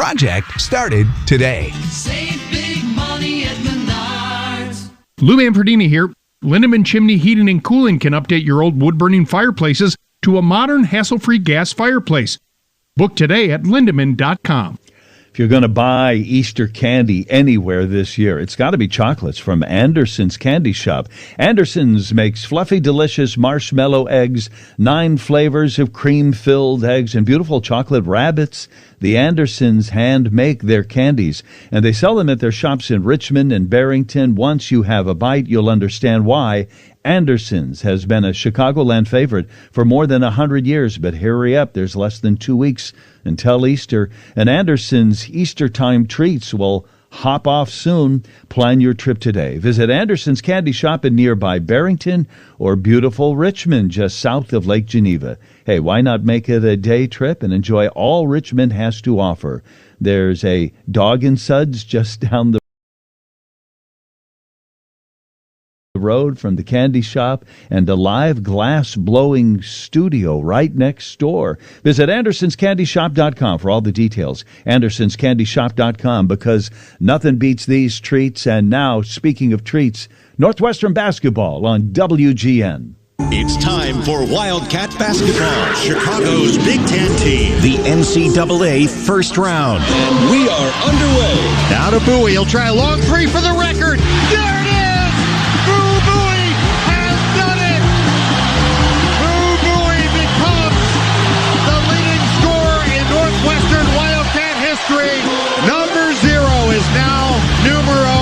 project started today. Save big money at Menards. Lou Manfredini here. Lindemann Chimney Heating and Cooling can update your old wood-burning fireplaces to a modern, hassle-free gas fireplace. Book today at lindemann.com. If you're going to buy Easter candy anywhere this year, it's got to be chocolates from Anderson's Candy Shop. Anderson's makes fluffy, delicious marshmallow eggs, 9 flavors of cream-filled eggs, and beautiful chocolate rabbits. The Andersons hand make their candies, and they sell them at their shops in Richmond and Barrington. Once you have a bite, you'll understand why. Anderson's has been a Chicagoland favorite for more than 100 years, but hurry up, there's less than 2 weeks until Easter, and Anderson's Easter time treats will hop off soon. Plan your trip today. Visit Anderson's Candy Shop in nearby Barrington or beautiful Richmond, just south of Lake Geneva. Hey, why not make it a day trip and enjoy all Richmond has to offer? There's a Dog and Suds just down the road from the candy shop and a live glass blowing studio right next door. Visit AndersonsCandyShop.com for all the details. AndersonsCandyShop.com, because nothing beats these treats. And now, speaking of treats, Northwestern basketball on WGN. It's time for Wildcat basketball, Chicago's Big Ten team. The NCAA first round. And we are underway. Now to Bowie. He'll try a long three for the record. There it is! Boo Bowie has done it! Boo Bowie becomes the leading scorer in Northwestern Wildcat history. Number 0 is now numero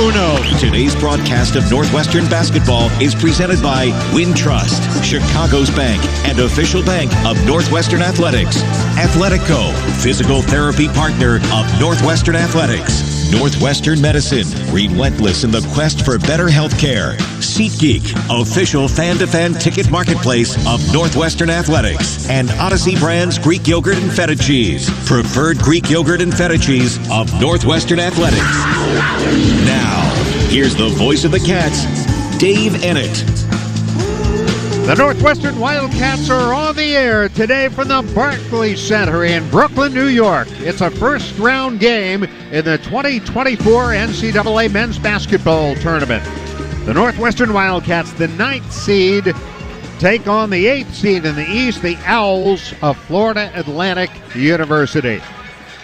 uno. Today's broadcast of Northwestern basketball is presented by Wintrust, Chicago's bank and official bank of Northwestern Athletics. Athletico, physical therapy partner of Northwestern Athletics. Northwestern Medicine, relentless in the quest for better health care. SeatGeek, official fan-to-fan ticket marketplace of Northwestern Athletics. And Odyssey Brands Greek Yogurt and Feta Cheese, preferred Greek Yogurt and Feta Cheese of Northwestern Athletics. Now, here's the voice of the Cats, Dave Ennett. The Northwestern Wildcats are on the air today from the Barclays Center in Brooklyn, New York. It's a first-round game in the 2024 NCAA Men's Basketball Tournament. The Northwestern Wildcats, the 9th seed, take on the 8th seed in the East, the Owls of Florida Atlantic University.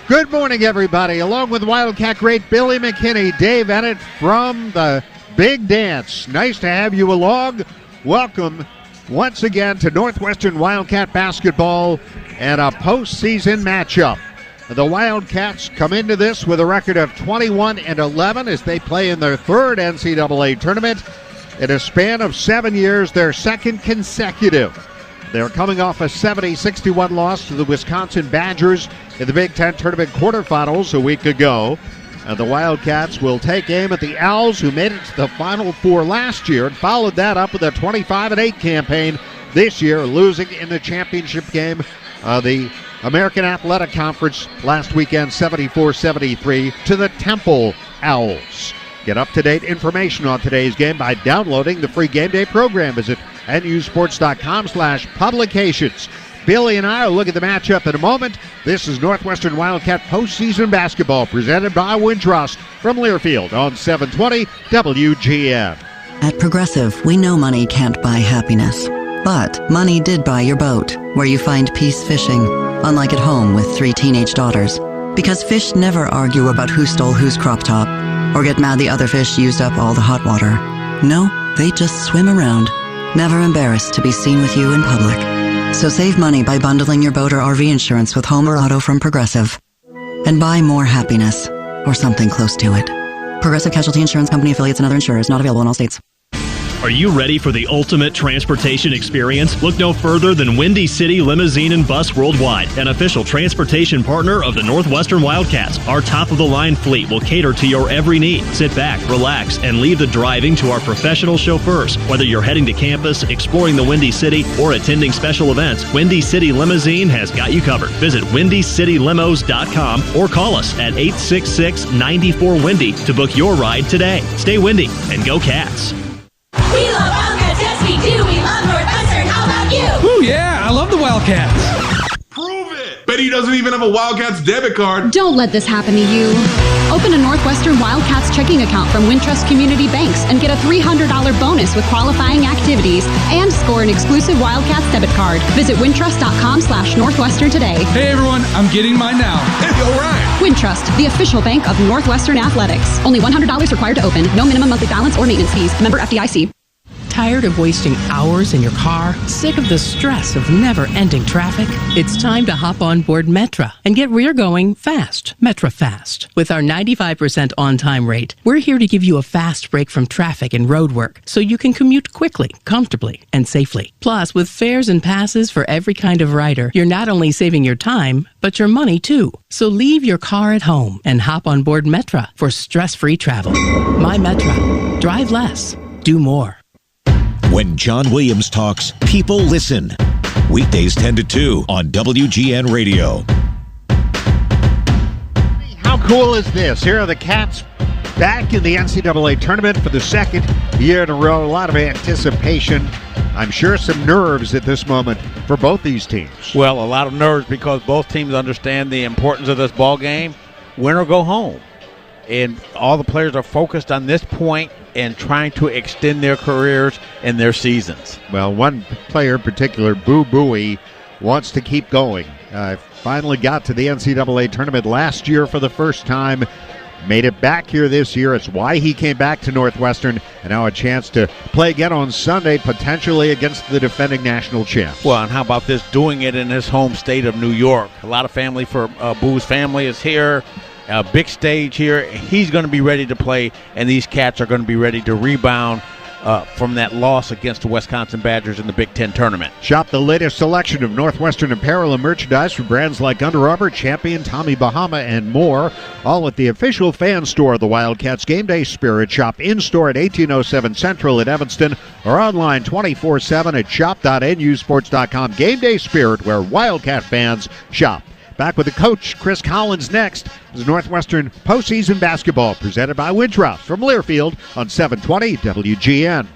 Good morning, everybody. Along with Wildcat great Billy McKinney, Dave Ennett from the Big Dance. Nice to have you along. Welcome once again to Northwestern Wildcat basketball and a postseason matchup. The Wildcats come into this with a record of 21-11 as they play in their 3rd NCAA tournament in a span of 7 years, their 2nd consecutive. They're coming off a 70-61 loss to the Wisconsin Badgers in the Big Ten tournament quarterfinals a week ago. And the Wildcats will take aim at the Owls, who made it to the Final Four last year and followed that up with a 25-8 campaign this year, losing in the championship game the American Athletic Conference last weekend, 74-73 to the Temple Owls. Get up-to-date information on today's game by downloading the free Game Day program. Visit nusports.com/publications. Billy and I will look at the matchup in a moment. This is Northwestern Wildcat postseason basketball presented by Wintrust from Learfield on 720 WGN. At Progressive, we know money can't buy happiness. But money did buy your boat, where you find peace fishing, unlike at home with 3 teenage daughters. Because fish never argue about who stole whose crop top, or get mad the other fish used up all the hot water. No, they just swim around, never embarrassed to be seen with you in public. So save money by bundling your boat or RV insurance with home or auto from Progressive. And buy more happiness, or something close to it. Progressive Casualty Insurance Company affiliates and other insurers, not available in all states. Are you ready for the ultimate transportation experience? Look no further than Windy City Limousine and Bus Worldwide, an official transportation partner of the Northwestern Wildcats. Our top-of-the-line fleet will cater to your every need. Sit back, relax, and leave the driving to our professional chauffeurs. Whether you're heading to campus, exploring the Windy City, or attending special events, Windy City Limousine has got you covered. Visit WindyCityLimos.com or call us at 866-94-WINDY to book your ride today. Stay windy and go Cats. We love Wildcats, yes we do. We love Northwestern. How about you? Ooh, yeah, I love the Wildcats. Prove it! Betty doesn't even have a Wildcats debit card. Don't let this happen to you. Open a Northwestern Wildcats checking account from Wintrust Community Banks and get a $300 bonus with qualifying activities and score an exclusive Wildcats debit card. Visit wintrust.com/Northwestern today. Hey everyone, I'm getting mine now. Hey, all right. Wintrust, the official bank of Northwestern Athletics. Only $100 required to open. No minimum monthly balance or maintenance fees. Member FDIC. Tired of wasting hours in your car? Sick of the stress of never-ending traffic? It's time to hop on board Metra and get rear going fast. Metra Fast. With our 95% on-time rate, we're here to give you a fast break from traffic and road work so you can commute quickly, comfortably, and safely. Plus, with fares and passes for every kind of rider, you're not only saving your time, but your money too. So leave your car at home and hop on board Metra for stress-free travel. My Metra. Drive less. Do more. When John Williams talks, people listen. Weekdays 10 to 2 on WGN Radio. How cool is this? Here are the Cats back in the NCAA tournament for the second year in a row. A lot of anticipation. I'm sure some nerves at this moment for both these teams. Well, a lot of nerves because both teams understand the importance of this ball game. Win or go home. And all the players are focused on this point and trying to extend their careers and their seasons. Well, one player in particular, Boo Buie, wants to keep going. Finally got to the NCAA tournament last year for the first time. Made it back here this year. It's why he came back to Northwestern, and now a chance to play again on Sunday, potentially against the defending national champ. Well, and how about this, doing it in his home state of New York? A lot of family for Boo's family is here. A big stage here. He's going to be ready to play, and these Cats are going to be ready to rebound from that loss against the Wisconsin Badgers in the Big Ten tournament. Shop the latest selection of Northwestern apparel and merchandise from brands like Under Armour, Champion, Tommy Bahama, and more. All at the official fan store of the Wildcats Game Day Spirit. Shop in-store at 1807 Central at Evanston or online 24/7 at shop.nusports.com. Game Day Spirit, where Wildcat fans shop. Back with the coach, Chris Collins, next is Northwestern postseason basketball presented by Wintrust from Learfield on 720 WGN.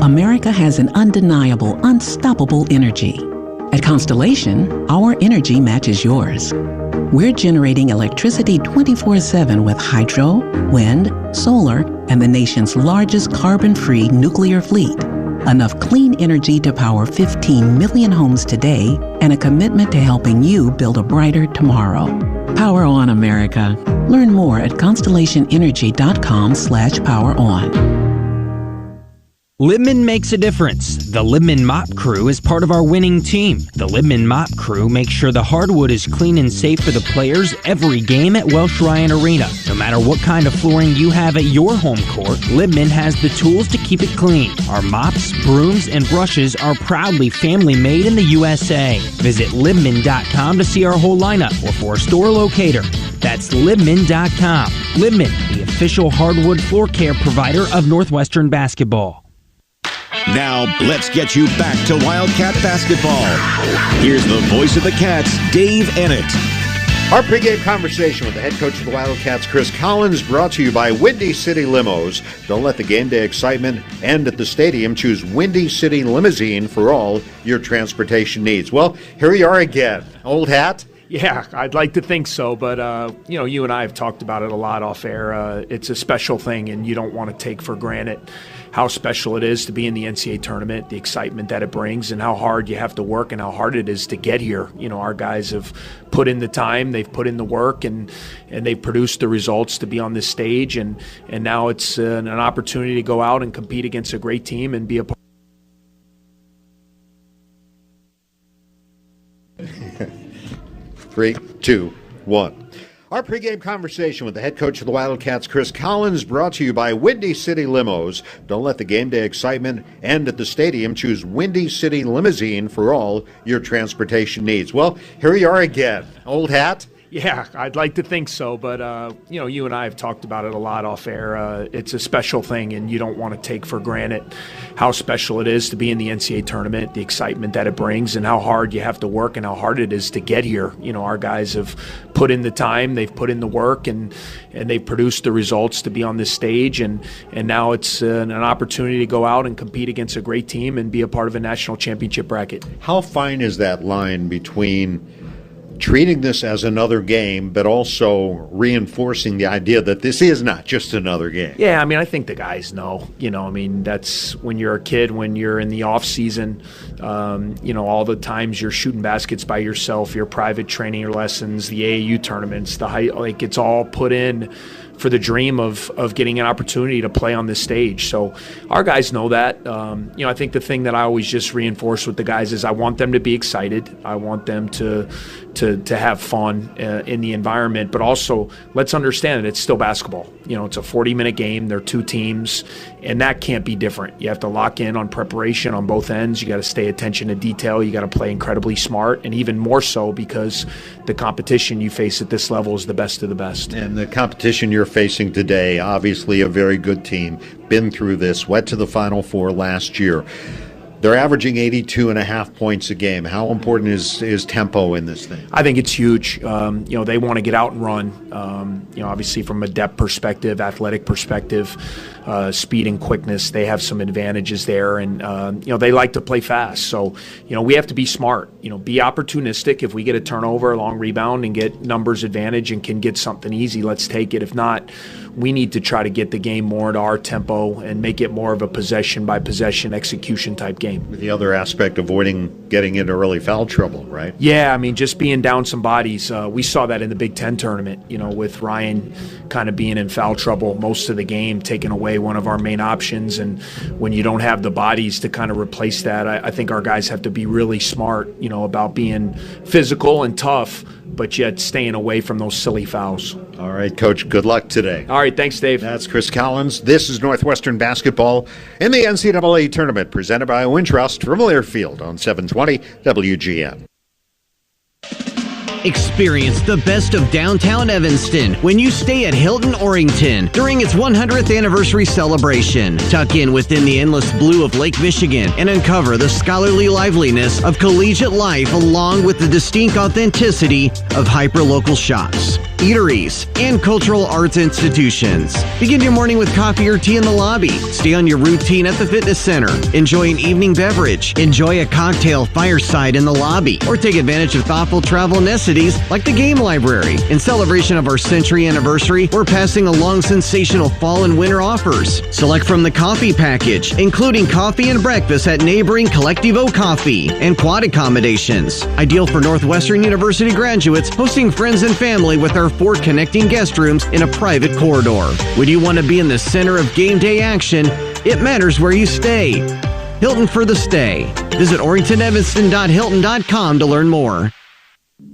America has an undeniable, unstoppable energy. At Constellation, our energy matches yours. We're generating electricity 24/7 with hydro, wind, solar, and the nation's largest carbon-free nuclear fleet. Enough clean energy to power 15 million homes today, and a commitment to helping you build a brighter tomorrow. Power on, America. Learn more at constellationenergy.com/poweron. Libman makes a difference. The Libman Mop Crew is part of our winning team. The Libman Mop Crew makes sure the hardwood is clean and safe for the players every game at Welsh Ryan Arena. No matter what kind of flooring you have at your home court, Libman has the tools to keep it clean. Our mops, brooms, and brushes are proudly family made in the USA. Visit Libman.com to see our whole lineup or for a store locator. That's Libman.com. Libman, the official hardwood floor care provider of Northwestern basketball. Now, let's get you back to Wildcat basketball. Here's the voice of the Cats, Dave Ennett. Our pregame conversation with the head coach of the Wildcats, Chris Collins, brought to you by Windy City Limos. Don't let the game day excitement end at the stadium. Choose Windy City Limousine for all your transportation needs. Well, here we are again. Old hat? Yeah, I'd like to think so, but you and I have talked about it a lot off air. It's a special thing, and you don't want to take for granted how special it is to be in the NCAA tournament, the excitement that it brings, and how hard you have to work and how hard it is to get here. You know, our guys have put in the time, they've put in the work, and they've produced the results to be on this stage, and now it's an opportunity to go out and compete against a great team and be a part. 3, 2, 1. Our pregame conversation with the head coach of the Wildcats, Chris Collins, brought to you by Windy City Limos. Don't let the game day excitement end at the stadium. Choose Windy City Limousine for all your transportation needs. Well, here we are again. Old hat? Yeah, I'd like to think so, but you and I have talked about it a lot off air. It's a special thing, and you don't want to take for granted how special it is to be in the NCAA tournament, the excitement that it brings, and how hard you have to work and how hard it is to get here. You know, our guys have put in the time, they've put in the work, and they've produced the results to be on this stage, and now it's an opportunity to go out and compete against a great team and be a part of a national championship bracket. How fine is that line between treating this as another game, but also reinforcing the idea that this is not just another game. Yeah, I mean, I think the guys know. That's when you're a kid, when you're in the off season. All the times you're shooting baskets by yourself, your private training, your lessons, the AAU tournaments, it's all put in for the dream of getting an opportunity to play on this stage. So our guys know that. I think the thing that I always just reinforce with the guys is I want them to be excited. I want them to have fun in the environment, but also let's understand that it's still basketball. It's a 40-minute game. There are two teams, and that can't be different. You have to lock in on preparation on both ends. You got to stay attention to detail. You got to play incredibly smart, and even more so because the competition you face at this level is the best of the best. And the competition you're facing today, obviously a very good team, been through this, went to the Final Four last year. They're averaging 82.5 points a game. How important is tempo in this thing? I think it's huge. They want to get out and run. Obviously from a depth perspective, athletic perspective, speed and quickness, they have some advantages there. And, they like to play fast. So, we have to be smart, be opportunistic. If we get a turnover, a long rebound and get numbers advantage and can get something easy, let's take it. If not, we need to try to get the game more into our tempo and make it more of a possession-by-possession execution type game. The other aspect, avoiding getting into early foul trouble, right? Yeah, I mean, just being down some bodies. We saw that in the Big Ten tournament, with Ryan kind of being in foul trouble most of the game, taking away one of our main options. And when you don't have the bodies to kind of replace that, I think our guys have to be really smart, about being physical and tough, but yet staying away from those silly fouls. All right, Coach, good luck today. All right, thanks, Dave. That's Chris Collins. This is Northwestern basketball in the NCAA tournament, presented by Wintrust from Learfield on 720 WGN. Experience the best of downtown Evanston when you stay at Hilton Orrington during its 100th anniversary celebration. Tuck in within the endless blue of Lake Michigan and uncover the scholarly liveliness of collegiate life along with the distinct authenticity of hyper-local shops, eateries, and cultural arts institutions. Begin your morning with coffee or tea in the lobby. Stay on your routine at the fitness center. Enjoy an evening beverage. Enjoy a cocktail fireside in the lobby. Or take advantage of thoughtful travel necessities like the game library. In celebration of our century anniversary, we're passing along sensational fall and winter offers. Select from the coffee package, including coffee and breakfast at neighboring Collectivo Coffee and quad accommodations. Ideal for Northwestern University graduates hosting friends and family with our 4 connecting guest rooms in a private corridor. Would you want to be in the center of game day action? It matters where you stay. Hilton for the stay. Visit OrringtonEvanston.Hilton.com to learn more.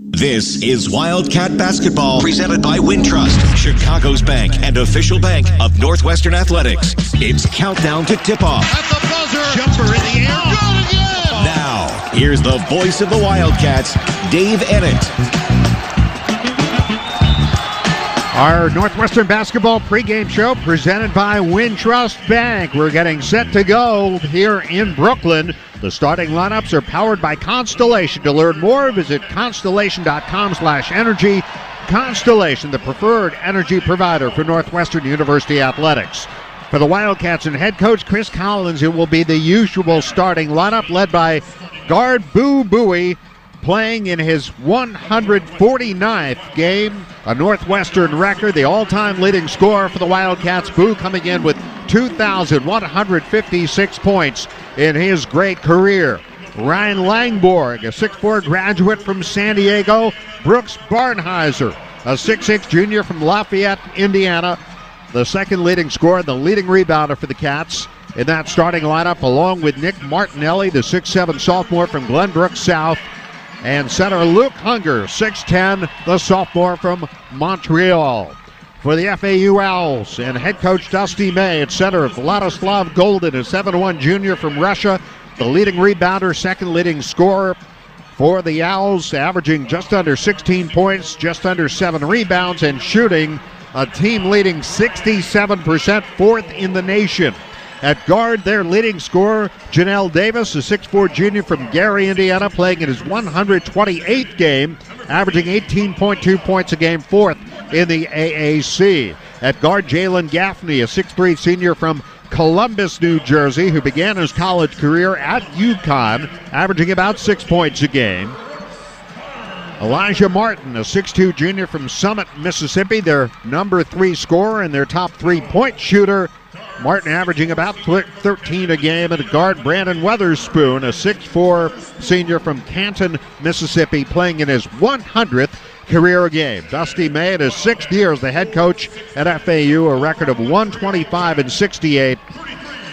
This is Wildcat Basketball, presented by Wintrust, Chicago's bank and official bank of Northwestern Athletics. It's countdown to tip-off. At the buzzer, jumper in the air, good again! Now, here's the voice of the Wildcats, Dave Ennett. Our Northwestern basketball pregame show presented by Wintrust Bank. We're getting set to go here in Brooklyn. The starting lineups are powered by Constellation. To learn more, visit constellation.com/energy. Constellation, the preferred energy provider for Northwestern University athletics. For the Wildcats and head coach Chris Collins, it will be the usual starting lineup led by guard Boo Buie, playing in his 149th game, a Northwestern record, the all-time leading scorer for the Wildcats. Boo coming in with 2,156 points in his great career. Ryan Langborg, a 6'4 graduate from San Diego. Brooks Barnheiser, a 6'6 junior from Lafayette, Indiana, the second leading scorer, the leading rebounder for the Cats in that starting lineup, along with Nick Martinelli, the 6'7 sophomore from Glenbrook South, and center Luke Hunger, 6'10", the sophomore from Montreal. For the FAU Owls and head coach Dusty May at center, Vladislav Golden, a 7'1 junior from Russia, the leading rebounder, second leading scorer for the Owls, averaging just under 16 points, just under 7 rebounds, and shooting a team-leading 67%, fourth in the nation. At guard, their leading scorer, Janelle Davis, a 6'4 junior from Gary, Indiana, playing in his 128th game, averaging 18.2 points a game, fourth in the AAC. At guard, Jalen Gaffney, a 6'3 senior from Columbus, New Jersey, who began his college career at UConn, averaging about 6 points a game. Elijah Martin, a 6'2 junior from Summit, Mississippi, their number 3 scorer and their top 3-point shooter. Martin averaging about 13 a game. And guard Brandon Weatherspoon, a 6'4 senior from Canton, Mississippi, playing in his 100th career game. Dusty May, in his 6th year as the head coach at FAU, a record of 125-68.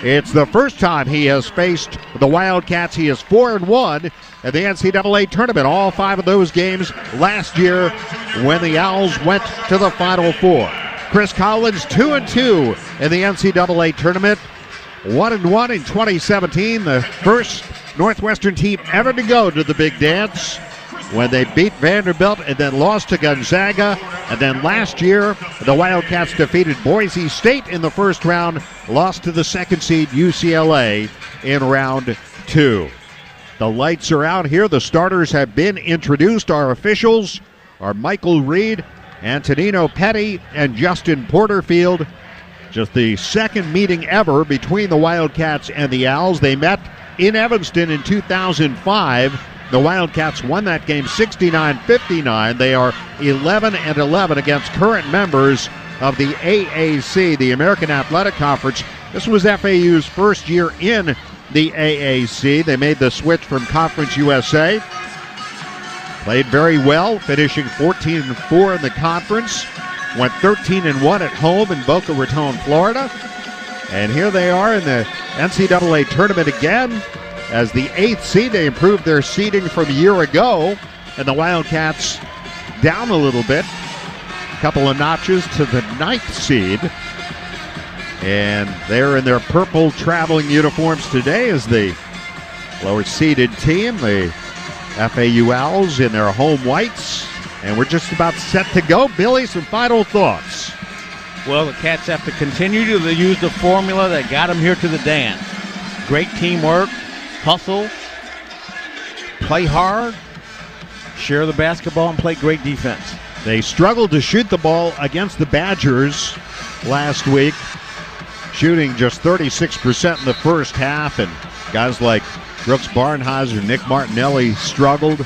It's the first time he has faced the Wildcats. He is 4-1 at the NCAA tournament. All 5 of those games last year when the Owls went to the Final Four. Chris Collins, 2-2 in the NCAA tournament. 1-1 in 2017, the first Northwestern team ever to go to the big dance when they beat Vanderbilt and then lost to Gonzaga. And then last year, the Wildcats defeated Boise State in the first round, lost to the second seed UCLA in round 2. The lights are out here. The starters have been introduced. Our officials are Michael Reed, Antonino Petty, and Justin Porterfield. Just the second meeting ever between the Wildcats and the Owls. They met in Evanston in 2005. The Wildcats won that game 69-59. They are 11-11 against current members of the AAC, the American Athletic Conference. This was FAU's first year in the AAC. They made the switch from Conference USA. Played very well, finishing 14-4 in the conference. Went 13-1 at home in Boca Raton, Florida. And here they are in the NCAA tournament again. As the 8th seed, they improved their seeding from a year ago. And the Wildcats down a little bit. A couple of notches to the 9th seed. And they're in their purple traveling uniforms today as the lower seeded team. The FAU Owls in their home whites. And we're just about set to go. Billy, some final thoughts. Well, the Cats have to continue to use the formula that got them here to the dance. Great teamwork, hustle, play hard, share the basketball, and play great defense. They struggled to shoot the ball against the Badgers last week, shooting just 36% in the first half, and guys like Brooks Barnheiser, Nick Martinelli struggled.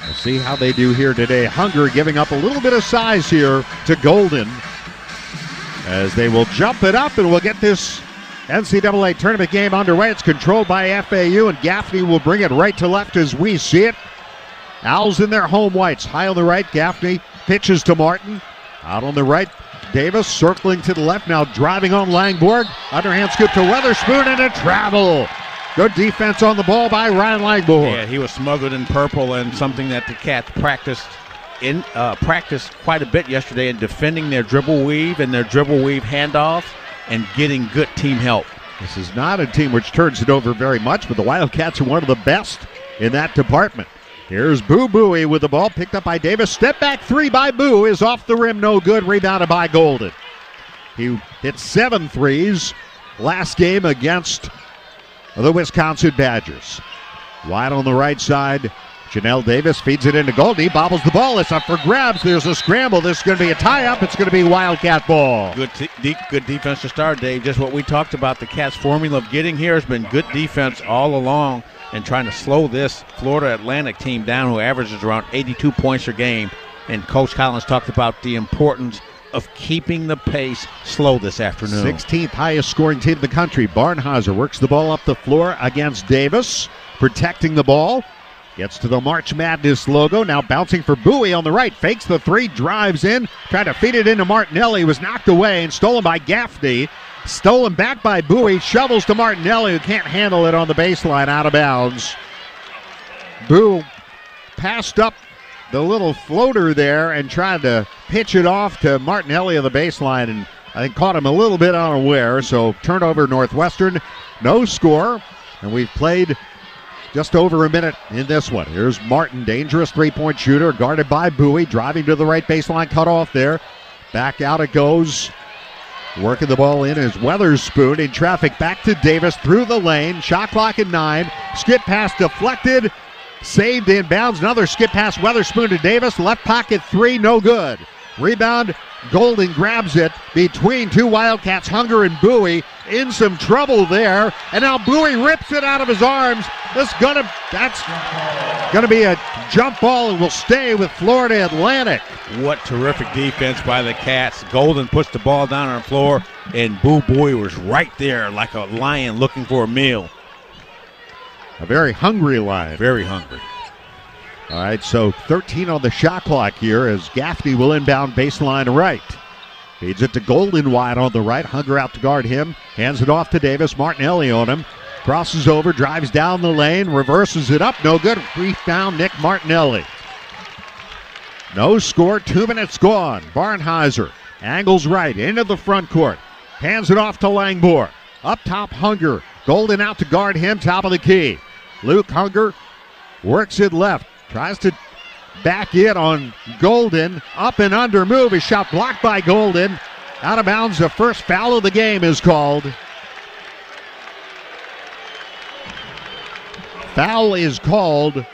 We'll see how they do here today. Hunger giving up a little bit of size here to Golden as they will jump it up, and we'll get this NCAA tournament game underway. It's controlled by FAU, and Gaffney will bring it right to left as we see it. Owls in their home whites. High on the right, Gaffney pitches to Martin. Out on the right, Davis circling to the left, now driving on Langborg. Underhand scoop to Weatherspoon, and a travel. Good defense on the ball by Ryan Langborg. Yeah, he was smothered in purple, and something that the Cats practiced quite a bit yesterday in defending their dribble weave and their dribble weave handoff and getting good team help. This is not a team which turns it over very much, but the Wildcats are one of the best in that department. Here's Boo Buie with the ball, picked up by Davis. Step back three by Boo is off the rim, no good. Rebounded by Golden. He hit 7 threes last game against the Wisconsin Badgers. Wide on the right side, Janelle Davis feeds it into Golden. He bobbles the ball. It's up for grabs. There's a scramble. This is going to be a tie-up. It's going to be Wildcat ball. Good defense to start, Dave. Just what we talked about. The Cats' formula of getting here has been good defense all along and trying to slow this Florida Atlantic team down, who averages around 82 points per game. And Coach Collins talked about the importance of keeping the pace slow this afternoon. 16th highest scoring team in the country. Barnheiser works the ball up the floor against Davis, protecting the ball. Gets to the March Madness logo. Now bouncing for Buie on the right. Fakes the three, drives in, tried to feed it into Martinelli. Was knocked away and stolen by Gaffney. Stolen back by Buie. Shovels to Martinelli, who can't handle it on the baseline, out of bounds. Boo passed up the little floater there and tried to pitch it off to Martinelli on the baseline, and I think caught him a little bit unaware. So turnover Northwestern. No score, and we've played just over a minute in this one. Here's Martin, dangerous three-point shooter, guarded by Buie, driving to the right baseline, cut off there. Back out it goes. Working the ball in is Weatherspoon in traffic back to Davis through the lane. Shot clock at 9. Skip pass deflected. Saved in bounds. Another skip pass, Weatherspoon to Davis. Left pocket three, no good. Rebound, Golden grabs it between two Wildcats, Hunger and Buie. In some trouble there. And now Buie rips it out of his arms. That's gonna be a jump ball and will stay with Florida Atlantic. What terrific defense by the Cats. Golden puts the ball down on the floor, and Boo Buoy was right there like a lion looking for a meal. A very hungry lion. Very hungry. All right, so 13 on the shot clock here as Gaffney will inbound baseline right. Feeds it to Golden wide on the right. Hunger out to guard him. Hands it off to Davis. Martinelli on him. Crosses over, drives down the lane, reverses it up. No good. Rebound, Nick Martinelli. No score. 2 minutes gone. Barnheiser angles right into the front court. Hands it off to Langborg. Up top, Hunger. Golden out to guard him. Top of the key. Luke Hunger works it left. Tries to back in on Golden. Up and under move. His shot blocked by Golden. Out of bounds. The first foul of the game is called. Foul is called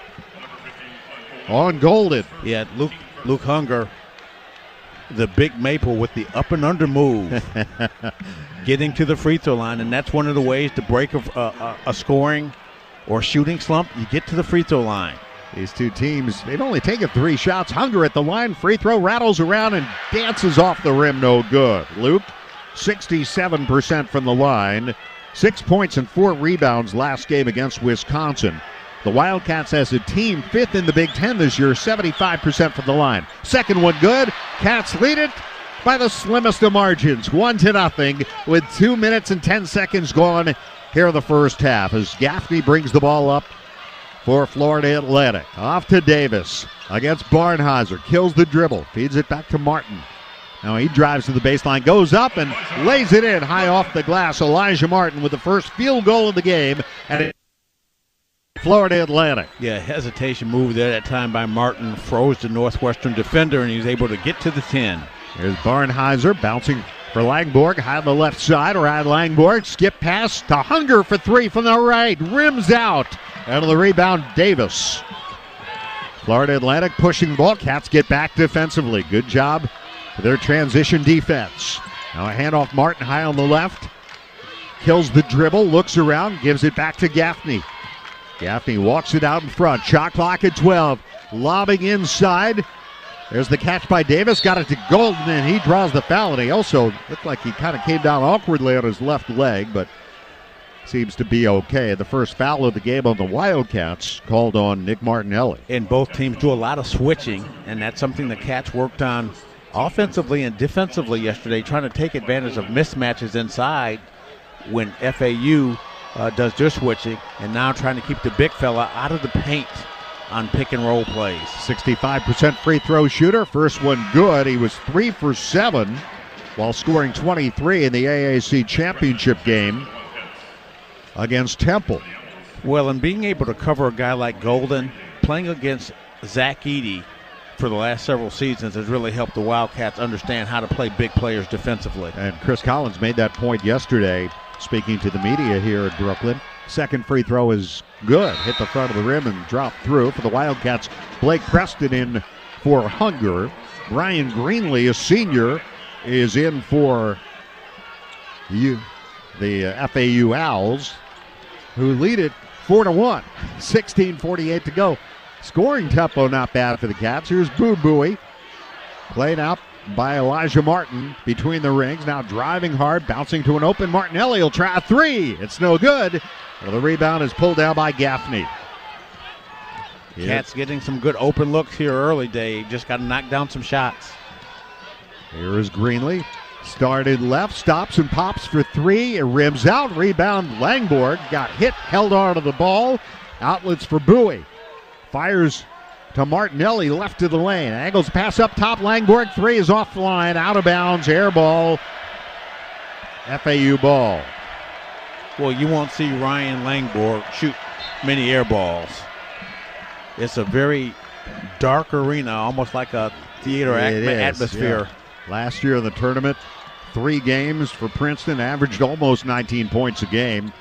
on Golden. Yeah, Luke Hunger, the big maple with the up and under move. Getting to the free throw line, and that's one of the ways to break a scoring or shooting slump. You get to the free throw line. These two teams, they've only taken 3 shots. Hunger at the line. Free throw rattles around and dances off the rim. No good. Luke, 67% from the line. 6 points and 4 rebounds last game against Wisconsin. The Wildcats as a team 5th in the Big Ten this year, 75% from the line. Second one good. Cats lead it by the slimmest of margins, 1-0 with 2 minutes and 10 seconds gone here in the first half as Gaffney brings the ball up for Florida Atlantic. Off to Davis against Barnheiser. Kills the dribble. Feeds it back to Martin. Now he drives to the baseline, goes up and lays it in high off the glass. Elijah Martin with the first field goal of the game. And Florida Atlantic. Yeah, hesitation move there that time by Martin. Froze the Northwestern defender, and he's able to get to the 10. Here's Barnheiser bouncing for Langborg. High on the left side. Ryan Langborg. Skip pass to Hunger for 3 from the right. Rims out. Out of the rebound, Davis. Florida Atlantic pushing the ball. Cats get back defensively. Good job for their transition defense. Now a handoff, Martin high on the left. Kills the dribble, looks around, gives it back to Gaffney. Gaffney walks it out in front. Shot clock at 12. Lobbing inside. There's the catch by Davis. Got it to Golden, and he draws the foul. And he also looked like he kind of came down awkwardly on his left leg, but seems to be okay. The first foul of the game on the Wildcats called on Nick Martinelli. And both teams do a lot of switching, and that's something the Cats worked on offensively and defensively yesterday, trying to take advantage of mismatches inside when FAU does their switching, and now trying to keep the big fella out of the paint on pick and roll plays. 65% free throw shooter. First one good. He was 3 for 7 while scoring 23 in the AAC championship game against Temple. Well, and being able to cover a guy like Golden, playing against Zach Edey for the last several seasons has really helped the Wildcats understand how to play big players defensively. And Chris Collins made that point yesterday, speaking to the media here in Brooklyn. Second free throw is good. Hit the front of the rim and dropped through. For the Wildcats, Blake Preston in for Hunger. Brian Greenlee, a senior, is in for the FAU Owls, who lead it 4-1. 16:48 to go. Scoring tempo not bad for the Cats. Here's Boo Buoy. Played out by Elijah Martin between the rings. Now driving hard, bouncing to an open. Martinelli will try a 3. It's no good. Well, the rebound is pulled down by Gaffney. Cats getting some good open looks here early, Dave. Just got to knock down some shots. Here is Greenlee. Started left, stops and pops for 3. It rims out. Rebound, Langborg. Got hit, held on to the ball. Outlets for Buoy. Fires to Martinelli, left of the lane. Angles pass up top. Langborg, 3 is off the line. Out of bounds, air ball. FAU ball. Well, you won't see Ryan Langborg shoot many air balls. It's a very dark arena, almost like a theater atmosphere. Yeah. Last year in the tournament, 3 games for Princeton, averaged almost 19 points a game.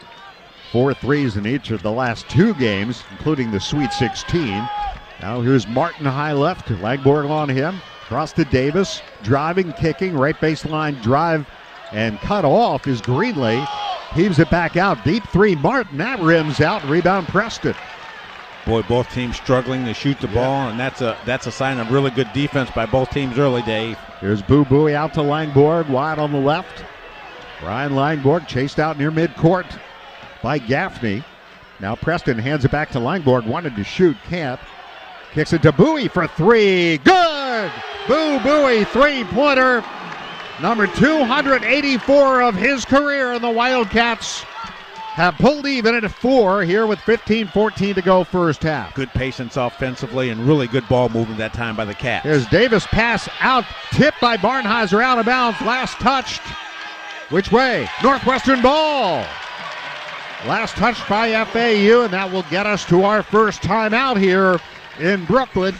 4 threes in each of the last 2 games, including the Sweet 16. Now here's Martin high left, Langborg on him. Cross to Davis, driving, kicking, right baseline drive, and cut off is Greenlee. Heaves it back out, deep 3, Martin, that rims out, rebound Preston. Boy, both teams struggling to shoot the ball, and that's a sign of really good defense by both teams early, Dave. Here's Boo Buie out to Langborg, wide on the left. Ryan Langborg chased out near midcourt by Gaffney. Now Preston hands it back to Langborg, wanted to shoot, can't. Kicks it to Buie for three, good! Boo Buie, three-pointer, number 284 of his career, and the Wildcats have pulled even at 4 here with 15-14 to go first half. Good patience offensively and really good ball movement that time by the Cats. Here's Davis, pass out, tipped by Barnheiser, out of bounds, last touched. Which way? Northwestern ball. Last touched by FAU, and that will get us to our first timeout here in Brooklyn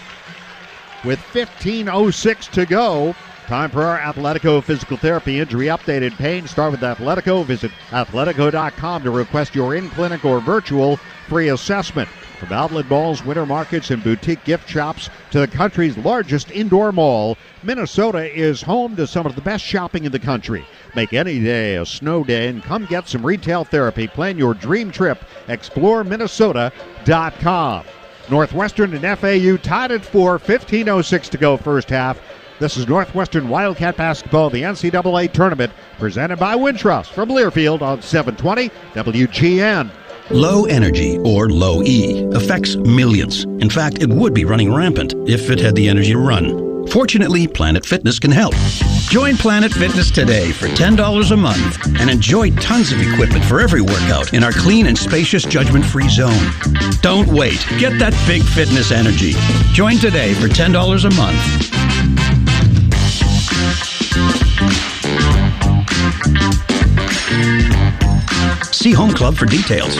with 15:06 to go. Time for our Athletico Physical Therapy Injury Update and Pain. Start with Athletico. Visit athletico.com to request your in-clinic or virtual free assessment. From outlet malls, winter markets, and boutique gift shops to the country's largest indoor mall, Minnesota is home to some of the best shopping in the country. Make any day a snow day and come get some retail therapy. Plan your dream trip. ExploreMinnesota.com. Northwestern and FAU tied at 4, 15:06 to go first half. This is Northwestern Wildcat Basketball, the NCAA Tournament, presented by Wintrust from Learfield on 720 WGN. Low energy, or low E, affects millions. In fact, it would be running rampant if it had the energy to run. Fortunately, Planet Fitness can help. Join Planet Fitness today for $10 a month and enjoy tons of equipment for every workout in our clean and spacious judgment-free zone. Don't wait. Get that big fitness energy. Join today for $10 a month. See Home Club for details.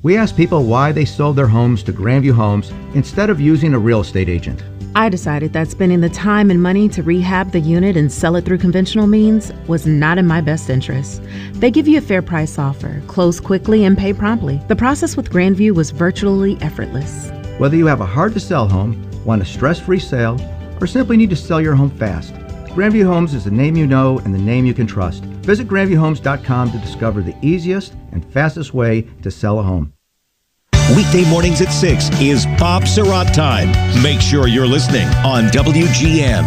We asked people why they sold their homes to Grandview Homes instead of using a real estate agent. I decided that spending the time and money to rehab the unit and sell it through conventional means was not in my best interest. They give you a fair price offer, close quickly, and pay promptly. The process with Grandview was virtually effortless. Whether you have a hard-to-sell home, want a stress-free sale, or simply need to sell your home fast, Grandview Homes is the name you know and the name you can trust. Visit GrandviewHomes.com to discover the easiest and fastest way to sell a home. Weekday mornings at 6 is Pop Surratt time. Make sure you're listening on WGN.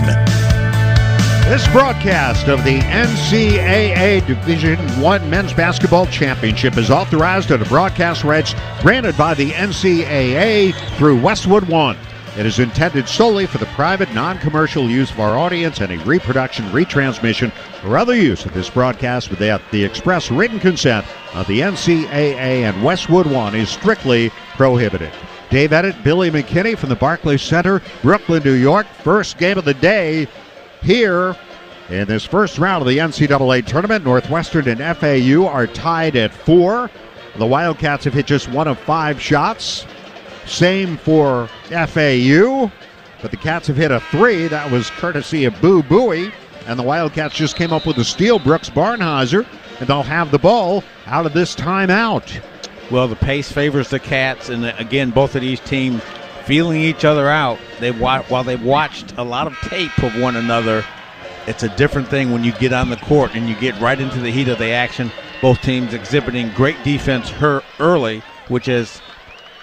This broadcast of the NCAA Division I Men's Basketball Championship is authorized under broadcast rights granted by the NCAA through Westwood One. It is intended solely for the private, non-commercial use of our audience. Any reproduction, retransmission, or other use of this broadcast without the express written consent of the NCAA and Westwood One is strictly prohibited. Dave Edit, Billy McKinney from the Barclays Center, Brooklyn, New York. First game of the day here in this first round of the NCAA tournament. Northwestern and FAU are tied at 4. The Wildcats have hit just 1 of 5 shots. Same for FAU, but the Cats have hit a 3. That was courtesy of Boo Buie, and the Wildcats just came up with a steal. Brooks Barnheiser, and they'll have the ball out of this timeout. Well, the pace favors the Cats, and again, both of these teams feeling each other out. While they've watched a lot of tape of one another, it's a different thing when you get on the court and you get right into the heat of the action. Both teams exhibiting great defense early, which has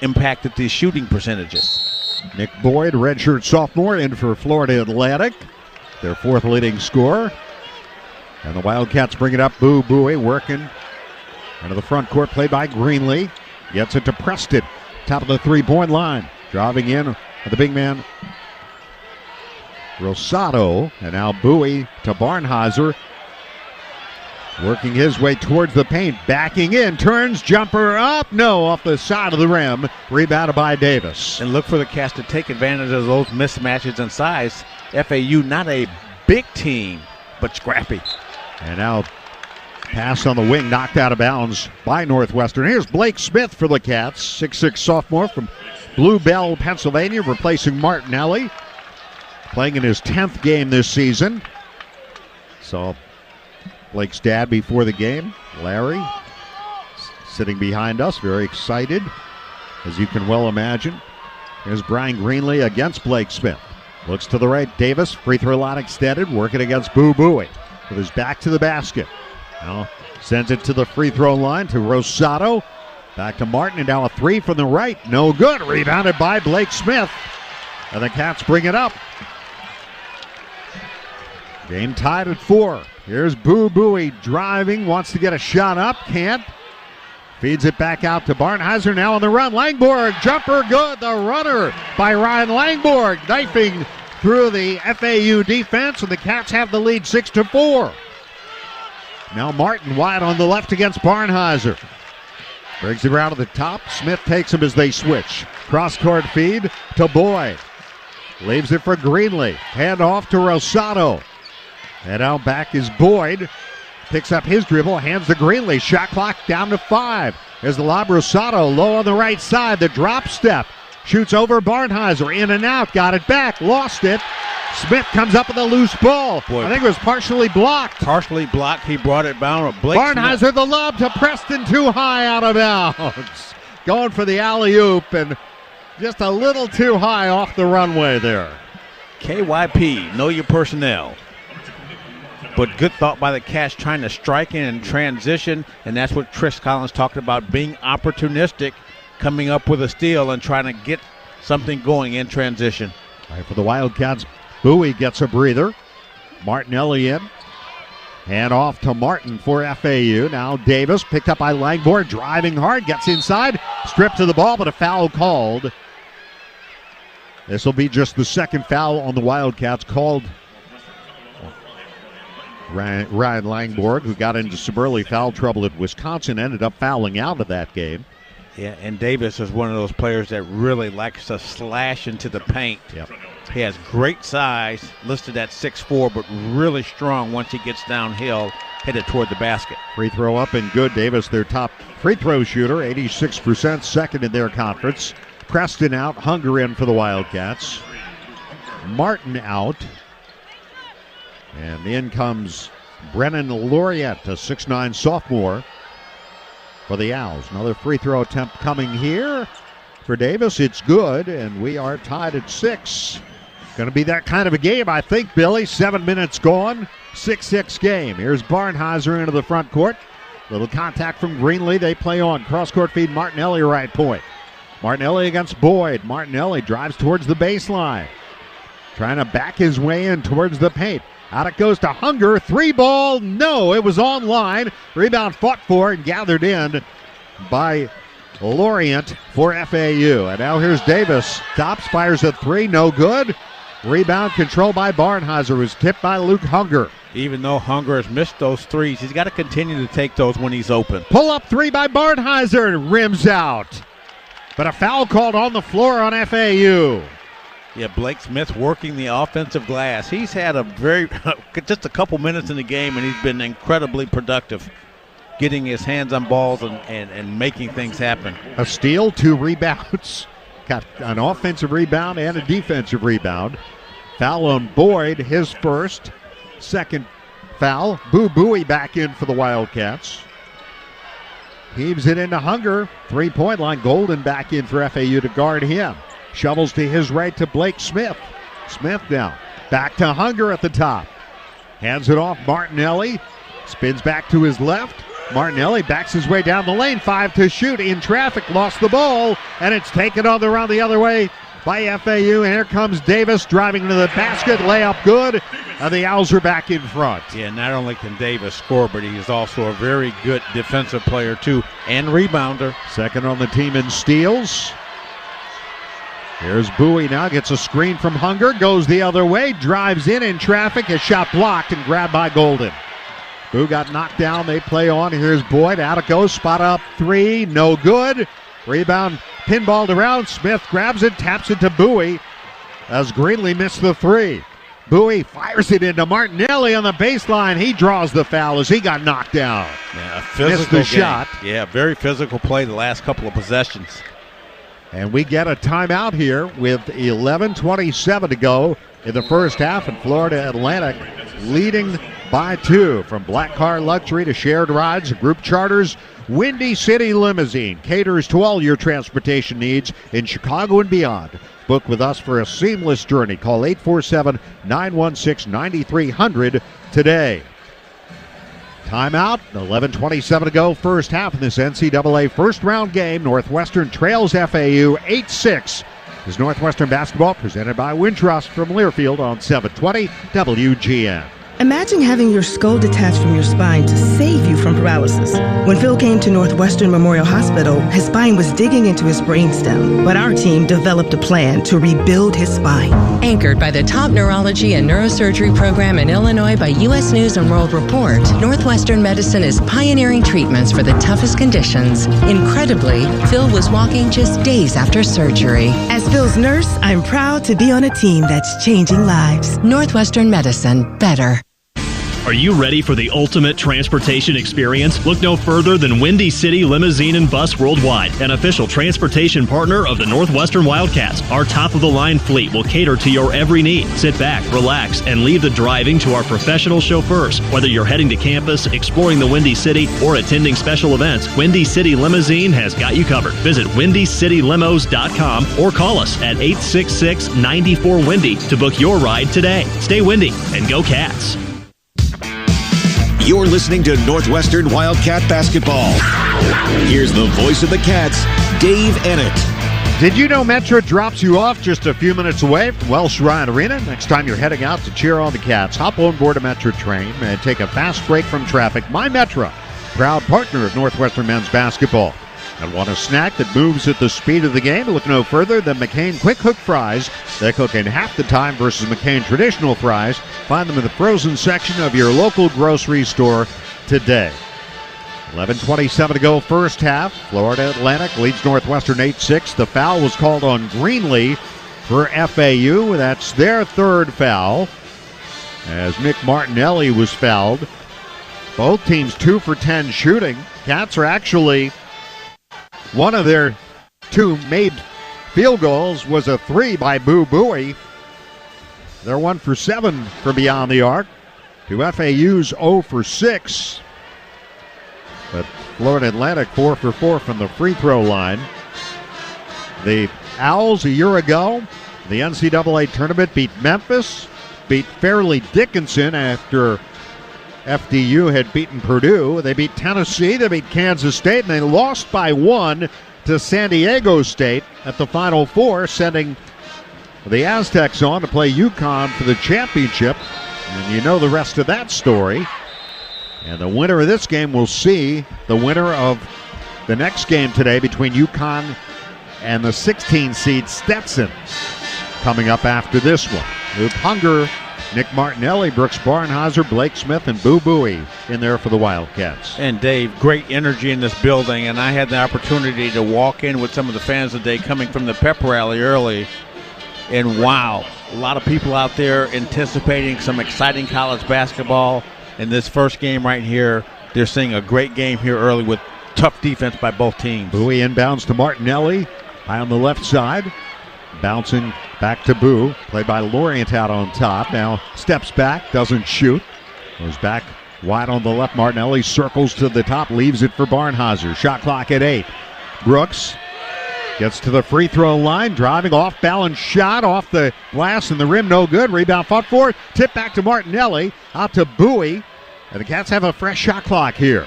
impacted the shooting percentages. Nick Boyd, redshirt sophomore, in for Florida Atlantic, their 4th leading scorer. And the Wildcats bring it up. Boo Buie working into the front court, played by Greenlee. Gets it to Preston, top of the three-point line. Driving in with the big man, Rosado. And now Buie to Barnheiser. Working his way towards the paint, backing in, turns, jumper up, no, off the side of the rim, rebounded by Davis. And look for the Cats to take advantage of those mismatches in size. FAU, not a big team, but scrappy. And now pass on the wing, knocked out of bounds by Northwestern. Here's Blake Smith for the Cats, 6'6 sophomore from Blue Bell, Pennsylvania, replacing Martinelli, playing in his 10th game this season. So Blake's dad before the game, Larry, sitting behind us, very excited, as you can well imagine. Here's Brian Greenlee against Blake Smith. Looks to the right, Davis, free throw line extended, working against Boo Buie with his back to the basket. Now sends it to the free throw line to Rosado. Back to Martin, and now a three from the right. No good. Rebounded by Blake Smith. And the Cats bring it up. Game tied at 4. Here's Boo Buie driving, wants to get a shot up, can't. Feeds it back out to Barnheiser, now on the run. Langborg, jumper good. The runner by Ryan Langborg, knifing through the FAU defense, and the Cats have the lead 6-4. Now Martin wide on the left against Barnheiser. Brings it around to the top. Smith takes him as they switch. Cross-court feed to Boyd. Leaves it for Greenlee. Hand off to Rosado. And out back is Boyd. Picks up his dribble, hands to Greenlee. Shot clock down to 5. There's the lob. Rosado low on the right side. The drop step. Shoots over Barnheiser. In and out. Got it back. Lost it. Smith comes up with a loose ball. Boy, I think it was partially blocked. Partially blocked. He brought it down. Barnheiser Smith. the lob to Preston. Too high, out of bounds. Going for the alley-oop, and just a little too high off the runway there. KYP, know your personnel. But good thought by the Cats, trying to strike in and transition, and that's what Trish Collins talked about, being opportunistic, coming up with a steal and trying to get something going in transition. All right, for the Wildcats, Bowie gets a breather. Martinelli in. Hand off to Martin for FAU. Now Davis, picked up by Langborg, driving hard, gets inside, stripped to the ball, but a foul called. This will be just the second foul on the Wildcats called. Ryan Langborg, who got into some early foul trouble at Wisconsin, ended up fouling out of that game. Yeah, and Davis is one of those players that really likes to slash into the paint. Yep. He has great size, listed at 6'4", but really strong once he gets downhill, headed toward the basket. Free throw up and good. Davis, their top free throw shooter, 86%, second in their conference. Preston out, Hunger in for the Wildcats. Martin out. And in comes Brennan Laureate, a 6'9 sophomore for the Owls. Another free throw attempt coming here for Davis. It's good, and we are tied at 6. Going to be that kind of a game, I think, Billy. 7 minutes gone, 6-6 game. Here's Barnheiser into the front court. Little contact from Greenlee. They play on. Cross-court feed, Martinelli right point. Martinelli against Boyd. Martinelli drives towards the baseline. Trying to back his way in towards the paint. Out it goes to Hunger. 3 ball. No, it was online. Rebound fought for and gathered in by Laurent for FAU. And now here's Davis. Tops, fires a 3. No good. Rebound controlled by Barnheiser. Was tipped by Luke Hunger. Even though Hunger has missed those threes, he's got to continue to take those when he's open. Pull up 3 by Barnheiser and rims out. But a foul called on the floor on FAU. Yeah, Blake Smith working the offensive glass. He's had just a couple minutes in the game, and he's been incredibly productive, getting his hands on balls and making things happen. A steal, 2 rebounds. Got an offensive rebound and a defensive rebound. Foul on Boyd, his first. Second foul. Boo Buie back in for the Wildcats. Heaves it into Hunger. 3-point line. Golden back in for FAU to guard him. Shovels to his right to Blake Smith. Smith now. Back to Hunger at the top. Hands it off Martinelli. Spins back to his left. Martinelli backs his way down the lane. 5 to shoot. In traffic. Lost the ball. And it's taken on the run the other way by FAU. And here comes Davis driving to the basket. Layup good. And the Owls are back in front. Yeah, not only can Davis score, but he's also a very good defensive player too, and rebounder. Second on the team in steals. Here's Bowie now, gets a screen from Hunger, goes the other way, drives in traffic, his shot blocked and grabbed by Golden. Boo got knocked down, they play on. Here's Boyd, out it goes, spot up 3, no good. Rebound pinballed around, Smith grabs it, taps it to Bowie as Greenlee missed the 3. Bowie fires it into Martinelli on the baseline. He draws the foul as he got knocked down. Yeah, a physical missed the game. Shot. Yeah, very physical play the last couple of possessions. And we get a timeout here with 11:27 to go in the first half, and Florida Atlantic leading by 2. From Black Car Luxury to shared rides, group charters, Windy City Limousine caters to all your transportation needs in Chicago and beyond. Book with us for a seamless journey. Call 847-916-9300 today. Timeout. 11:27 to go, first half in this NCAA first-round game. Northwestern trails FAU 8-6. This is Northwestern basketball presented by Wintrust from Learfield on 720 WGN. Imagine having your skull detached from your spine to save you from paralysis. When Phil came to Northwestern Memorial Hospital, his spine was digging into his brainstem, but our team developed a plan to rebuild his spine. Anchored by the top neurology and neurosurgery program in Illinois by U.S. News and World Report, Northwestern Medicine is pioneering treatments for the toughest conditions. Incredibly, Phil was walking just days after surgery. As Phil's nurse, I'm proud to be on a team that's changing lives. Northwestern Medicine, better. Are you ready for the ultimate transportation experience? Look no further than Windy City Limousine and Bus Worldwide, an official transportation partner of the Northwestern Wildcats. Our top-of-the-line fleet will cater to your every need. Sit back, relax, and leave the driving to our professional chauffeurs. Whether you're heading to campus, exploring the Windy City, or attending special events, Windy City Limousine has got you covered. Visit WindyCityLimos.com or call us at 866-94-WINDY to book your ride today. Stay windy and go Cats. You're listening to Northwestern Wildcat Basketball. Here's the voice of the Cats, Dave Ennett. Did you know Metra drops you off just a few minutes away from Welsh Ryan Arena? Next time you're heading out to cheer on the Cats, hop on board a Metra train and take a fast break from traffic. My Metra, proud partner of Northwestern men's basketball. And want a snack that moves at the speed of the game? Look no further than McCain Quick Hook Fries. They cook in half the time versus McCain traditional fries. Find them in the frozen section of your local grocery store today. 11:27 to go, first half. Florida Atlantic leads Northwestern 8-6. The foul was called on Greenlee for FAU. That's their third foul, as Mick Martinelli was fouled. Both teams 2 for 10 shooting. Cats are actually... one of their two made field goals was a three by Boo Buie. They're 1 for 7 from beyond the arc to FAU's 0 for 6. But Florida Atlantic 4 for 4 from the free throw line. The Owls a year ago, the NCAA tournament, beat Memphis, beat Fairleigh Dickinson after FDU had beaten Purdue. They beat Tennessee, they beat Kansas State, and they lost by 1 to San Diego State at the Final Four, sending the Aztecs on to play UConn for the championship. And you know the rest of that story. And the winner of this game will see the winner of the next game today between UConn and the 16 seed Stetson coming up after this one. Luke Hunger, Nick Martinelli, Brooks Barnheiser, Blake Smith, and Boo Buie in there for the Wildcats. And Dave, great energy in this building, and I had the opportunity to walk in with some of the fans today coming from the pep rally early, and wow, a lot of people out there anticipating some exciting college basketball in this first game right here. They're seeing a great game here early with tough defense by both teams. Buie inbounds to Martinelli, high on the left side. Bouncing back to Boo, played by Lorient out on top. Now steps back, doesn't shoot. Goes back wide on the left. Martinelli circles to the top, leaves it for Barnheiser. Shot clock at 8. Brooks gets to the free throw line, driving off balance shot off the glass and the rim, no good. Rebound fought for it. Tip back to Martinelli, out to Buie. And the Cats have a fresh shot clock here.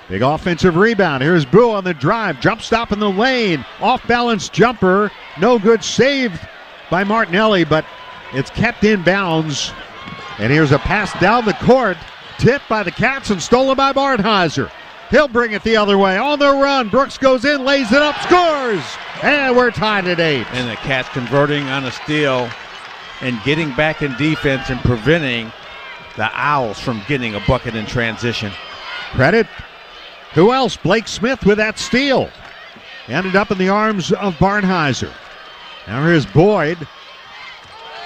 Big offensive rebound. Here's Boo on the drive. Jump stop in the lane. Off-balance jumper. No good. Saved by Martinelli, but it's kept in bounds. And here's a pass down the court. Tipped by the Cats and stolen by Barnheiser. He'll bring it the other way. On the run. Brooks goes in, lays it up, scores. And we're tied at 8. And the Cats converting on a steal and getting back in defense and preventing the Owls from getting a bucket in transition. Credit. Who else? Blake Smith with that steal. Ended up in the arms of Barnheiser. Now here's Boyd.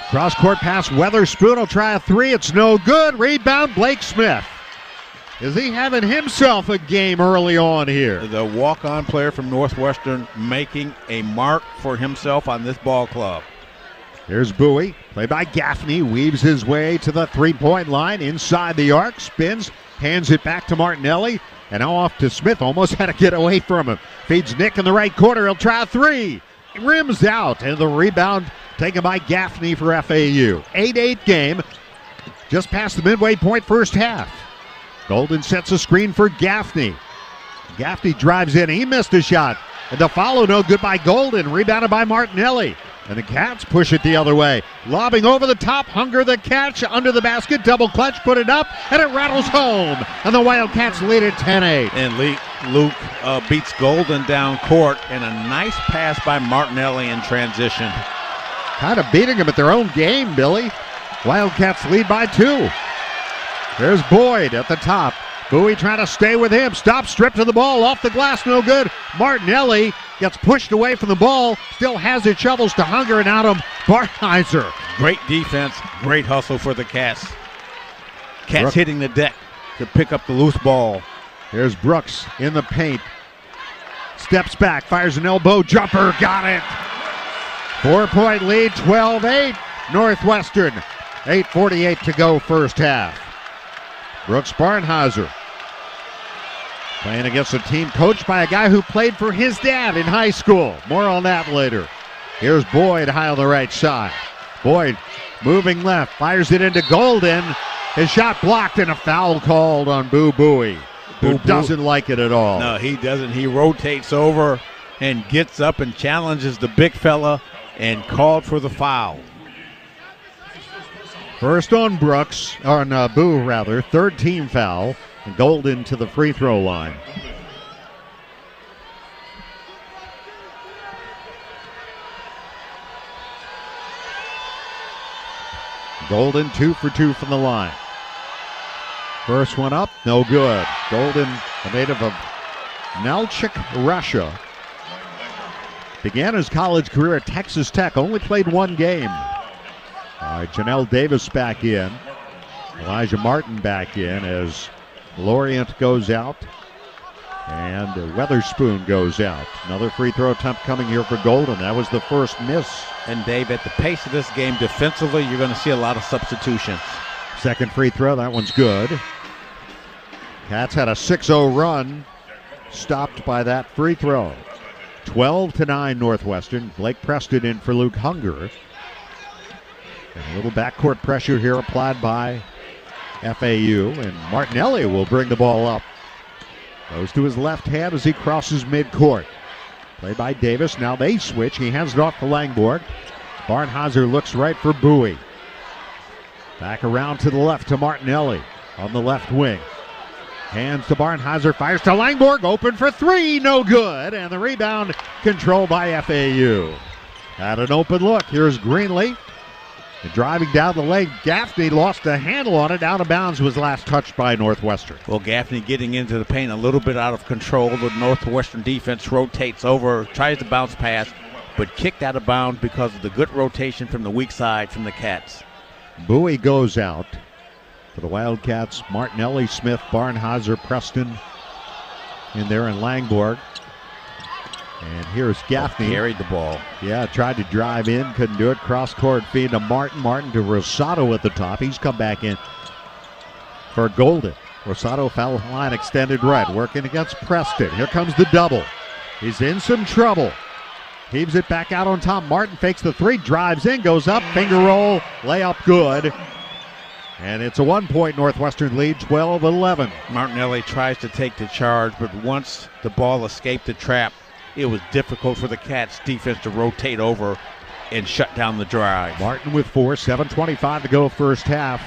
Cross-court pass, Weatherspoon will try a three. It's no good. Rebound, Blake Smith. Is he having himself a game early on here? The walk-on player from Northwestern making a mark for himself on this ball club. Here's Buie, played by Gaffney, weaves his way to the three-point line, inside the arc, spins, hands it back to Martinelli, and now off to Smith. Almost had to get away from him. Feeds Nick in the right corner. He'll try a three. Rims out, and the rebound taken by Gaffney for FAU. 8-8 game, just past the midway point first half. Golden sets a screen for Gaffney. Gaffney drives in. He missed a shot. And the follow no good by Golden. Rebounded by Martinelli. And the Cats push it the other way. Lobbing over the top. Hunger the catch under the basket. Double clutch. Put it up. And it rattles home. And the Wildcats lead at 10-8. And Luke beats Golden down court. And a nice pass by Martinelli in transition. Kind of beating them at their own game, Billy. Wildcats lead by 2. There's Boyd at the top. Bowie trying to stay with him. Stop, stripped to the ball. Off the glass, no good. Martinelli gets pushed away from the ball. Still has it, shovels to Hunger and Adam Bartheiser. Great defense. Great hustle for the Cats. Cats hitting the deck to pick up the loose ball. Here's Brooks in the paint. Steps back, fires an elbow jumper. Got it. 4-point lead, 12-8. Northwestern. 8:48 to go first half. Brooks Barnhauser playing against a team coached by a guy who played for his dad in high school. More on that later. Here's Boyd high on the right side. Boyd moving left, fires it into Golden. His shot blocked and a foul called on Boo Bowie, who doesn't like it at all. No, he doesn't. He rotates over and gets up and challenges the big fella and called for the foul. First on Brooks, on Boo rather, third team foul, and Golden to the free throw line. Golden 2 for 2 from the line. First one up, no good. Golden, a native of Nalchik, Russia. Began his college career at Texas Tech, only played one game. All right, Janelle Davis back in. Elijah Martin back in as Lorient goes out. And Weatherspoon goes out. Another free throw attempt coming here for Golden. That was the first miss. And Dave, at the pace of this game defensively, you're going to see a lot of substitutions. Second free throw, that one's good. Cats had a 6-0 run, stopped by that free throw. 12-9 Northwestern. Blake Preston in for Luke Hunger. And a little backcourt pressure here applied by FAU, and Martinelli will bring the ball up. Goes to his left hand as he crosses midcourt. Played by Davis. Now they switch. He hands it off to Langborg. Barnhauser looks right for Bowie. Back around to the left to Martinelli on the left wing. Hands to Barnhauser, fires to Langborg, open for three, no good. And the rebound controlled by FAU. Had an open look. Here's Greenlee. And driving down the lane, Gaffney lost a handle on it. Out of bounds, was last touched by Northwestern. Well, Gaffney getting into the paint a little bit out of control. The Northwestern defense rotates over, tries to bounce pass, but kicked out of bounds because of the good rotation from the weak side from the Cats. Bowie goes out for the Wildcats. Martinelli, Smith, Barnhauser, Preston in there, and Langborg. And here's Gaffney. Carried the ball. Yeah, tried to drive in, couldn't do it. Cross-court feed to Martin. Martin to Rosado at the top. He's come back in for Golden. Rosado foul line extended right, working against Preston. Here comes the double. He's in some trouble. Heaves it back out on top. Martin fakes the three, drives in, goes up, finger roll, layup good. And it's a 1-point Northwestern lead, 12-11. Martinelli tries to take the charge, but once the ball escaped the trap, it was difficult for the Cats defense to rotate over and shut down the drive. Martin with 4, 7:25 to go first half.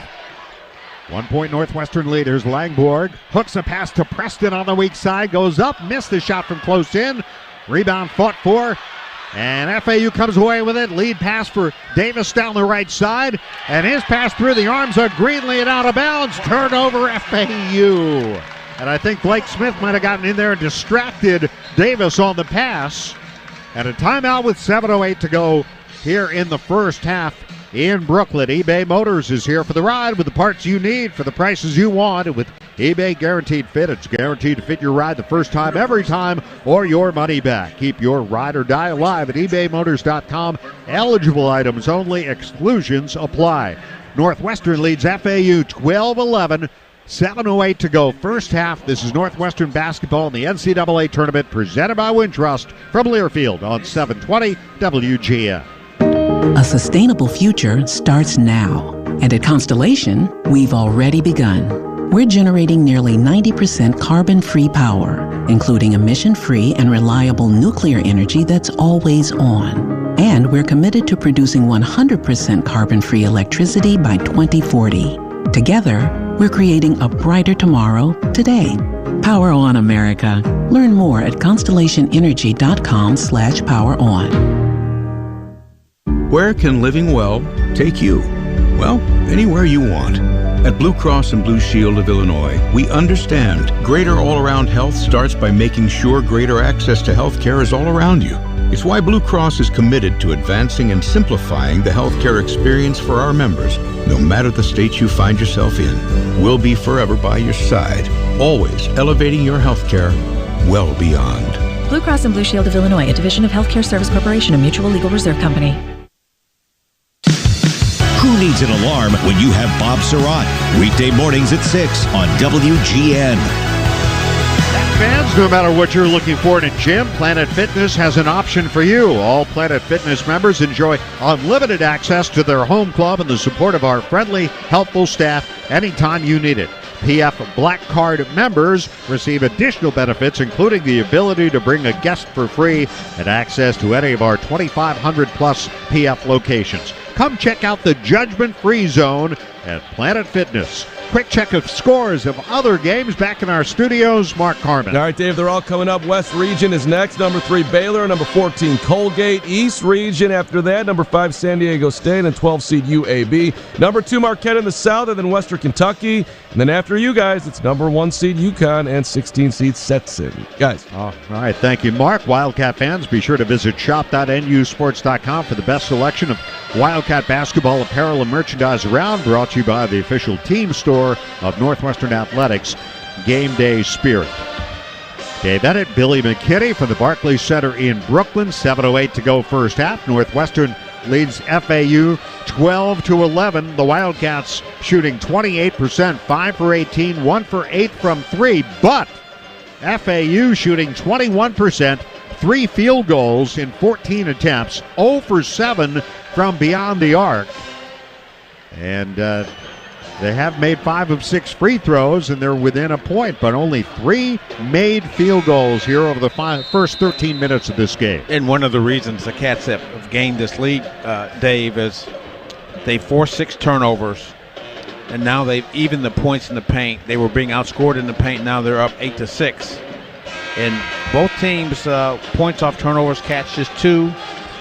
1-point Northwestern lead. Here's Langborg. Hooks a pass to Preston on the weak side. Goes up, missed the shot from close in. Rebound fought for. And FAU comes away with it. Lead pass for Davis down the right side. And his pass through the arms of Greenlee and out of bounds. Turnover FAU. And I think Blake Smith might have gotten in there and distracted Davis on the pass. And a timeout with 7:08 to go here in the first half in Brooklyn. eBay Motors is here for the ride with the parts you need for the prices you want. And with eBay Guaranteed Fit, it's guaranteed to fit your ride the first time, every time, or your money back. Keep your ride or die alive at ebaymotors.com. Eligible items only. Exclusions apply. Northwestern leads FAU 12-11. 7:08 to go first half. This is Northwestern basketball in the NCAA tournament presented by Wintrust from Learfield on 720 WGN. A sustainable future starts now. And at Constellation, we've already begun. We're generating nearly 90% carbon-free power, including emission-free and reliable nuclear energy that's always on. And we're committed to producing 100% carbon-free electricity by 2040. Together, we're creating a brighter tomorrow today. Power on, America. Learn more at constellationenergy.com/poweron. Where can living well take you? Well, anywhere you want. At Blue Cross and Blue Shield of Illinois, we understand greater all-around health starts by making sure greater access to health care is all around you. It's why Blue Cross is committed to advancing and simplifying the healthcare experience for our members, no matter the state you find yourself in. We'll be forever by your side, always elevating your healthcare well beyond. Blue Cross and Blue Shield of Illinois, a division of Healthcare Service Corporation, a mutual legal reserve company. Who needs an alarm when you have Bob Surratt? Weekday mornings at 6 on WGN. Fans, no matter what you're looking for in a gym, Planet Fitness has an option for you. All Planet Fitness members enjoy unlimited access to their home club and the support of our friendly, helpful staff anytime you need it. PF Black Card members receive additional benefits, including the ability to bring a guest for free and access to any of our 2,500-plus PF locations. Come check out the judgment-free zone at Planet Fitness. Quick check of scores of other games back in our studios. Mark Carmen. All right, Dave, they're all coming up. West Region is next. Number 3, Baylor. Number 14, Colgate. East Region after that. Number 5, San Diego State and 12 seed UAB. Number 2, Marquette in the South, and then Western Kentucky. And then after you guys, it's number 1 seed UConn and 16 seed Stetson. Guys. All right, thank you, Mark. Wildcat fans, be sure to visit shop.nusports.com for the best selection of Wildcat basketball apparel and merchandise around. Brought to you by the official team store of Northwestern Athletics, Game Day Spirit. Dave Bennett, Billy McKinney from the Barclays Center in Brooklyn. 7:08 to go first half. Northwestern leads FAU 12-11. The Wildcats shooting 28%, 5 for 18, 1 for 8 from 3. But FAU shooting 21%, 3 field goals in 14 attempts, 0 for 7 from beyond the arc. And they have made 5 of 6 free throws, and they're within a point, but only 3 made field goals here over the first 13 minutes of this game. And one of the reasons the Cats have gained this lead, Dave, is they forced 6 turnovers, and now they've evened the points in the paint. They were being outscored in the paint. Now they're up 8-6. And both teams' points off turnovers, Cats just 2,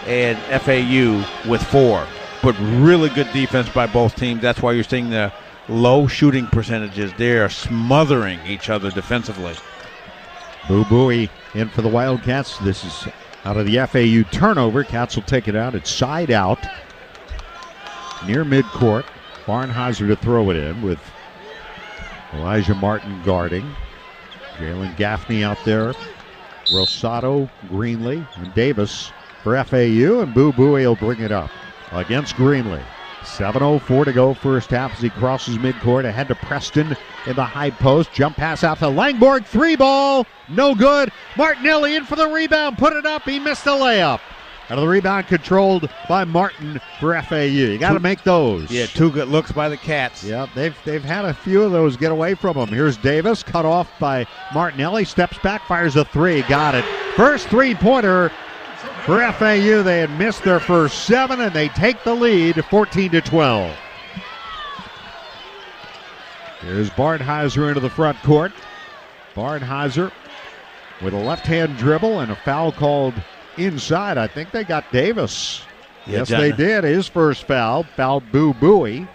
and FAU with 4. But really good defense by both teams. That's why you're seeing the low shooting percentages. They are smothering each other defensively. Boo Buie in for the Wildcats. This is out of the FAU turnover. Cats will take it out. It's side out near midcourt. Barnheiser to throw it in with Elijah Martin guarding. Jalen Gaffney out there. Rosado, Greenlee, and Davis for FAU, and Boo Buie will bring it up against Greenlee. 7:04 to go first half as he crosses midcourt ahead to Preston in the high post. Jump pass out to Langborg. 3 ball. No good. Martinelli in for the rebound. Put it up. He missed the layup. And the rebound controlled by Martin for FAU. You got to make those. Yeah, 2 good looks by the Cats. Yeah, they've had a few of those get away from them. Here's Davis, cut off by Martinelli. Steps back, fires a 3. Got it. First three-pointer for FAU. They had missed their first 7, and they take the lead 14-12. Here's Barnheiser into the front court. Barnheiser with a left-hand dribble and a foul called inside. I think they got Davis. Yeah, yes, they did. His first foul. Fouled Boo Buie.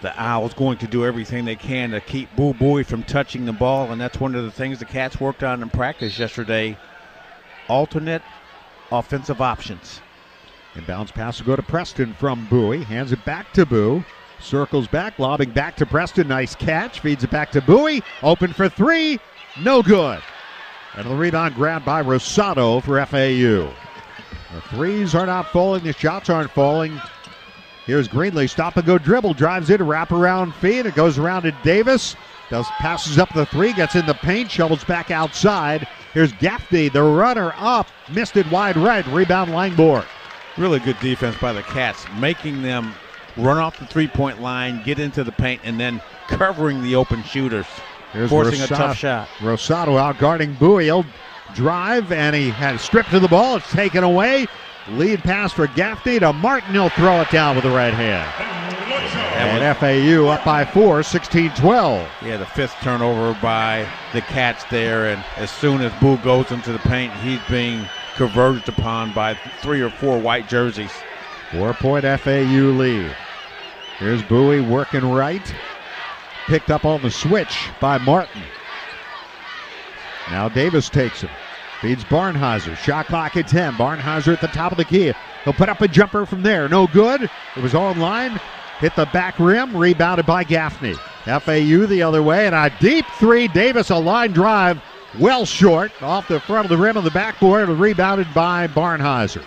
The Owls going to do everything they can to keep Boo Buie from touching the ball, and that's one of the things the Cats worked on in practice yesterday. Alternate offensive options. Inbounds pass will go to Preston from Buie. Hands it back to Boo. Circles back, lobbing back to Preston. Nice catch. Feeds it back to Buie. Open for 3. No good. And the rebound grabbed by Rosado for FAU. The threes are not falling. The shots aren't falling. Here's Greenlee. Stop and go dribble. Drives in. Wrap around feed. It goes around to Davis. Passes up the 3. Gets in the paint. Shovels back outside. Here's Gaffney. The runner up. Missed it wide right. Rebound Langborg. Really good defense by the Cats, making them run off the three-point line, get into the paint, and then covering the open shooters, Here's forcing a tough shot. Rosado out guarding Bowie. He'll drive, and he had stripped to the ball. It's taken away. Lead pass for Gaffney to Martin. He'll throw it down with the right hand. And FAU up by 4, 16-12. Yeah, the 5th turnover by the Cats there, and as soon as Boo goes into the paint, he's being converged upon by 3 or 4 white jerseys. 4-point FAU lead. Here's Bowie working right. Picked up on the switch by Martin. Now Davis takes it. Feeds Barnheiser. Shot clock at 10. Barnheiser at the top of the key. He'll put up a jumper from there. No good. It was online. Hit the back rim. Rebounded by Gaffney. FAU the other way. And a deep three. Davis a line drive. Well short. Off the front of the rim of the backboard. Rebounded by Barnheiser.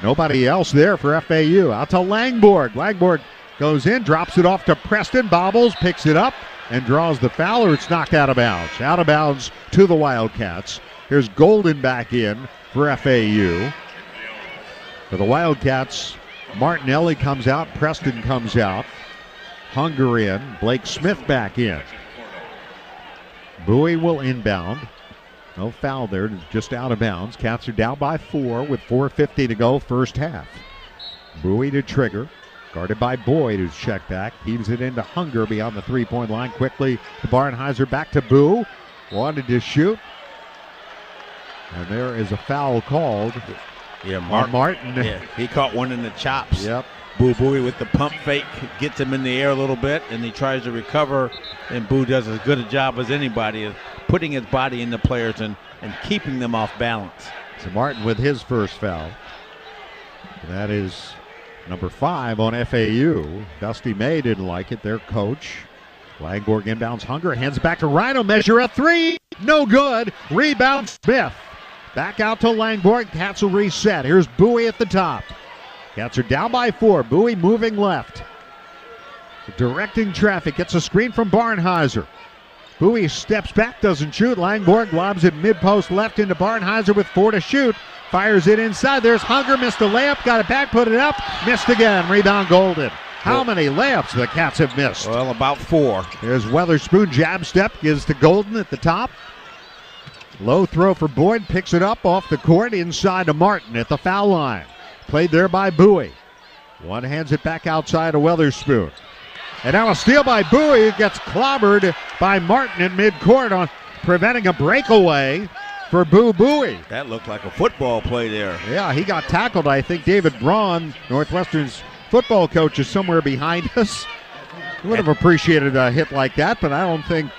Nobody else there for FAU. Out to Langborg. Langborg goes in. Drops it off to Preston. Bobbles. Picks it up. And draws the foul, or it's knocked out of bounds. Out of bounds to the Wildcats. Here's Golden back in for FAU. For the Wildcats, Martinelli comes out, Preston comes out. Hunger in, Blake Smith back in. Bowie will inbound. No foul there, just out of bounds. Cats are down by 4 with 4:50 to go first half. Bowie to trigger. Guarded by Boyd, who's checked back. Heaves it into Hunger beyond the three-point line. Quickly to Barnheiser, back to Boo. Wanted to shoot. And there is a foul called on Martin. Yeah, he caught one in the chops. Yep. Boo Bowie with the pump fake gets him in the air a little bit, and he tries to recover. And Boo does as good a job as anybody of putting his body in the players and keeping them off balance. So Martin with his first foul. That is number 5 on FAU. Dusty May didn't like it, their coach. Langborg inbounds Hunger, hands it back to Rhino, measure a 3, no good. Rebound Smith. Back out to Langborg, Cats will reset. Here's Bowie at the top. Cats are down by 4, Bowie moving left. Directing traffic, gets a screen from Barnheiser. Bowie steps back, doesn't shoot. Langborg lobs it mid-post left into Barnheiser with 4 to shoot. Fires it inside. There's Hunger, missed the layup, got it back, put it up, missed again. Rebound Golden. How many layups the Cats have missed? Well, about 4. There's Weatherspoon, jab step, gives to Golden at the top. Low throw for Boyd, picks it up off the court, inside to Martin at the foul line. Played there by Bowie. One hands it back outside to Weatherspoon. And now a steal by Bowie, gets clobbered by Martin in midcourt on preventing a breakaway for Boo Bowie. That looked like a football play there. Yeah, he got tackled. I think David Braun, Northwestern's football coach, is somewhere behind us. He would have appreciated a hit like that, but I don't think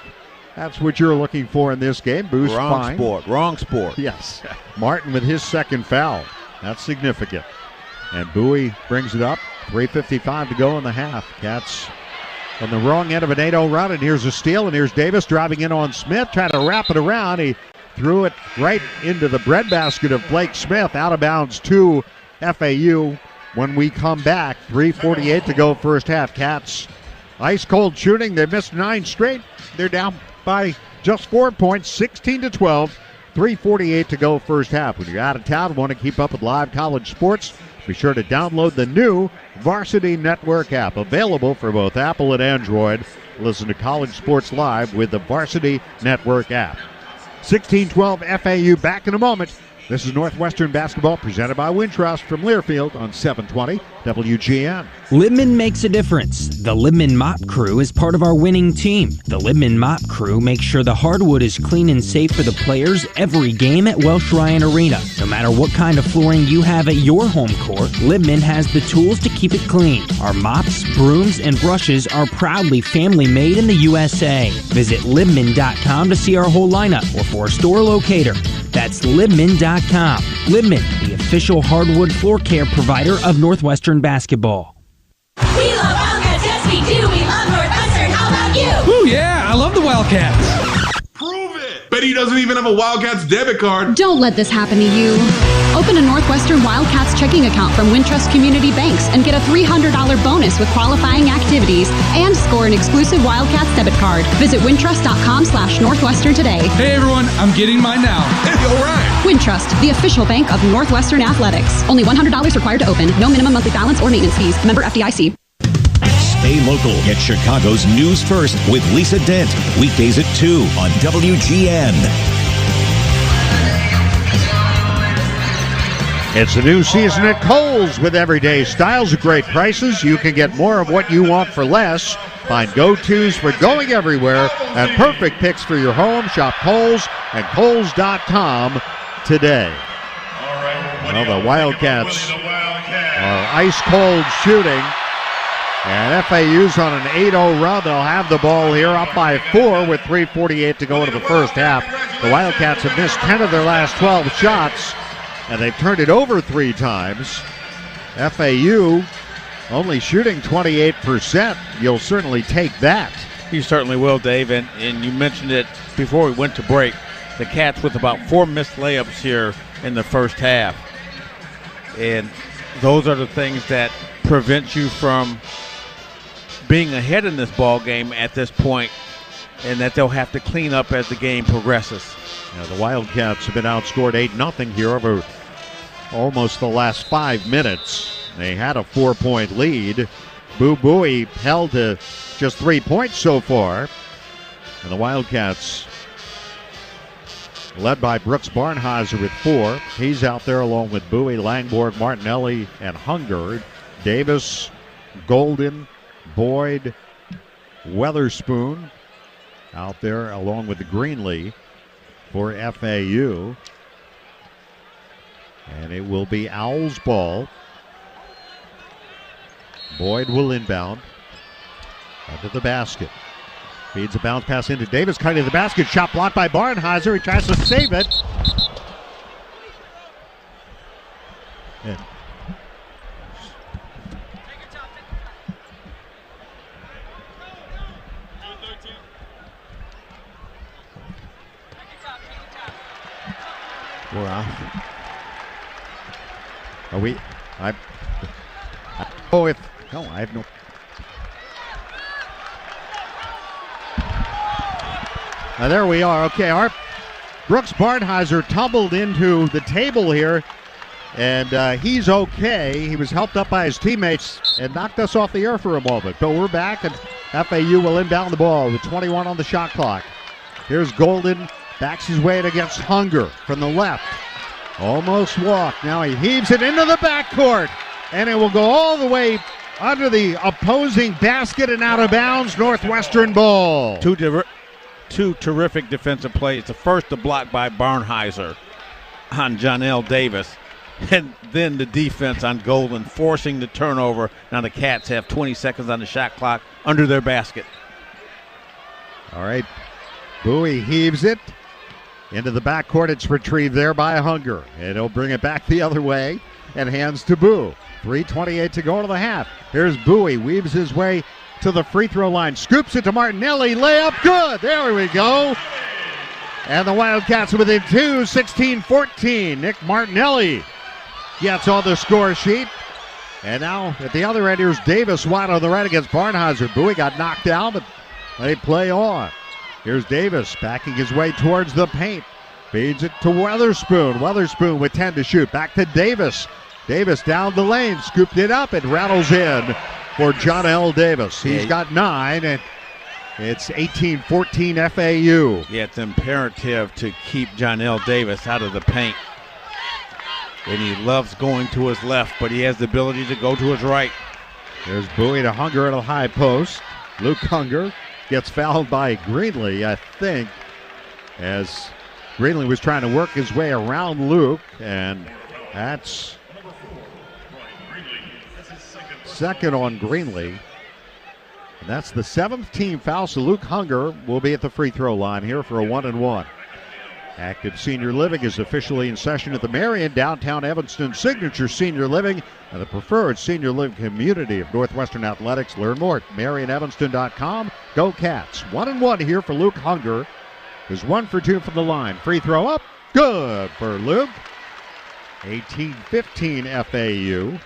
that's what you're looking for in this game. Boo's fine. Wrong sport. Yes. Martin with his second foul. That's significant. And Bowie brings it up. 3:55 to go in the half. Cats on the wrong end of an 8-0 run, and here's a steal, and here's Davis driving in on Smith, trying to wrap it around. He threw it right into the breadbasket of Blake Smith, out of bounds to FAU. When we come back, 3:48 to go first half. Cats ice cold shooting. They missed 9 straight. They're down by just 4 points, 16-12. 3:48 to go first half. When you're out of town, want to keep up with live college sports, be sure to download the new Varsity Network app, available for both Apple and Android. Listen to college sports live with the Varsity Network app. 16-12 FAU, back in a moment. This is Northwestern basketball presented by Wintrust from Learfield on 720 WGN. Libman makes a difference. The Libman Mop Crew is part of our winning team. The Libman Mop Crew makes sure the hardwood is clean and safe for the players every game at Welsh Ryan Arena. No matter what kind of flooring you have at your home court, Libman has the tools to keep it clean. Our mops, brooms, and brushes are proudly family made in the USA. Visit Libman.com to see our whole lineup or for a store locator. That's Libman.com. Libman, the official hardwood floor care provider of Northwestern basketball. We love Wildcats, yes we do. We love Northwestern. How about you? Ooh, yeah, I love the Wildcats. Prove it! Betty doesn't even have a Wildcats debit card. Don't let this happen to you. Open a Northwestern Wildcats checking account from Wintrust Community Banks and get a $300 bonus with qualifying activities and score an exclusive Wildcats debit card. Visit wintrust.com/Northwestern today. Hey everyone, I'm getting mine now. Hey, all right. Wintrust, the official bank of Northwestern Athletics. Only $100 required to open. No minimum monthly balance or maintenance fees. Member FDIC. Stay local. Get Chicago's news first with Lisa Dent. Weekdays at 2 on WGN. It's a new season at Kohl's with everyday styles at great prices. You can get more of what you want for less. Find go-tos for going everywhere and perfect picks for your home. Shop Kohl's and Kohls.com today. Well, the Wildcats are ice-cold shooting. And FAU's on an 8-0 run. They'll have the ball here up by 4 with 3:48 to go into the first half. The Wildcats have missed 10 of their last 12 shots, and they've turned it over 3 times. FAU only shooting 28%. You'll certainly take that. You certainly will, Dave. And you mentioned it before we went to break. The Cats with about 4 missed layups here in the first half. And those are the things that prevent you from being ahead in this ball game at this point, and that they'll have to clean up as the game progresses. The Wildcats have been outscored 8-0 here over almost the last 5 minutes. They had a 4-point lead. Boo Buie held to just 3 points so far. And the Wildcats, led by Brooks Barnheiser with 4. He's out there along with Bowie, Langborg, Martinelli, and Hunger. Davis, Golden, Boyd, Weatherspoon out there along with the Greenlee for FAU. And it will be Owls ball. Boyd will inbound under the basket. Feeds a bounce pass into Davis, cutting to the basket. Shot blocked by Barnheiser. He tries to save it. And are we? I have no. Now there we are. Okay, our Brooks Barnheiser tumbled into the table here, and he's okay. He was helped up by his teammates and knocked us off the air for a moment. But we're back, and FAU will inbound the ball with 21 on the shot clock. Here's Golden, backs his way against Hunger from the left. Almost walked. Now he heaves it into the backcourt, and it will go all the way under the opposing basket and out of bounds. Northwestern ball. Two terrific defensive plays. The first, the block by Barnheiser on Jonell Davis, and then the defense on Golden, forcing the turnover. Now the Cats have 20 seconds on the shot clock under their basket. All right, Bowie heaves it into the backcourt. It's retrieved there by Hunger, and he'll bring it back the other way and hands to Boo. 3:28 to go to the half. Here's Bowie, weaves his way to the free throw line, scoops it to Martinelli, layup good. There we go. And the Wildcats within 2, 16-14. Nick Martinelli gets on the score sheet. And now at the other end, here's Davis wide on the right against Barnheiser. Bowie got knocked down, but they play on. Here's Davis backing his way towards the paint. Feeds it to Weatherspoon. Weatherspoon with 10 to shoot. Back to Davis. Davis down the lane, scooped it up. It rattles in for Jonell Davis. He's got 9, and it's 18-14 FAU. Yeah, it's imperative to keep Jonell Davis out of the paint. And he loves going to his left, but he has the ability to go to his right. There's Bowie to Hunger at a high post. Luke Hunger gets fouled by Greenlee, I think, as Greenlee was trying to work his way around Luke, and that's second on Greenlee. And that's the 7th team foul, so Luke Hunger will be at the free throw line here for a 1-and-1. Active Senior Living is officially in session at the Marion, downtown Evanston Signature Senior Living, and the preferred senior living community of Northwestern Athletics. Learn more at marionevanston.com. Go Cats. 1-and-1 here for Luke Hunger. is 1 for 2 from the line. Free throw up. Good for Luke. 18-15 FAU.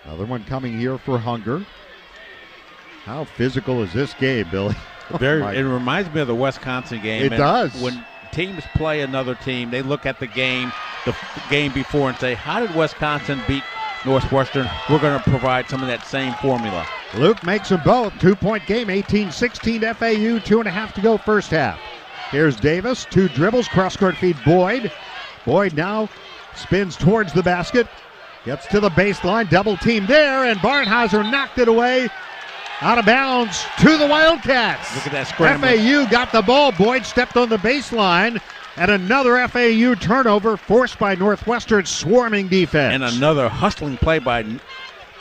Another one coming here for Hunger. How physical is this game, Billy? It reminds me of the Wisconsin game. It does. When teams play another team, they look at the game before, and say, how did Wisconsin beat Northwestern? We're going to provide some of that same formula. Luke makes them both. 2-point game, 18-16 FAU, 2.5 to go first half. Here's Davis, 2 dribbles, cross-court feed Boyd. Boyd now spins towards the basket, gets to the baseline, double team there, and Barnheiser knocked it away. Out of bounds to the Wildcats. Look at that scramble. FAU got the ball. Boyd stepped on the baseline. And another FAU turnover forced by Northwestern's swarming defense. And another hustling play by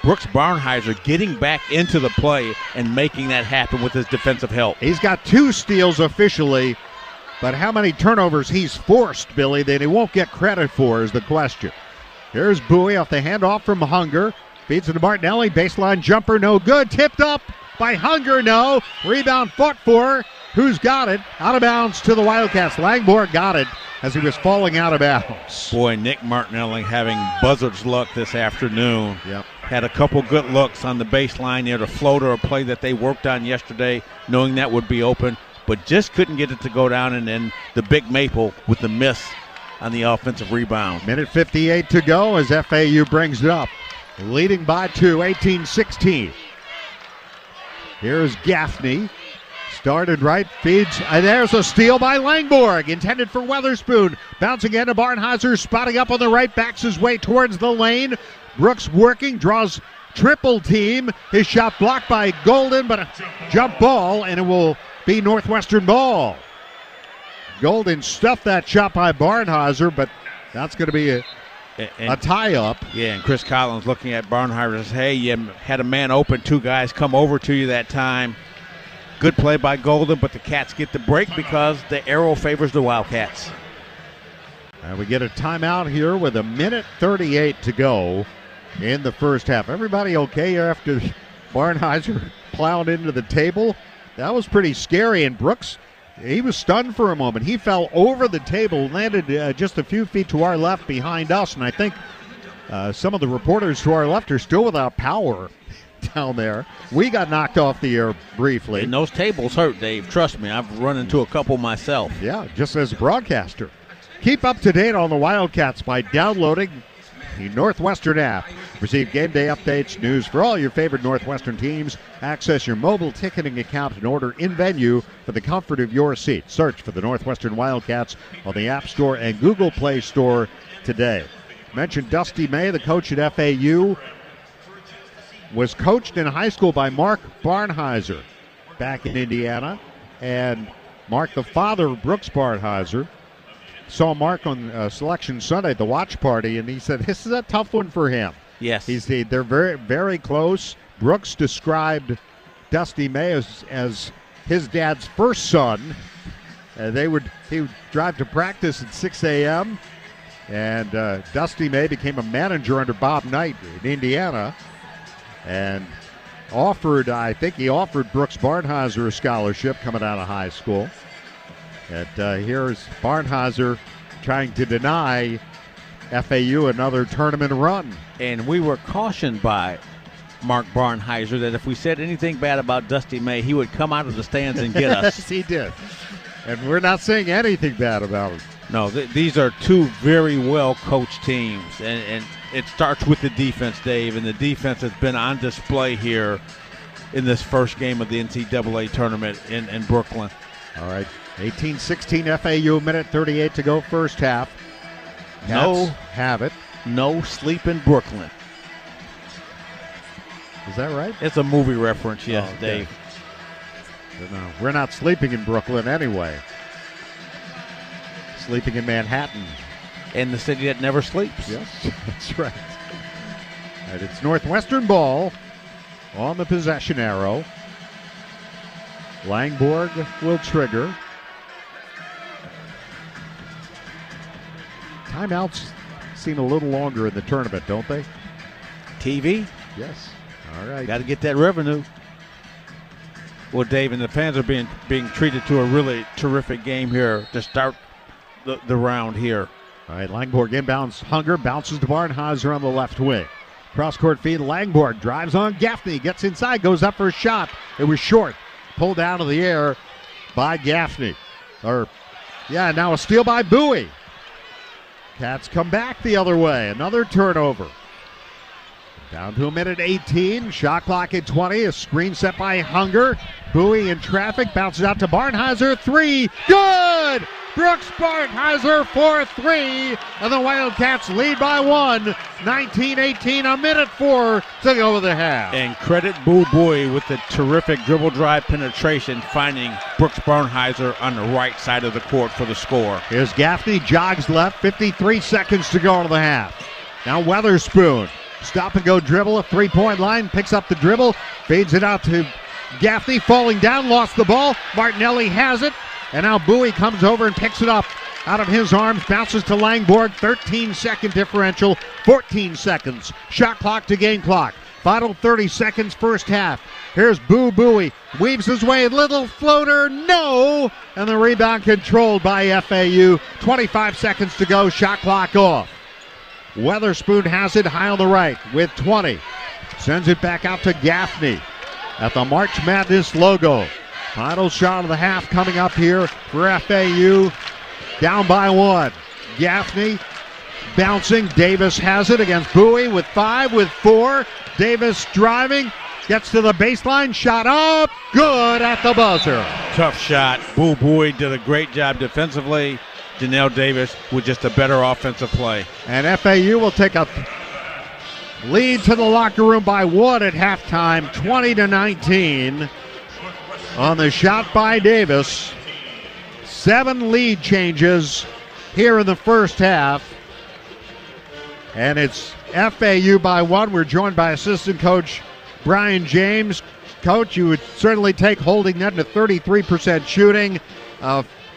Brooks Barnheiser, getting back into the play and making that happen with his defensive help. He's got 2 steals officially, but how many turnovers he's forced, Billy, that he won't get credit for is the question. Here's Bowie off the handoff from Hunger. Feeds it to Martinelli. Baseline jumper, no good. Tipped up by Hunger, no. Rebound fought for. Who's got it? Out of bounds to the Wildcats. Langborg got it as he was falling out of bounds. Boy, Nick Martinelli having buzzard's luck this afternoon. Yep. Had a couple good looks on the baseline near the floater, a play that they worked on yesterday, knowing that would be open, but just couldn't get it to go down, and then the big maple with the miss on the offensive rebound. Minute 58 to go as FAU brings it up. Leading by 2, 18-16. Here's Gaffney. Started right, feeds, and there's a steal by Langborg, intended for Weatherspoon. Bouncing into Barnheiser, spotting up on the right, backs his way towards the lane. Brooks working, draws triple team. His shot blocked by Golden, but a jump ball, and it will be Northwestern ball. Golden stuffed that shot by Barnheiser, but that's going to be a tie-up. Yeah, and Chris Collins looking at Barnheiser says, hey, you had a man open, 2 guys come over to you that time. Good play by Golden, but the Cats get the break because the arrow favors the Wildcats. And we get a timeout here with 1:38 to go in the first half. Everybody okay after Barnheiser plowed into the table? That was pretty scary, and Brooks, he was stunned for a moment. He fell over the table, landed just a few feet to our left behind us, and I think some of the reporters to our left are still without power down there. We got knocked off the air briefly. And those tables hurt, Dave. Trust me, I've run into a couple myself. Yeah, just as a broadcaster. Keep up to date on the Wildcats by downloading the Northwestern app. Receive game day updates, news for all your favorite Northwestern teams. Access your mobile ticketing account and order in venue for the comfort of your seat. Search for the Northwestern Wildcats on the App Store and Google Play Store today. Mentioned Dusty May, the coach at FAU, was coached in high school by Mark Barnheiser back in Indiana. And Mark, the father of Brooks Barnheiser, saw Mark on Selection Sunday at the watch party, and he said this is a tough one for him. Yes. They're very, very close. Brooks described Dusty May as his dad's first son. He would drive to practice at 6 a.m., and Dusty May became a manager under Bob Knight in Indiana, and offered Brooks Barnheiser a scholarship coming out of high school. And here's Barnheiser trying to deny FAU another tournament run. And we were cautioned by Mark Barnheiser that if we said anything bad about Dusty May, he would come out of the stands and get us. Yes, he did. And we're not saying anything bad about him. No, these are 2 very well-coached teams. And it starts with the defense, Dave, and the defense has been on display here in this first game of the NCAA tournament in Brooklyn. All right, 18-16 FAU, 1:38 to go first half. Cats have it. No sleep in Brooklyn. Is that right? It's a movie reference, yes, okay. Dave. No, we're not sleeping in Brooklyn anyway. Sleeping in Manhattan. And the city that never sleeps. Yes, that's right. All right, it's Northwestern ball on the possession arrow. Langborg will trigger. Timeouts seem a little longer in the tournament, don't they? TV? Yes. All right. Got to get that revenue. Well, Dave, and the fans are being treated to a really terrific game here to start the round here. All right, Langborg inbounds. Hunger bounces to Barnheiser on the left wing. Cross-court feed. Langborg drives on Gaffney. Gets inside. Goes up for a shot. It was short. Pulled out of the air by Gaffney. Now a steal by Bowie. Cats come back the other way. Another turnover. Down to a minute 18. Shot clock at 20. A screen set by Hunger. Bowie in traffic. Bounces out to Barnheiser. 3. Good! Brooks Barnheiser for 3. And the Wildcats lead by 1. 19-18. A minute 4 to go with the half. And credit Boo Bowie with the terrific dribble drive penetration, finding Brooks Barnheiser on the right side of the court for the score. Here's Gaffney. Jogs left. 53 seconds to go to the half. Now Weatherspoon. Stop and go dribble, a three-point line, picks up the dribble, feeds it out to Gaffney, falling down, lost the ball. Martinelli has it, and now Bowie comes over and picks it up out of his arms, bounces to Langborg, 13-second differential, 14 seconds. Shot clock to game clock. Final 30 seconds, first half. Here's Bowie, weaves his way, little floater, no! And the rebound controlled by FAU. 25 seconds to go, shot clock off. Weatherspoon has it high on the right with 20. Sends it back out to Gaffney at the March Madness logo. Final shot of the half coming up here for FAU. Down by 1. Gaffney bouncing. Davis has it against Bowie with 5, with 4. Davis driving. Gets to the baseline. Shot up. Good at the buzzer. Tough shot. Boo Bowie did a great job defensively. Janelle Davis with just a better offensive play. And FAU will take a lead to the locker room by 1 at halftime, 20-19. On the shot by Davis. 7 lead changes here in the first half. And it's FAU by 1. We're joined by assistant coach Brian James. Coach, you would certainly take holding net to 33% shooting,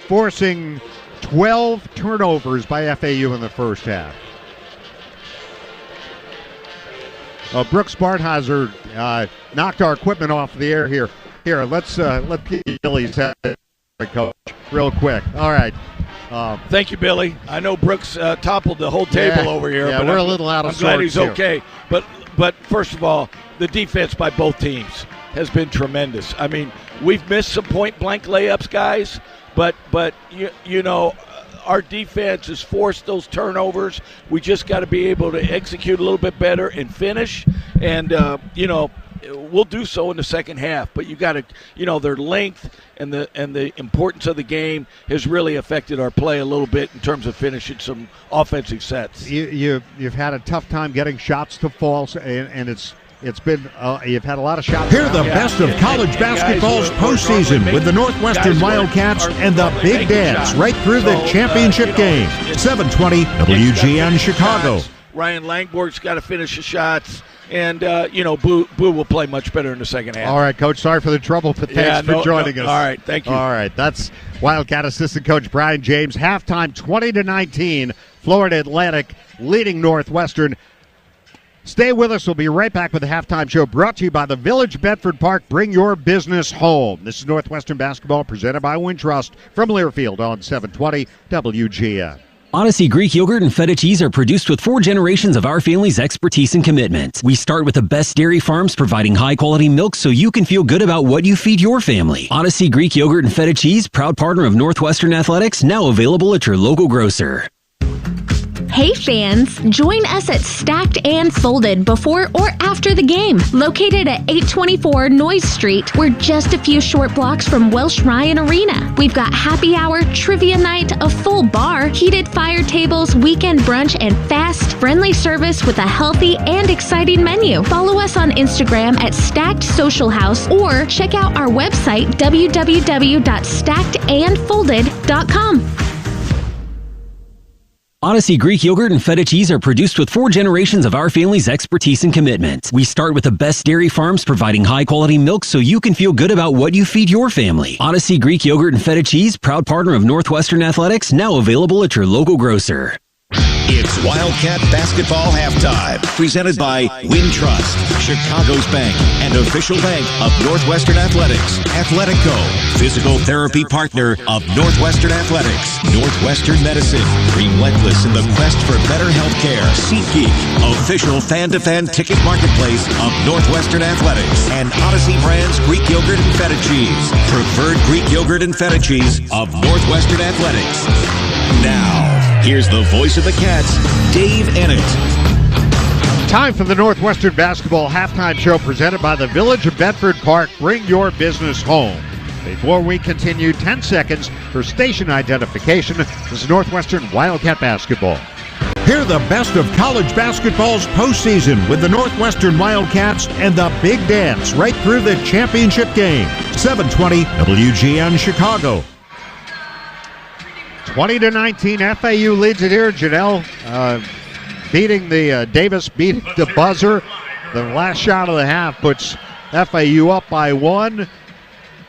forcing 12 turnovers by FAU in the first half. Brooks Barnheiser knocked our equipment off the air here. Here, let's Billy's head, coach, real quick. All right. Thank you, Billy. I know Brooks toppled the whole table over here. Yeah, but we're a little out of sorts. I'm glad he's here. okay. But first of all, the defense by both teams has been tremendous. I mean, we've missed some point-blank layups, guys. But you know, our defense has forced those turnovers. We just got to be able to execute a little bit better and finish. And, we'll do so in the second half. But you got to, their length and the importance of the game has really affected our play a little bit in terms of finishing some offensive sets. You've had a tough time getting shots to fall, and it's been you've had a lot of shots. Hear the best of college basketball's postseason with the Northwestern Wildcats and the Big Dance right through the championship game. 720 WGN Chicago. Ryan Langborg's got to finish the shots, and Boo will play much better in the second half. All right, Coach. Sorry for the trouble, but thanks for joining us. All right, thank you. All right, that's Wildcat assistant coach Brian James. Halftime, 20-19. Florida Atlantic leading Northwestern. Stay with us. We'll be right back with the halftime show brought to you by the Village Bedford Park. Bring your business home. This is Northwestern Basketball presented by Wintrust from Learfield on 720 WGN. Odyssey Greek yogurt and feta cheese are produced with 4 generations of our family's expertise and commitment. We start with the best dairy farms providing high-quality milk so you can feel good about what you feed your family. Odyssey Greek yogurt and feta cheese, proud partner of Northwestern Athletics, now available at your local grocer. Hey fans, join us at Stacked and Folded before or after the game. Located at 824 Noyes Street, we're just a few short blocks from Welsh Ryan Arena. We've got happy hour, trivia night, a full bar, heated fire tables, weekend brunch, and fast, friendly service with a healthy and exciting menu. Follow us on Instagram at Stacked Social House or check out our website www.stackedandfolded.com. Odyssey Greek yogurt and feta cheese are produced with 4 generations of our family's expertise and commitment. We start with the best dairy farms providing high-quality milk so you can feel good about what you feed your family. Odyssey Greek yogurt and feta cheese, proud partner of Northwestern Athletics, now available at your local grocer. It's Wildcat Basketball Halftime, presented by Wintrust, Chicago's bank, and official bank of Northwestern Athletics. Athletico, physical therapy partner of Northwestern Athletics. Northwestern Medicine, relentless in the quest for better health care. SeatGeek, official fan-to-fan ticket marketplace of Northwestern Athletics. And Odyssey Brands Greek Yogurt and Feta Cheese, preferred Greek Yogurt and Feta Cheese of Northwestern Athletics. Now, here's the voice of the Cats, Dave Ennett. Time for the Northwestern Basketball Halftime Show presented by the Village of Bedford Park. Bring your business home. Before we continue, 10 seconds for station identification. This is Northwestern Wildcat Basketball. Hear the best of college basketball's postseason with the Northwestern Wildcats and the Big Dance right through the championship game. 720 WGN Chicago. 20-19, FAU leads it here. Janelle beating the Davis, beating the buzzer. The last shot of the half puts FAU up by one.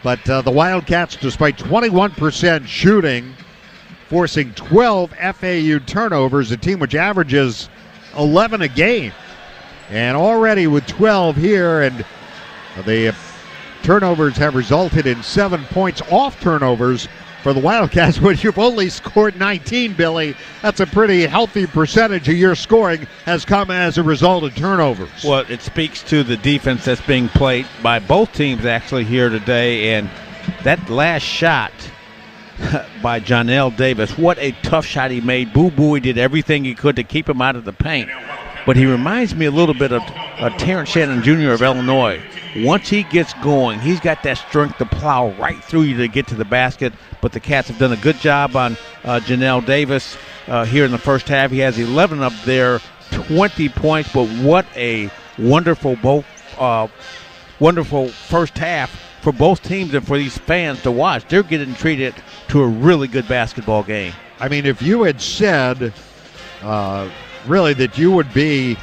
But the Wildcats, despite 21% shooting, forcing 12 FAU turnovers, a team which averages 11 a game. And already with 12 here, and the turnovers have resulted in 7 points off turnovers for the Wildcats, when you've only scored 19, Billy. That's a pretty healthy percentage of your scoring has come as a result of turnovers. Well, it speaks to the defense that's being played by both teams actually here today, and that last shot by Jonell Davis, what a tough shot he made. Boo Booey did everything he could to keep him out of the paint. But he reminds me a little bit of Terrence Shannon Jr. of Illinois. Once he gets going, he's got that strength to plow right through you to get to the basket. But the Cats have done a good job on Jonell Davis here in the first half. He has 11 up there, 20 points. But what a wonderful first half for both teams and for these fans to watch. They're getting treated to a really good basketball game. I mean, if you had said really that you would be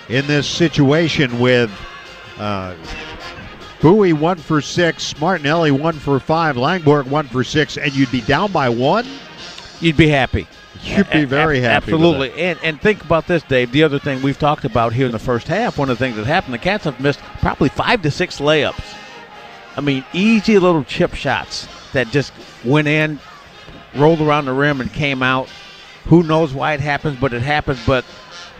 in this situation with Bowie 1 for 6, Martinelli 1 for 5, Langborg 1 for 6, and you'd be down by 1, you'd be happy. You'd be very happy. Absolutely. And think about this, Dave. The other thing we've talked about here in the first half, one of the things that happened, the Cats have missed probably 5 to 6 layups. I mean, easy little chip shots that just went in, rolled around the rim, and came out. Who knows why it happens, but it happens. But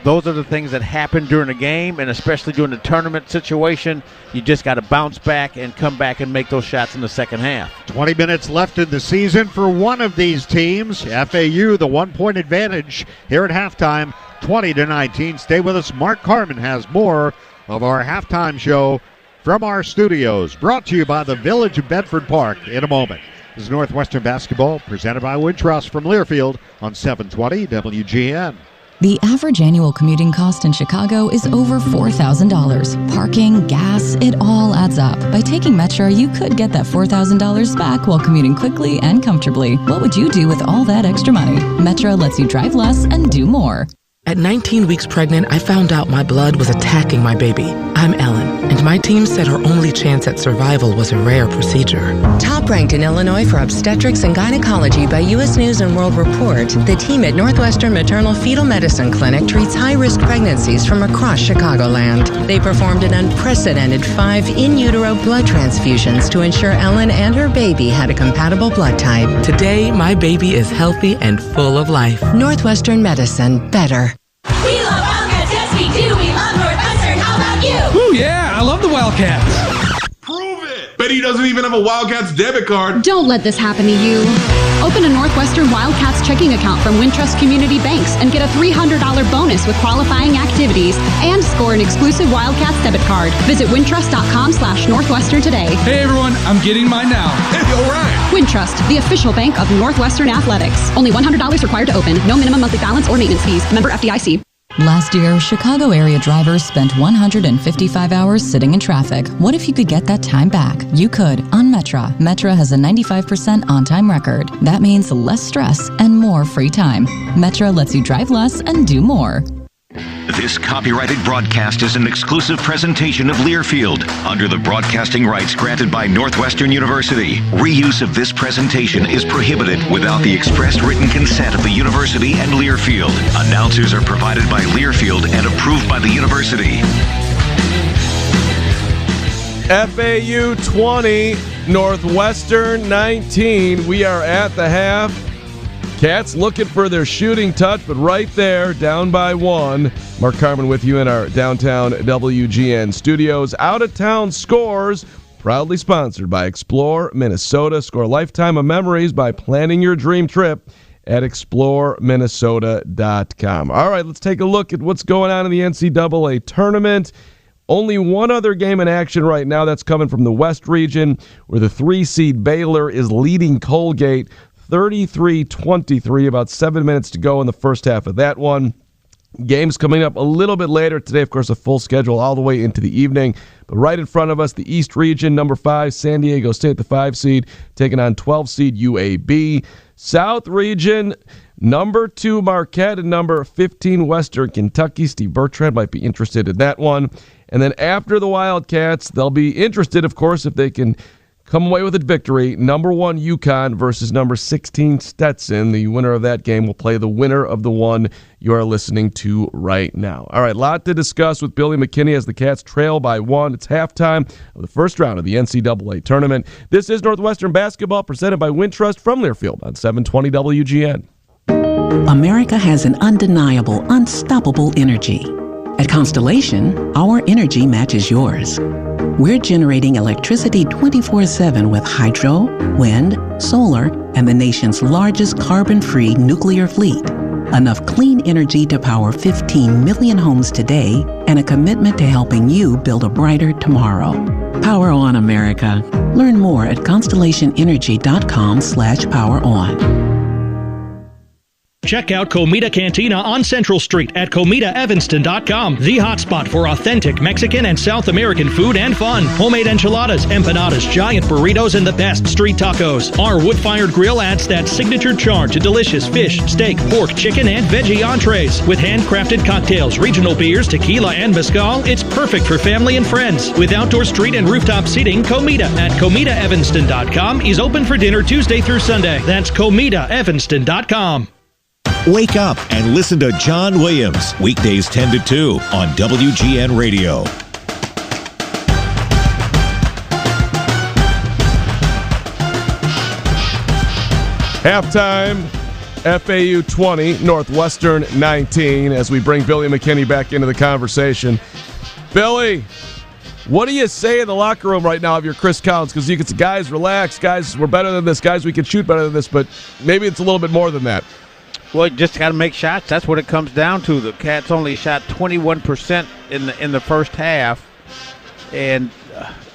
those are the things that happen during a game, and especially during the tournament situation. You just got to bounce back and come back and make those shots in the second half. 20 minutes left in the season for one of these teams. FAU, the 1-point advantage here at halftime, 20-19. Stay with us. Mark Carmen has more of our halftime show from our studios, brought to you by the Village of Bedford Park in a moment. This is Northwestern Basketball, presented by Wintrust from Learfield on 720 WGN. The average annual commuting cost in Chicago is over $4,000. Parking, gas, it all adds up. By taking Metra, you could get that $4,000 back while commuting quickly and comfortably. What would you do with all that extra money? Metra lets you drive less and do more. At 19 weeks pregnant, I found out my blood was attacking my baby. I'm Ellen, and my team said her only chance at survival was a rare procedure. Top ranked in Illinois for obstetrics and gynecology by U.S. News and World Report, the team at Northwestern Maternal Fetal Medicine Clinic treats high-risk pregnancies from across Chicagoland. They performed an unprecedented 5 in-utero blood transfusions to ensure Ellen and her baby had a compatible blood type. Today, my baby is healthy and full of life. Northwestern Medicine, better. We love Wildcats, yes we do. We love Northwestern. How about you? Ooh, yeah, I love the Wildcats. Prove it. Bet he doesn't even have a Wildcats debit card. Don't let this happen to you. Open a Northwestern Wildcats checking account from Wintrust Community Banks and get a $300 bonus with qualifying activities and score an exclusive Wildcats debit card. Visit wintrust.com/Northwestern today. Hey everyone, I'm getting mine now. Hey, all right. Wintrust, the official bank of Northwestern Athletics. Only $100 required to open. No minimum monthly balance or maintenance fees. Member FDIC. Last year, Chicago area drivers spent 155 hours sitting in traffic. What if you could get that time back? You could on Metra. Metra has a 95% on-time record. That means less stress and more free time. Metra lets you drive less and do more. This copyrighted broadcast is an exclusive presentation of Learfield under the broadcasting rights granted by Northwestern University. Reuse of this presentation is prohibited without the express written consent of the university and Learfield. Announcers are provided by Learfield and approved by the university. FAU 20, Northwestern 19. We are at the half. Cats looking for their shooting touch, but right there, down by 1. Mark Carman with you in our downtown WGN studios. Out of town scores, proudly sponsored by Explore Minnesota. Score a lifetime of memories by planning your dream trip at exploreminnesota.com. All right, let's take a look at what's going on in the NCAA tournament. Only one other game in action right now. That's coming from the West region, where the 3-seed Baylor is leading Colgate 33-23, about 7 minutes to go in the first half of that one. Games coming up a little bit later today, of course, a full schedule all the way into the evening. But right in front of us, the East region, number 5, San Diego State, the 5-seed, taking on 12-seed UAB. South region, number 2, Marquette, and number 15, Western Kentucky. Steve Bertrand might be interested in that one. And then after the Wildcats, they'll be interested, of course, if they can come away with a victory. Number 1, UConn versus number 16, Stetson. The winner of that game will play the winner of the one you are listening to right now. All right, a lot to discuss with Billy McKinney as the Cats trail by 1. It's halftime of the first round of the NCAA tournament. This is Northwestern Basketball, presented by Wintrust from Learfield on 720 WGN. America has an undeniable, unstoppable energy. At Constellation, our energy matches yours. We're generating electricity 24/7 with hydro, wind, solar, and the nation's largest carbon-free nuclear fleet. Enough clean energy to power 15 million homes today, and a commitment to helping you build a brighter tomorrow. Power on, America. Learn more at constellationenergy.com/poweron. Check out Comida Cantina on Central Street at ComidaEvanston.com, the hotspot for authentic Mexican and South American food and fun. Homemade enchiladas, empanadas, giant burritos, and the best street tacos. Our wood-fired grill adds that signature charm to delicious fish, steak, pork, chicken, and veggie entrees. With handcrafted cocktails, regional beers, tequila, and mezcal, it's perfect for family and friends. With outdoor street and rooftop seating, Comida at ComidaEvanston.com is open for dinner Tuesday through Sunday. That's ComidaEvanston.com. Wake up and listen to John Williams, weekdays 10 to 2 on WGN Radio. Halftime, FAU 20, Northwestern 19, as we bring Billy McKinney back into the conversation. Billy, what do you say in the locker room right now of your Chris Collins? Because you can say, guys, relax. Guys, we're better than this. Guys, we can shoot better than this. But maybe it's a little bit more than that. Well, you just got to make shots. That's what it comes down to. The Cats only shot 21% in the first half, and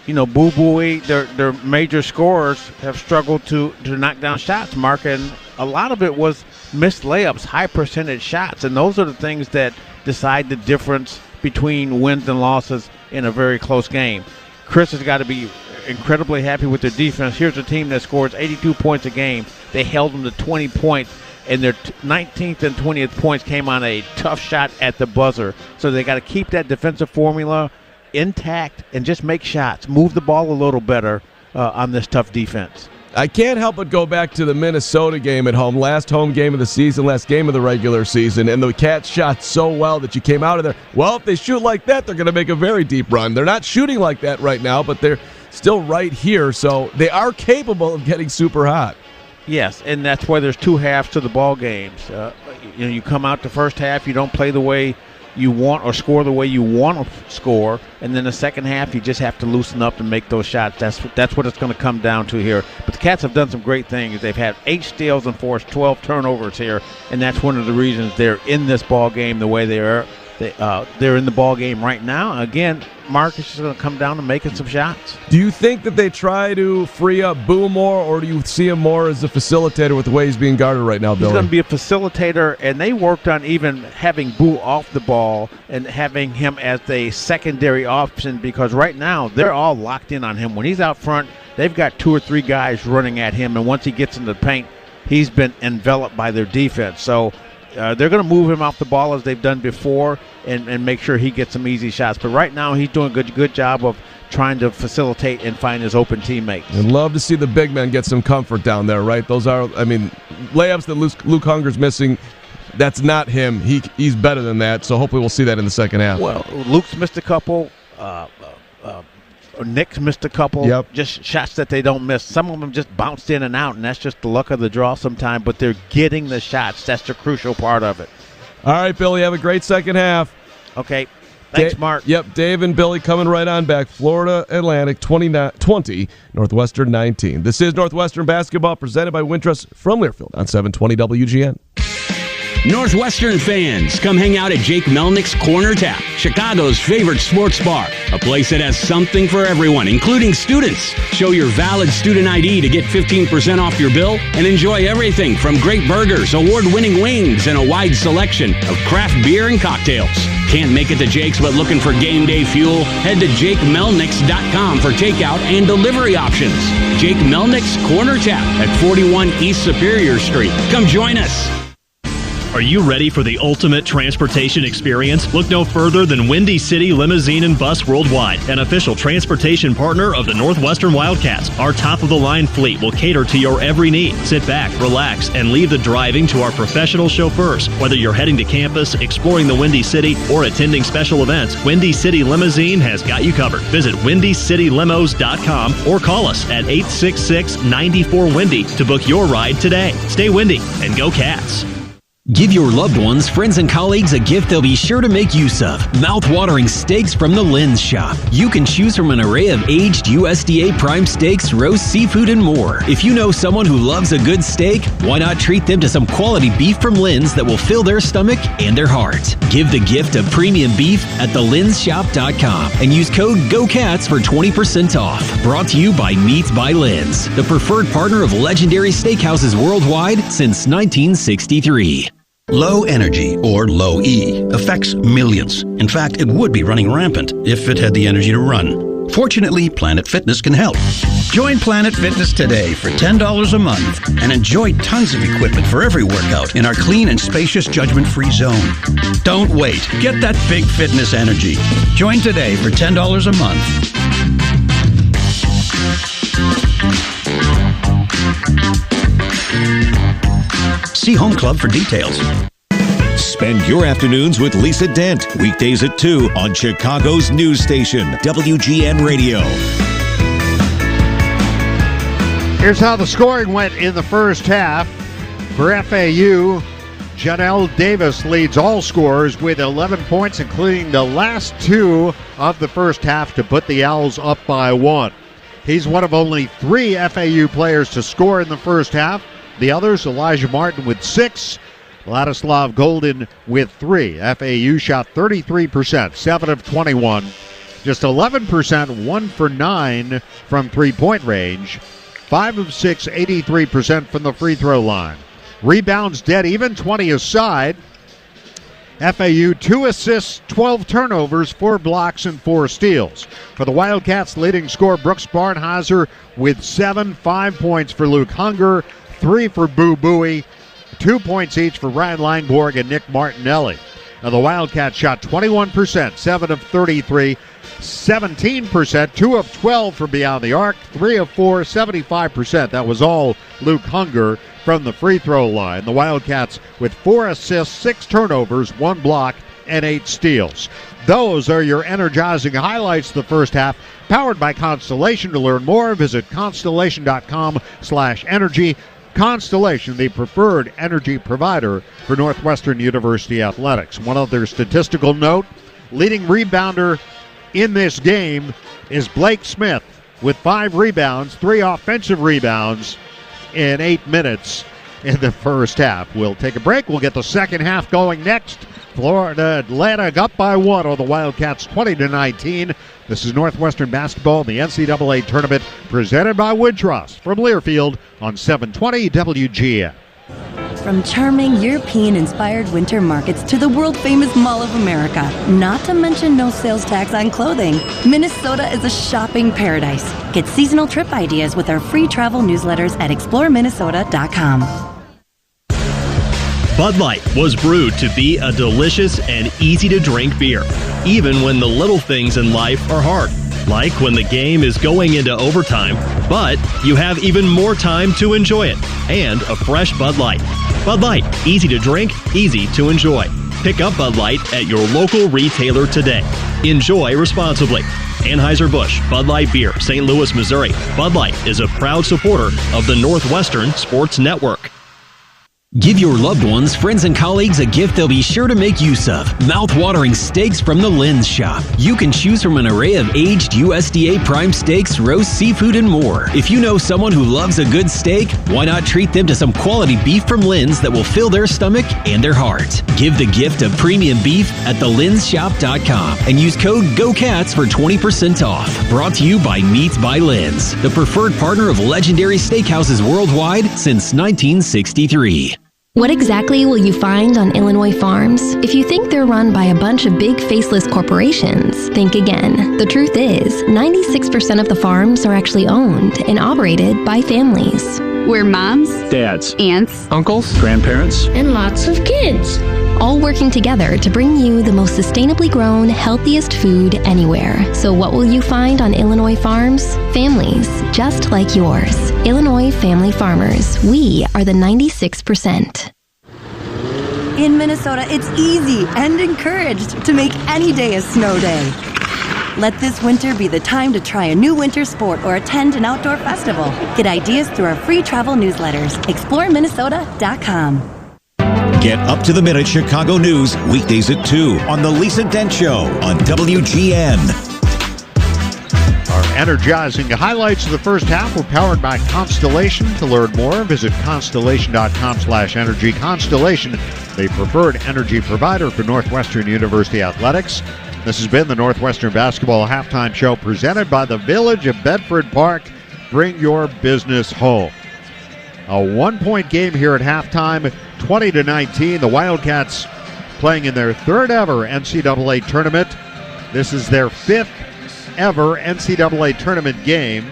Boo Buie, their major scorers, have struggled to knock down shots, Mark, and a lot of it was missed layups, high percentage shots, and those are the things that decide the difference between wins and losses in a very close game. Chris has got to be incredibly happy with their defense. Here's a team that scores 82 points a game. They held them to 20 points. And their 19th and 20th points came on a tough shot at the buzzer. So they got to keep that defensive formula intact and just make shots. Move the ball a little better on this tough defense. I can't help but go back to the Minnesota game at home, last home game of the season, last game of the regular season, and the Cats shot so well that you came out of there. Well, if they shoot like that, they're going to make a very deep run. They're not shooting like that right now, but they're still right here, so they are capable of getting super hot. Yes, and that's why there's 2 halves to the ball games. You come out the first half, you don't play the way you want or score the way you want to score, and then the second half you just have to loosen up and make those shots. That's what it's going to come down to here. But the Cats have done some great things. They've had 8 steals and forced 12 turnovers here, and that's one of the reasons they're in this ball game the way they are. They're in the ball game right now. Again, Mark, is just going to come down to making some shots. Do you think that they try to free up Boo more, or do you see him more as a facilitator with the way he's being guarded right now, Billy? He's going to be a facilitator, and they worked on even having Boo off the ball and having him as a secondary option, because right now they're all locked in on him. When he's out front, they've got 2 or 3 guys running at him, and once he gets in the paint, he's been enveloped by their defense. So they're going to move him off the ball as they've done before and make sure he gets some easy shots. But right now he's doing a good job of trying to facilitate and find his open teammates. And love to see the big men get some comfort down there, right? Those are, layups that Luke Hunger's missing. That's not him. He's better than that, so hopefully we'll see that in the second half. Well, Luke's missed a couple. Nick's missed a couple. Yep. Just shots that they don't miss. Some of them just bounced in and out, and that's just the luck of the draw sometimes, but they're getting the shots. That's the crucial part of it. All right, Billy, have a great second half. Okay. Thanks, Mark. Yep, Dave and Billy coming right on back. Florida Atlantic 20, Northwestern 19. This is Northwestern Basketball presented by Wintrust from Learfield on 720 WGN. Northwestern fans, come hang out at Jake Melnick's Corner Tap, Chicago's favorite sports bar. A place that has something for everyone, including students. Show your valid student ID to get 15% off your bill and enjoy everything from great burgers, award-winning wings, and a wide selection of craft beer and cocktails. Can't make it to Jake's but looking for game day fuel? Head to JakeMelnicks.com for takeout and delivery options. Jake Melnick's Corner Tap at 41 East Superior Street. Come join us. Are you ready for the ultimate transportation experience? Look no further than Windy City Limousine and Bus Worldwide, an official transportation partner of the Northwestern Wildcats. Our top-of-the-line fleet will cater to your every need. Sit back, relax, and leave the driving to our professional chauffeurs. Whether you're heading to campus, exploring the Windy City, or attending special events, Windy City Limousine has got you covered. Visit WindyCityLimos.com or call us at 866-94-WINDY to book your ride today. Stay windy and go Cats. Give your loved ones, friends, and colleagues a gift they'll be sure to make use of. Mouth-watering steaks from the Lynn's Shop. You can choose from an array of aged USDA prime steaks, roast seafood, and more. If you know someone who loves a good steak, why not treat them to some quality beef from Lynn's that will fill their stomach and their heart? Give the gift of premium beef at thelinnsshop.com and use code GOCATS for 20% off. Brought to you by Meats by Lynn's, the preferred partner of legendary steakhouses worldwide since 1963. Low energy, or low E, affects millions. In fact, it would be running rampant if it had the energy to run. Fortunately, Planet Fitness can help. Join Planet Fitness today for $10 a month and enjoy tons of equipment for every workout in our clean and spacious judgment-free zone. Don't wait. Get that big fitness energy. Join today for $10 a month. See Home Club for details. Spend your afternoons with Lisa Dent. Weekdays at 2 on Chicago's news station, WGN Radio. Here's how the scoring went in the first half. For FAU, Janelle Davis leads all scorers with 11 points, including the last two of the first half to put the Owls up by 1. He's one of only 3 FAU players to score in the first half. The others, Elijah Martin with 6, Ladislav Golden with 3. FAU shot 33%, 7 of 21. Just 11%, 1 for 9 from three-point range. 5 of 6, 83% from the free throw line. Rebounds dead even, 20 aside. FAU 2 assists, 12 turnovers, 4 blocks, and 4 steals. For the Wildcats, leading scorer Brooks Barnheiser with 7, 5 points for Luke Hunger, 3 for Boo Buie, 2 points each for Ryan Langborg and Nick Martinelli. Now the Wildcats shot 21%, 7 of 33, 17%, 2 of 12 from beyond the arc, 3 of 4, 75%. That was all Luke Hunger from the free throw line. The Wildcats with 4 assists, 6 turnovers, 1 block, and 8 steals. Those are your energizing highlights of the first half, powered by Constellation. To learn more, visit constellation.com/energy. Constellation, the preferred energy provider for Northwestern University athletics. One other statistical note, leading rebounder in this game is Blake Smith with 5 rebounds, 3 offensive rebounds in 8 minutes in the first half. We'll take a break. We'll get the second half going next. Florida Atlantic up by 1 on the Wildcats, 20-19. This is Northwestern basketball, the NCAA tournament, presented by Wintrust from Learfield on 720 WGN. From charming European-inspired winter markets to the world-famous Mall of America, not to mention no sales tax on clothing, Minnesota is a shopping paradise. Get seasonal trip ideas with our free travel newsletters at exploreminnesota.com. Bud Light was brewed to be a delicious and easy-to-drink beer, even when the little things in life are hard. Like when the game is going into overtime, but you have even more time to enjoy it. And a fresh Bud Light. Bud Light, easy to drink, easy to enjoy. Pick up Bud Light at your local retailer today. Enjoy responsibly. Anheuser-Busch Bud Light Beer, St. Louis, Missouri. Bud Light is a proud supporter of the Northwestern Sports Network. Give your loved ones, friends, and colleagues a gift they'll be sure to make use of. Mouth-watering steaks from the Lynn's Shop. You can choose from an array of aged USDA prime steaks, roast seafood, and more. If you know someone who loves a good steak, why not treat them to some quality beef from Lynn's that will fill their stomach and their heart? Give the gift of premium beef at thelinnsshop.com and use code GOCATS for 20% off. Brought to you by Meats by Lynn's, the preferred partner of legendary steakhouses worldwide since 1963. What exactly will you find on Illinois farms? If you think they're run by a bunch of big faceless corporations, think again. The truth is, 96% of the farms are actually owned and operated by families. We're moms, dads, aunts, uncles, grandparents, and lots of kids, all working together to bring you the most sustainably grown, healthiest food anywhere. So what will you find on Illinois farms? Families just like yours. Illinois Family Farmers. We are the 96%. In Minnesota, it's easy and encouraged to make any day a snow day. Let this winter be the time to try a new winter sport or attend an outdoor festival. Get ideas through our free travel newsletters. ExploreMinnesota.com. Get up-to-the-minute Chicago news weekdays at 2 on The Lisa Dent Show on WGN. Our energizing highlights of the first half were powered by Constellation. To learn more, visit constellation.com/energy. Constellation, the preferred energy provider for Northwestern University athletics. This has been the Northwestern Basketball Halftime Show presented by the Village of Bedford Park. Bring your business home. A 1-point game here at halftime, 20-19. The Wildcats playing in their third ever NCAA tournament. This is their fifth ever NCAA tournament game.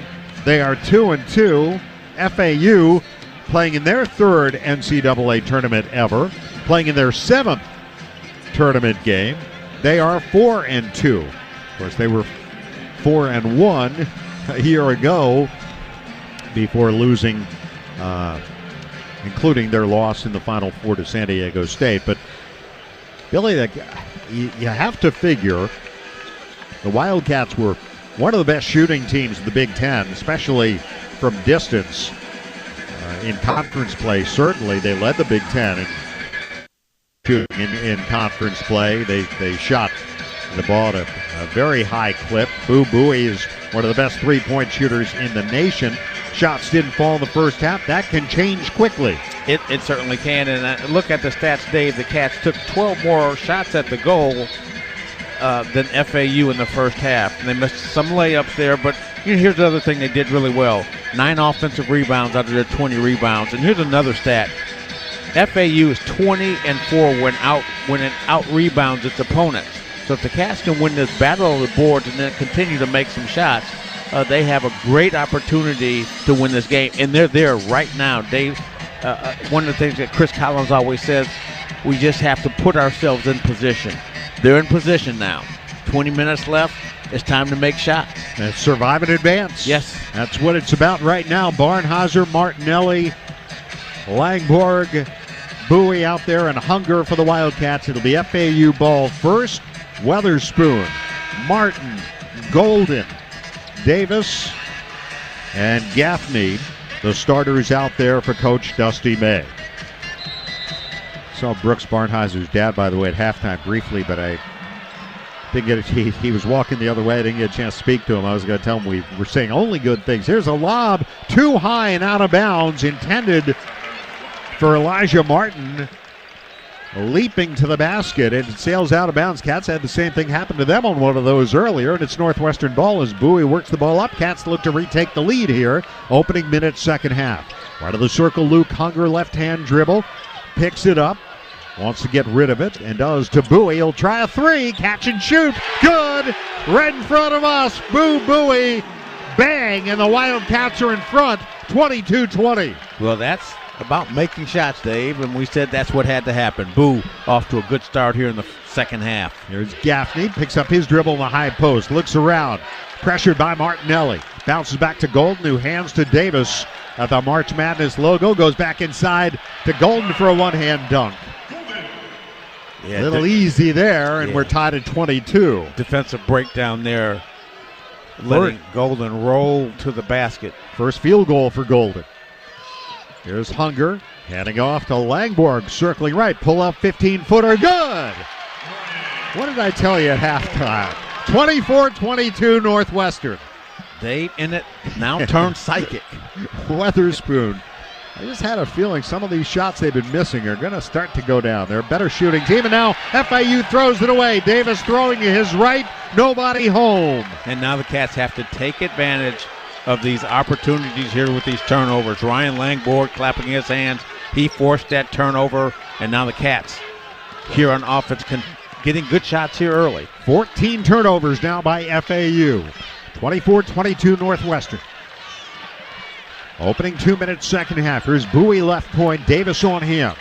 They are 2-2. FAU playing in their third NCAA tournament ever, playing in their seventh tournament game. They are 4-2. Of course, they were 4-1 a year ago before losing, including their loss in the Final Four to San Diego State. But, Billy, you have to figure the Wildcats were one of the best shooting teams in the Big Ten, especially from distance. In conference play, certainly they led the Big Ten in shooting in conference play. They shot the ball at a very high clip. Boo Buie is one of the best three-point shooters in the nation. Shots didn't fall in the first half. That can change quickly. It certainly can. And look at the stats, Dave. The Cats took 12 more shots at the goal than FAU in the first half. And they missed some layups there. But here's the other thing they did really well. 9 offensive rebounds out of their 20 rebounds. And here's another stat. FAU is 20-4 when it out rebounds its opponents. So if the Cats can win this battle of the boards and then continue to make some shots, they have a great opportunity to win this game, and they're there right now. Dave, one of the things that Chris Collins always says, we just have to put ourselves in position. They're in position now. 20 minutes left. It's time to make shots. And survive and advance. Yes. That's what it's about right now. Barnhauser, Martinelli, Langborg, Bowie out there, and hunger for the Wildcats. It'll be FAU ball first. Weatherspoon, Martin, Golden, Davis, and Gaffney, the starters out there for Coach Dusty May. Saw Brooks Barnheiser's dad, by the way, at halftime briefly, but I didn't get he was walking the other way. I didn't get a chance to speak to him. I was going to tell him we were saying only good things. Here's a lob, too high and out of bounds, intended for Elijah Martin. Leaping to the basket, it sails out of bounds. Cats had the same thing happen to them on one of those earlier, and it's Northwestern ball as Bowie works the ball up. Cats look to retake the lead here. Opening minute, second half. Right of the circle, Luke Hunger, left-hand dribble. Picks it up, wants to get rid of it, and does to Bowie. He'll try a three, catch and shoot. Good! Right in front of us. Bowie. Bang, and the Wildcats are in front, 22-20. Well, that's about making shots, Dave, and we said that's what had to happen. Boo off to a good start here in the second half. Here's Gaffney, picks up his dribble in the high post, looks around, pressured by Martinelli, bounces back to Golden, who hands to Davis at the March Madness logo, goes back inside to Golden for a one-hand dunk. Yeah, a little easy there, and we're tied at 22. Defensive breakdown there, letting Golden roll to the basket. First field goal for Golden. Here's Hunger, handing off to Langborg, circling right, pull up 15-footer, good! What did I tell you at halftime? 24-22 Northwestern. Dave in it now turned psychic. Weatherspoon. I just had a feeling some of these shots they've been missing are going to start to go down. They're a better shooting team, and now FIU throws it away. Davis throwing to his right, nobody home. And now the Cats have to take advantage of these opportunities here with these turnovers. Ryan Langborg clapping his hands. He forced that turnover, and now the Cats here on offense getting good shots here early. 14 turnovers now by FAU. 24-22 Northwestern. Opening 2-minute second half. Here's Bowie left point. Davis on him.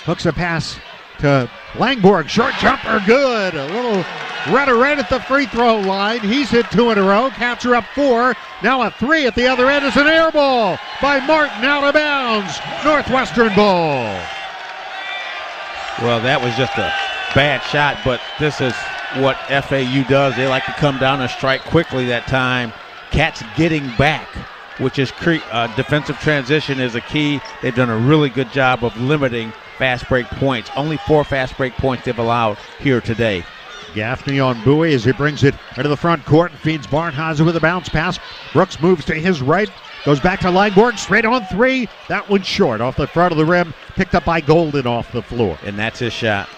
Hooks a pass to Langborg. Short jumper, good. A little runner right at the free throw line. He's hit 2 in a row. Cats are up 4. Now a 3 at the other end is an air ball by Martin out of bounds. Northwestern ball. Well, that was just a bad shot, but this is what FAU does. They like to come down and strike quickly that time. Cats getting back, which is defensive transition is a key. They've done a really good job of limiting fast break points. Only 4 fast break points they've allowed here today. Gaffney on Bowie as he brings it into the front court and feeds Barnheiser with a bounce pass. Brooks moves to his right, goes back to Langborg, straight on 3. That one's short off the front of the rim, picked up by Golden off the floor. And that's his shot.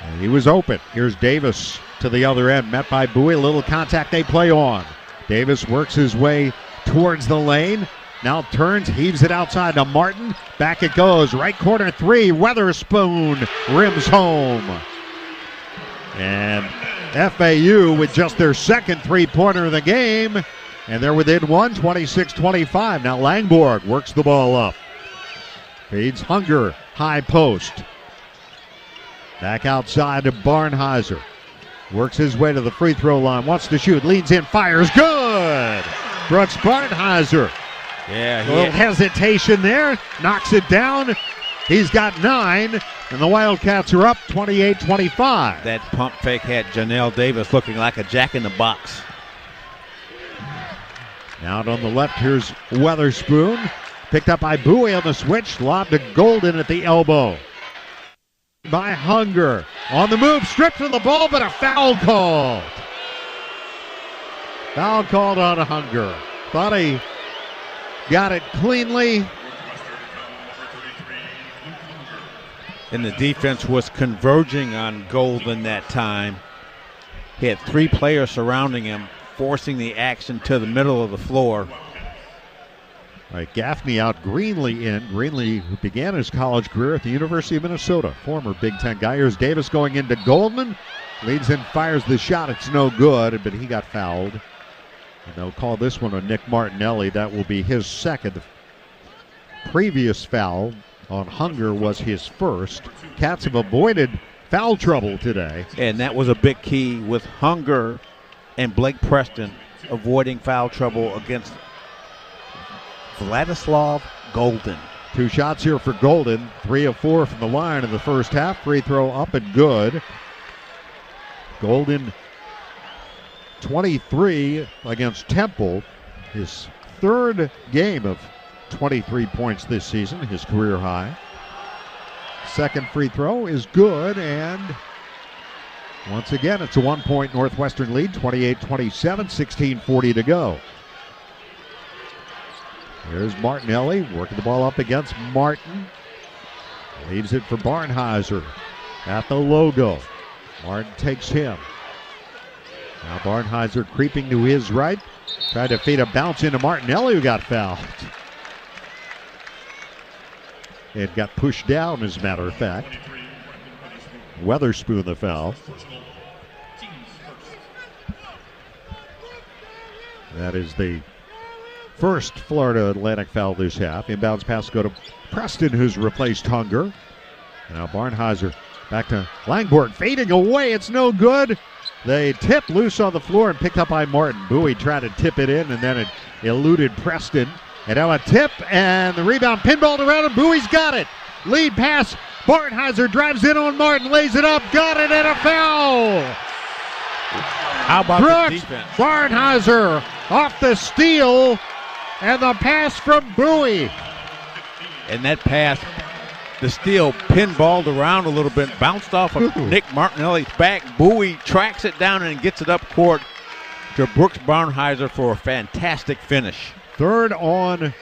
And he was open. Here's Davis to the other end, met by Bowie. A little contact they play on. Davis works his way towards the lane. Now turns, heaves it outside to Martin. Back it goes. Right corner 3. Weatherspoon rims home. And FAU with just their second three-pointer of the game. And they're within 1, 26-25. Now Langborg works the ball up. Feeds Hunger, high post. Back outside to Barnheiser. Works his way to the free throw line. Wants to shoot. Leans in. Fires. Good. Brooks Barnheiser. Yeah. A little hesitation there. Knocks it down. He's got 9. And the Wildcats are up 28-25. That pump fake had Janelle Davis looking like a jack-in-the-box. Out on the left, here's Weatherspoon. Picked up by Bowie on the switch. Lob to Golden at the elbow. By Hunger. On the move, stripped of the ball, but a foul called. Foul called on Hunger. Thought he got it cleanly. And the defense was converging on Golden that time. He had 3 players surrounding him, forcing the action to the middle of the floor. All right, Gaffney out, Greenlee in. Greenlee, who began his college career at the University of Minnesota, former Big Ten guy. Here's Davis going into Goldman. Leads in, fires the shot. It's no good, but he got fouled. And they'll call this one on Nick Martinelli. That will be his second. Previous foul on Hunger was his first. Cats have avoided foul trouble today. And that was a big key with Hunger and Blake Preston avoiding foul trouble against Vladislav Golden. 2 shots here for Golden. 3 of 4 from the line in the first half. Free throw up and good. Golden 23 against Temple. His 3rd game of 23 points this season, his career high. Second free throw is good, and once again, it's a 1-point Northwestern lead, 28-27, 16:40 to go. Here's Martinelli working the ball up against Martin. Leaves it for Barnheiser at the logo. Martin takes him. Now Barnheiser creeping to his right. Tried to feed a bounce into Martinelli, who got fouled. It got pushed down, as a matter of fact. Weatherspoon the foul. That is the first Florida Atlantic foul this half. Inbounds pass go to Preston, who's replaced Hunger. And now Barnheiser back to Langborg, fading away. It's no good. They tip loose on the floor and picked up by Martin. Bowie tried to tip it in, and then it eluded Preston. And now a tip, and the rebound pinballed around, and Bowie's got it. Lead pass. Barnheiser drives in on Martin, lays it up, got it, and a foul. How about Brooks the defense? Barnheiser off the steal, and the pass from Bowie. And that pass, the steal pinballed around a little bit, bounced off of Nick Martinelli's back. Bowie tracks it down and gets it up court to Brooks Barnheiser for a fantastic finish. Third on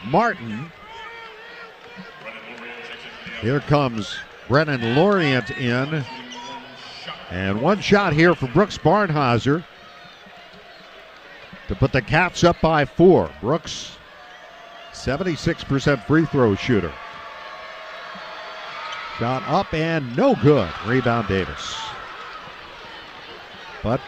Martin. Here comes Brennan Lorient in. And one shot here for Brooks Barnheiser to put the Cats up by 4. Brooks, 76% free throw shooter. Shot up and no good. Rebound Davis. But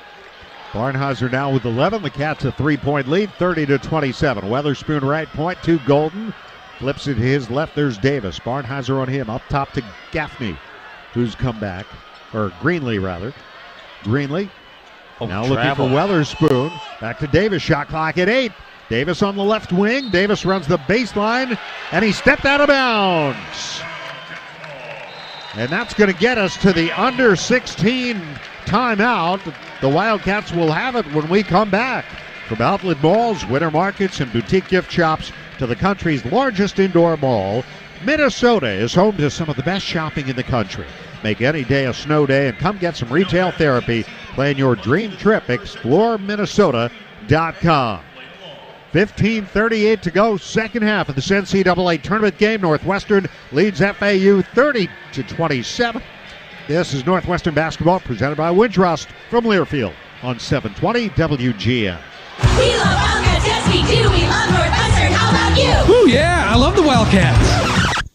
Barnheiser now with 11. The Cats a 3-point lead, 30-27. Weatherspoon right point to Golden. Flips it to his left. There's Davis. Barnheiser on him. Up top to Gaffney, who's come back. Or Greenlee, rather. Greenlee now looking for Weatherspoon. Back to Davis. Shot clock at 8. Davis on the left wing. Davis runs the baseline, and he stepped out of bounds. And that's going to get us to the under 16 timeout. The Wildcats will have it when we come back. From outlet malls, winter markets, and boutique gift shops to the country's largest indoor mall, Minnesota is home to some of the best shopping in the country. Make any day a snow day and come get some retail therapy. Plan your dream trip. ExploreMinnesota.com. 15:38 to go, second half of this NCAA tournament game. Northwestern leads FAU 30-27. This is Northwestern basketball presented by Wintrust from Learfield on 720 WGN. We love Wildcats, yes we do. We love Northwestern. How about you? Ooh, yeah, I love the Wildcats.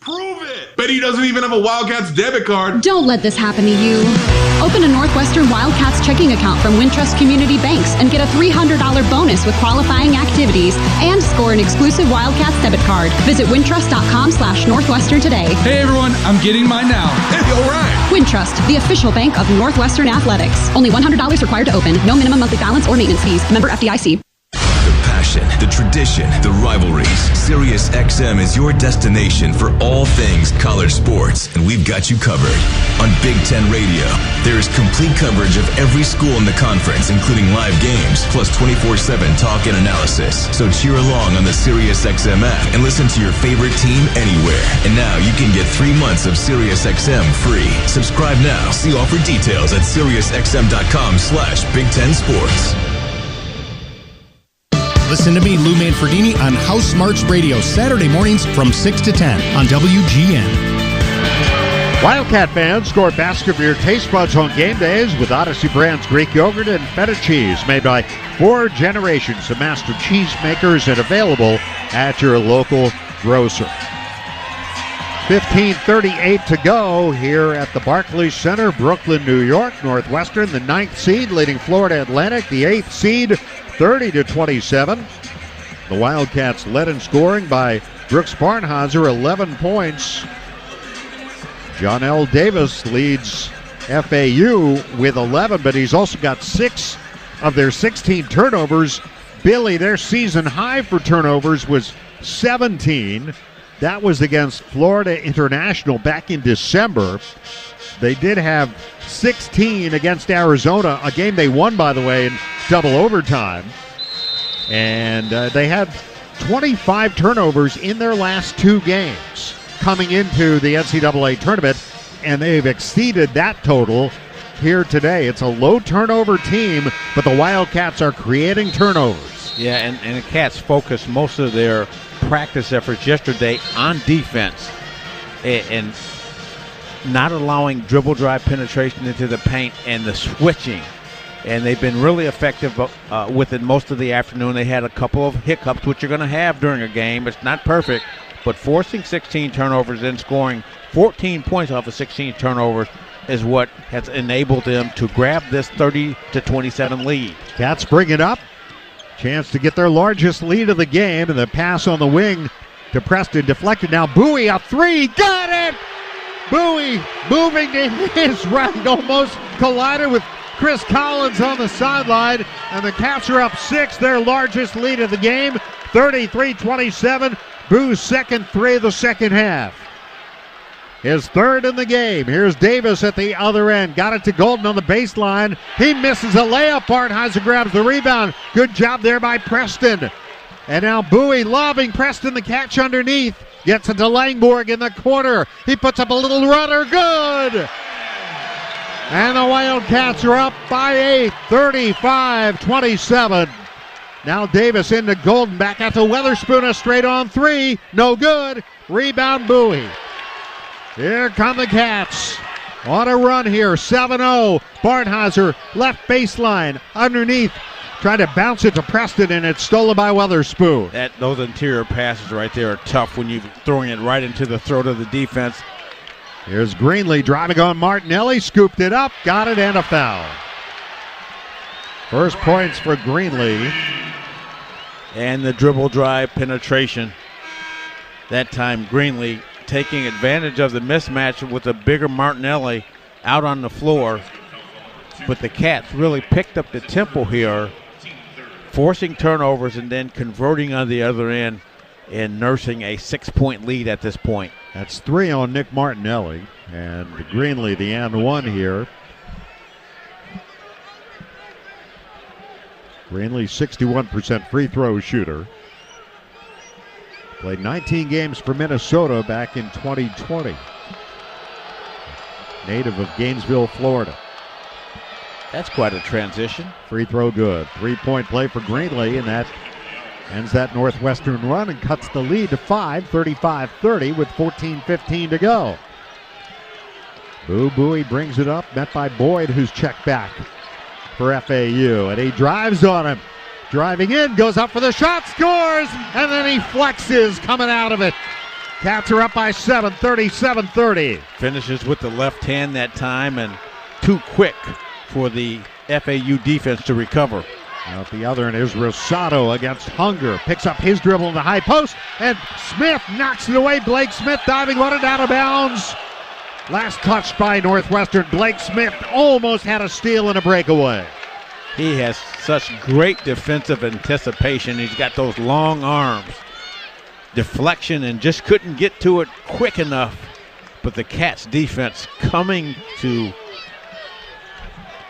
Prove it. Bet he doesn't even have a Wildcats debit card. Don't let this happen to you. Open a Northwestern Wildcats checking account from Wintrust Community Banks and get a $300 bonus with qualifying activities and score an exclusive Wildcats debit card. Visit wintrust.com/Northwestern today. Hey, everyone, I'm getting mine now. Hey, all right. Wintrust, the official bank of Northwestern Athletics. Only $100 required to open. No minimum monthly balance or maintenance fees. Member FDIC. The passion, the tradition, the rivalries. SiriusXM is your destination for all things college sports, and we've got you covered. On Big Ten Radio, there is complete coverage of every school in the conference, including live games, plus 24/7 talk and analysis. So cheer along on the SiriusXM app and listen to your favorite team anywhere. And now you can get 3 months of SiriusXM free. Subscribe now. See offer details at SiriusXM.com/Big Ten Sports. Listen to me, Lou Manfredini, on House Smarts Radio, Saturday mornings from 6 to 10 on WGN. Wildcat fans, score a basket of your taste buds on game days with Odyssey Brands Greek yogurt and feta cheese, made by 4 generations of master cheesemakers and available at your local grocer. 15:38 to go here at the Barclays Center, Brooklyn, New York. Northwestern, the 9th seed, leading Florida Atlantic, the 8th seed, 30-27. The Wildcats led in scoring by Brooks Barnheiser, 11 points. John L. Davis leads FAU with 11, but he's also got 6 of their 16 turnovers. Billy, their season high for turnovers was 17. That was against Florida International back in December. They did have 16 against Arizona, a game they won, by the way, in double overtime. And they had 25 turnovers in their last 2 games coming into the NCAA tournament, and they've exceeded that total here today. It's a low turnover team, but the Wildcats are creating turnovers. Yeah, and the Cats focused most of their practice efforts yesterday on defense and not allowing dribble drive penetration into the paint and the switching. And they've been really effective with it most of the afternoon. They had a couple of hiccups, which you're going to have during a game. It's not perfect, but forcing 16 turnovers and scoring 14 points off of 16 turnovers is what has enabled them to grab this 30-27 lead. Cats bring it up. Chance to get their largest lead of the game, and the pass on the wing to Preston deflected. Now Bowie a three, got it! Bowie moving to his right, almost collided with Chris Collins on the sideline, and the Cats are up 6, their largest lead of the game, 33-27. Boo's second three of the second half. His third in the game. Here's Davis at the other end. Got it to Golden on the baseline. He misses a layup. Barnheiser grabs the rebound. Good job there by Preston. And now Bowie lobbing Preston the catch underneath. Gets it to Langborg in the corner. He puts up a little runner. Good! And the Wildcats are up by 8, 35-27. Now Davis into Golden. Back out to Weatherspoon. A straight on three. No good. Rebound Bowie. Here come the Cats. On a run here. 7-0. Barnheiser left baseline. Underneath. Trying to bounce it to Preston, and it's stolen by Weatherspoon. Those interior passes right there are tough when you're throwing it right into the throat of the defense. Here's Greenlee driving on Martinelli. Scooped it up. Got it, and a foul. First points for Greenlee. And the dribble drive penetration. That time Greenlee taking advantage of the mismatch with a bigger Martinelli out on the floor. But the Cats really picked up the tempo here, forcing turnovers and then converting on the other end and nursing a 6-point lead at this point. That's 3 on Nick Martinelli. And Greenlee, the and one here. Greenlee, 61% free throw shooter. Played 19 games for Minnesota back in 2020. Native of Gainesville, Florida. That's quite a transition. Free throw good. 3-point play for Greenlee, and that ends that Northwestern run and cuts the lead to 5, 35-30 with 14:15 to go. Bowie brings it up, met by Boyd, who's checked back for FAU, and he drives on him. Driving in, goes up for the shot, scores, and then he flexes coming out of it. Cats are up by 7, 37-30. Finishes with the left hand that time, and too quick for the FAU defense to recover. Now at the other end is Rosado against Hunger. Picks up his dribble in the high post, and Smith knocks it away. Blake Smith diving, wanted out of bounds. Last touch by Northwestern. Blake Smith almost had a steal and a breakaway. He has such great defensive anticipation. He's got those long arms. Deflection and just couldn't get to it quick enough. But the Cats defense coming to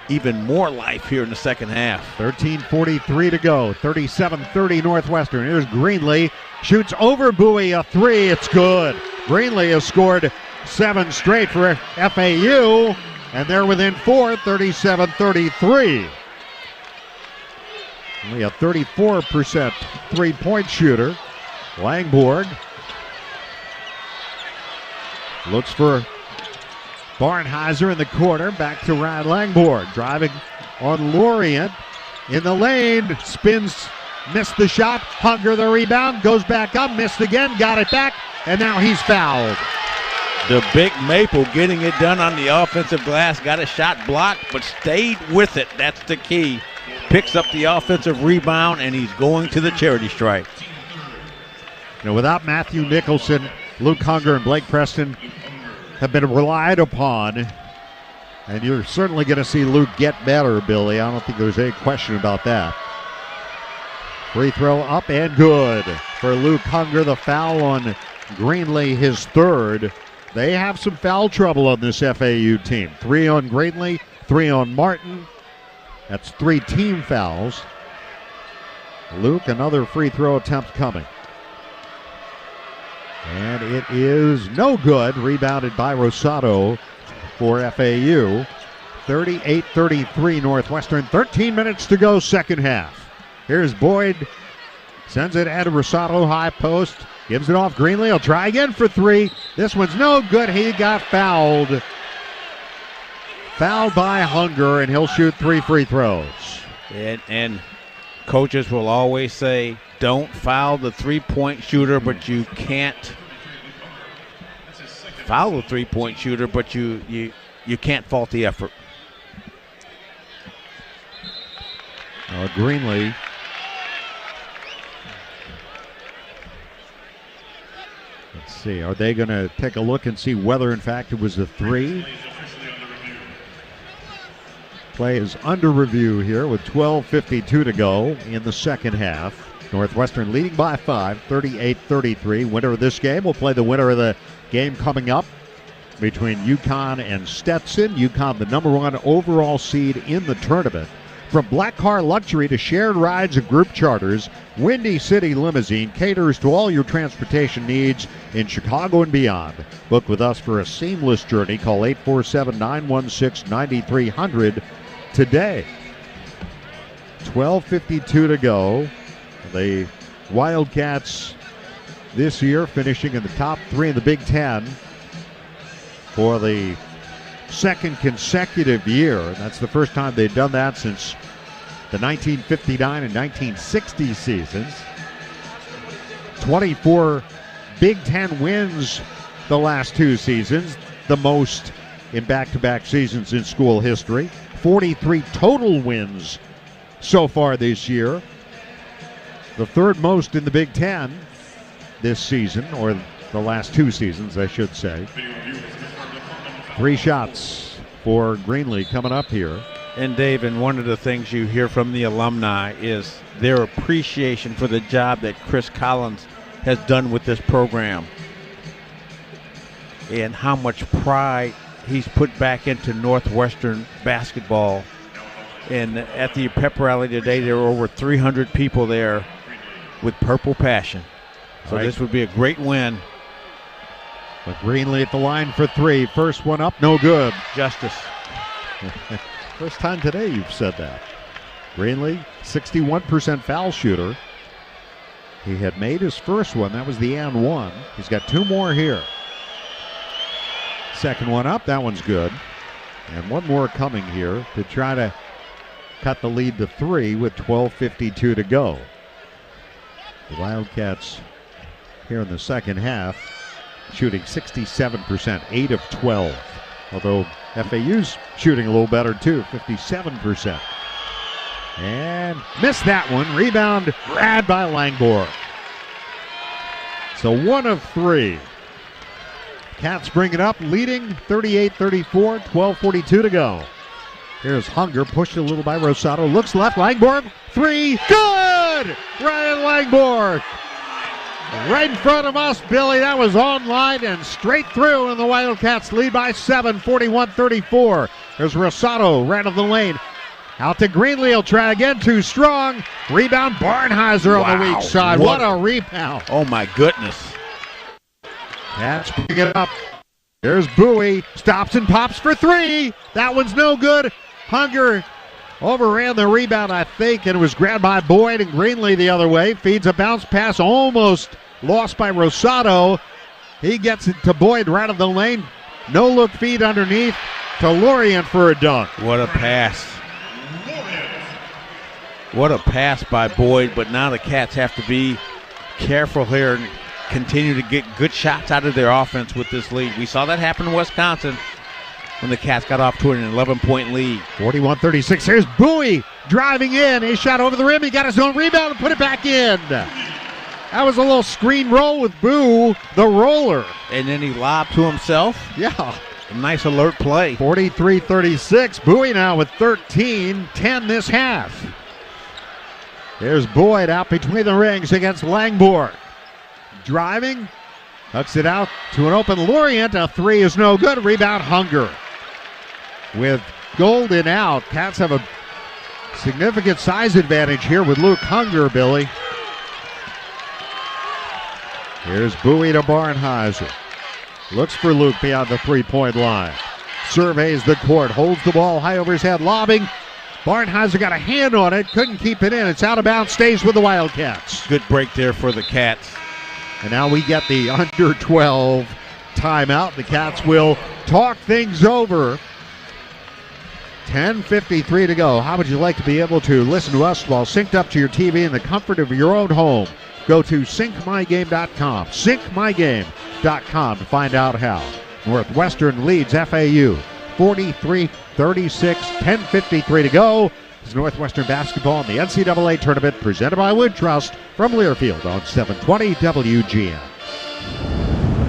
even more life here in the second half. 13:43 to go. 37-30 Northwestern. Here's Greenlee. Shoots over Bowie a three. It's good. Greenlee has scored 7 straight for FAU, and they're within 4, 37-33. Only a 34% three-point shooter. Langborg looks for Barnheiser in the corner. Back to Ryan Langborg. Driving on Lorient in the lane. Spins, missed the shot. Hunger the rebound. Goes back up, missed again, got it back, and now he's fouled. The big Maple getting it done on the offensive glass. Got a shot blocked, but stayed with it. That's the key. Picks up the offensive rebound, and he's going to the charity stripe. You know, without Matthew Nicholson, Luke Hunger and Blake Preston have been relied upon, and you're certainly going to see Luke get better, Billy. I don't think there's any question about that. Free throw up and good for Luke Hunger. The foul on Greenlee, his third. They have some foul trouble on this FAU team. 3 on Greenlee, 3 on Martin. That's 3 team fouls. Luke, another free throw attempt coming. And it is no good. Rebounded by Rosado for FAU. 38-33 Northwestern. 13 minutes to go, second half. Here's Boyd. Sends it at Rosado, high post. Gives it off Greenlee. He'll try again for 3. This one's no good. He got fouled. Fouled by Hunger, and he'll shoot 3 free throws. And coaches will always say, don't foul the three-point shooter, but you can't foul the three-point shooter, but you can't fault the effort. Greenlee see, are they going to take a look and see whether, in fact, it was a 3? Play is under review here with 12:52 to go in the second half. Northwestern leading by 5, 38-33. Winner of this game will play the winner of the game coming up between UConn and Stetson. UConn, the number 1 overall seed in the tournament. From black car luxury to shared rides and group charters, Windy City Limousine caters to all your transportation needs in Chicago and beyond. Book with us for a seamless journey. Call 847-916-9300 today. 12:52 to go. The Wildcats this year finishing in the top 3 in the Big Ten for the second consecutive year. And that's the first time they've done that since the 1959 and 1960 seasons. 24 Big Ten wins the last 2 seasons, the most in back-to-back seasons in school history. 43 total wins so far this year. The 3rd most in the Big Ten this season, or the last 2 seasons, I should say. 3 shots for Greenlee coming up here. And Dave, and one of the things you hear from the alumni is their appreciation for the job that Chris Collins has done with this program and how much pride he's put back into Northwestern basketball. And at the pep rally today, there were over 300 people there with purple passion. So This would be a great win. But Greenlee at the line for 3. First one up, no good. Justice. First time today you've said that. Greenlee, 61% foul shooter. He had made his first one. That was the and one. He's got 2 more here. Second one up, that one's good. And one more coming here to try to cut the lead to 3 with 12:52 to go. The Wildcats here in the second half shooting 67%, 8 of 12. Although FAU's shooting a little better too, 57%. And missed that one. Rebound grabbed by Langborg. So 1 of 3. Cats bring it up, leading 38-34, 12:42 to go. Here's Hunger, pushed a little by Rosado. Looks left, Langborg, 3, good! Ryan Langborg. Right in front of us, Billy. That was online and straight through, and the Wildcats lead by 7, 41-34. There's Rosado right of the lane. Out to Greenlee, he'll try again, too strong. Rebound, Barnheiser on the weak side. What a rebound. Oh, my goodness. Cats bring it up. There's Bowie, stops and pops for 3. That one's no good. Hunger overran the rebound, I think, and it was grabbed by Boyd, and Greenlee the other way. Feeds a bounce pass, almost lost by Rosado. He gets it to Boyd right of the lane. No look feed underneath to Lorient for a dunk. What a pass. What a pass by Boyd, but now the Cats have to be careful here and continue to get good shots out of their offense with this lead. We saw that happen in Wisconsin when the Cats got off to an 11-point lead. 41-36. Here's Bowie driving in. He shot over the rim. He got his own rebound and put it back in. That was a little screen roll with Boo, the roller. And then he lobbed to himself. Yeah. A nice alert play. 43-36. Bowie now with 13, 10 this half. There's Boyd out between the rings against Langborg. Driving, hooks it out to an open Lorient. A 3 is no good. Rebound Hunger. With Golden out, Cats have a significant size advantage here with Luke Hunger, Billy. Here's Bowie to Barnheiser. Looks for Luke beyond the 3-point line. Surveys the court, holds the ball high over his head, lobbing. Barnheiser got a hand on it, couldn't keep it in. It's out of bounds, stays with the Wildcats. Good break there for the Cats. And now we get the under 12 timeout. The Cats will talk things over. 10:53 to go. How would you like to be able to listen to us while synced up to your TV in the comfort of your own home? Go to syncmygame.com. Syncmygame.com to find out how. Northwestern leads FAU 43-36, 10:53 to go. It's Northwestern basketball in the NCAA tournament presented by Wood Trust from Learfield on 720 WGN.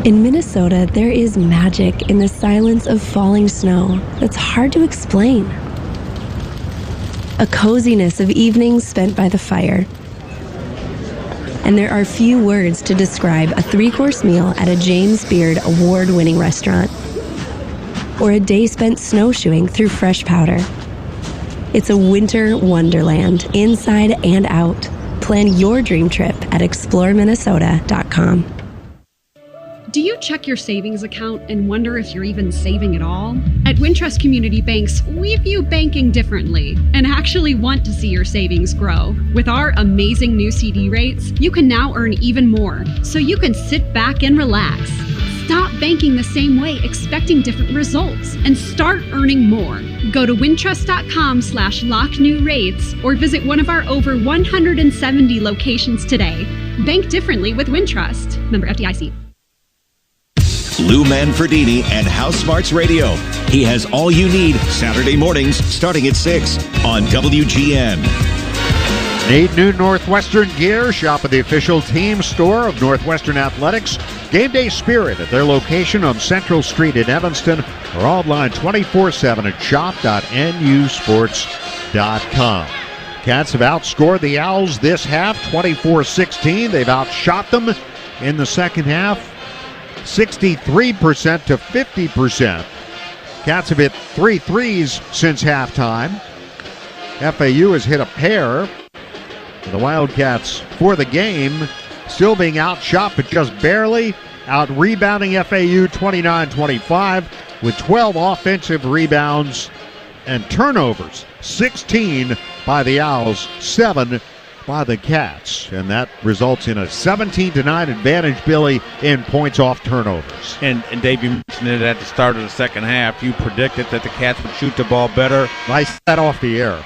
In Minnesota, there is magic in the silence of falling snow that's hard to explain. A coziness of evenings spent by the fire. And there are few words to describe a 3-course meal at a James Beard award-winning restaurant. Or a day spent snowshoeing through fresh powder. It's a winter wonderland, inside and out. Plan your dream trip at exploreminnesota.com. Do you check your savings account and wonder if you're even saving at all? At Wintrust Community Banks, we view banking differently and actually want to see your savings grow. With our amazing new CD rates, you can now earn even more, so you can sit back and relax. Stop banking the same way, expecting different results, and start earning more. Go to wintrust.com/locknewrates or visit one of our over 170 locations today. Bank differently with Wintrust. Member FDIC. Lou Manfredini and House Smarts Radio. He has all you need Saturday mornings starting at 6 on WGN. Need new Northwestern gear? Shop at the official team store of Northwestern Athletics. Game Day Spirit at their location on Central Street in Evanston or online 24/7 at shop.nusports.com. Cats have outscored the Owls this half 24-16. They've outshot them in the second half 63% to 50%. Cats have hit 3 threes since halftime. FAU has hit a pair. The Wildcats for the game still being outshot, but just barely. Out-rebounding FAU 29-25 with 12 offensive rebounds and turnovers. 16 by the Owls, 7 by the Cats. And that results in a 17-9 advantage, Billy, in points off turnovers. And Dave, you mentioned it at the start of the second half. You predicted that the Cats would shoot the ball better. Nice set off the air.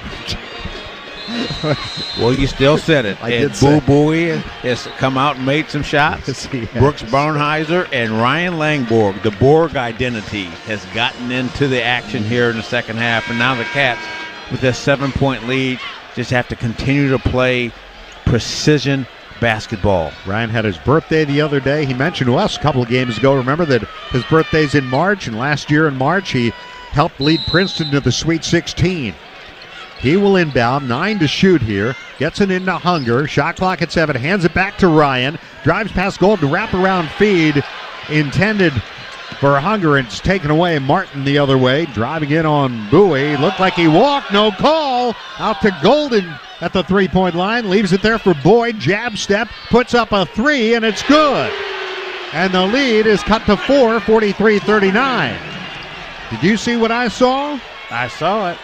Well, you still said it. I did Boo Bowie has come out and made some shots. Brooks Yes. Barnheiser and Ryan Langborg, the Borg identity, has gotten into the action here in the second half. And now the Cats, with a 7-point lead, just have to continue to play precision basketball. Ryan had his birthday the other day. He mentioned to us a couple of games ago, remember that his birthday's in March, and last year in March he helped lead Princeton to the Sweet 16. He will inbound, 9 to shoot here. Gets it into Hunger. Shot clock at 7. Hands it back to Ryan. Drives past Golden. Wraparound feed intended for Hunger. And it's taken away. Martin the other way. Driving in on Bowie. Looked like he walked. No call. Out to Golden at the three-point line. Leaves it there for Boyd. Jab step. Puts up a 3, and it's good. And the lead is cut to 4, 43-39. Did you see what I saw? I saw it.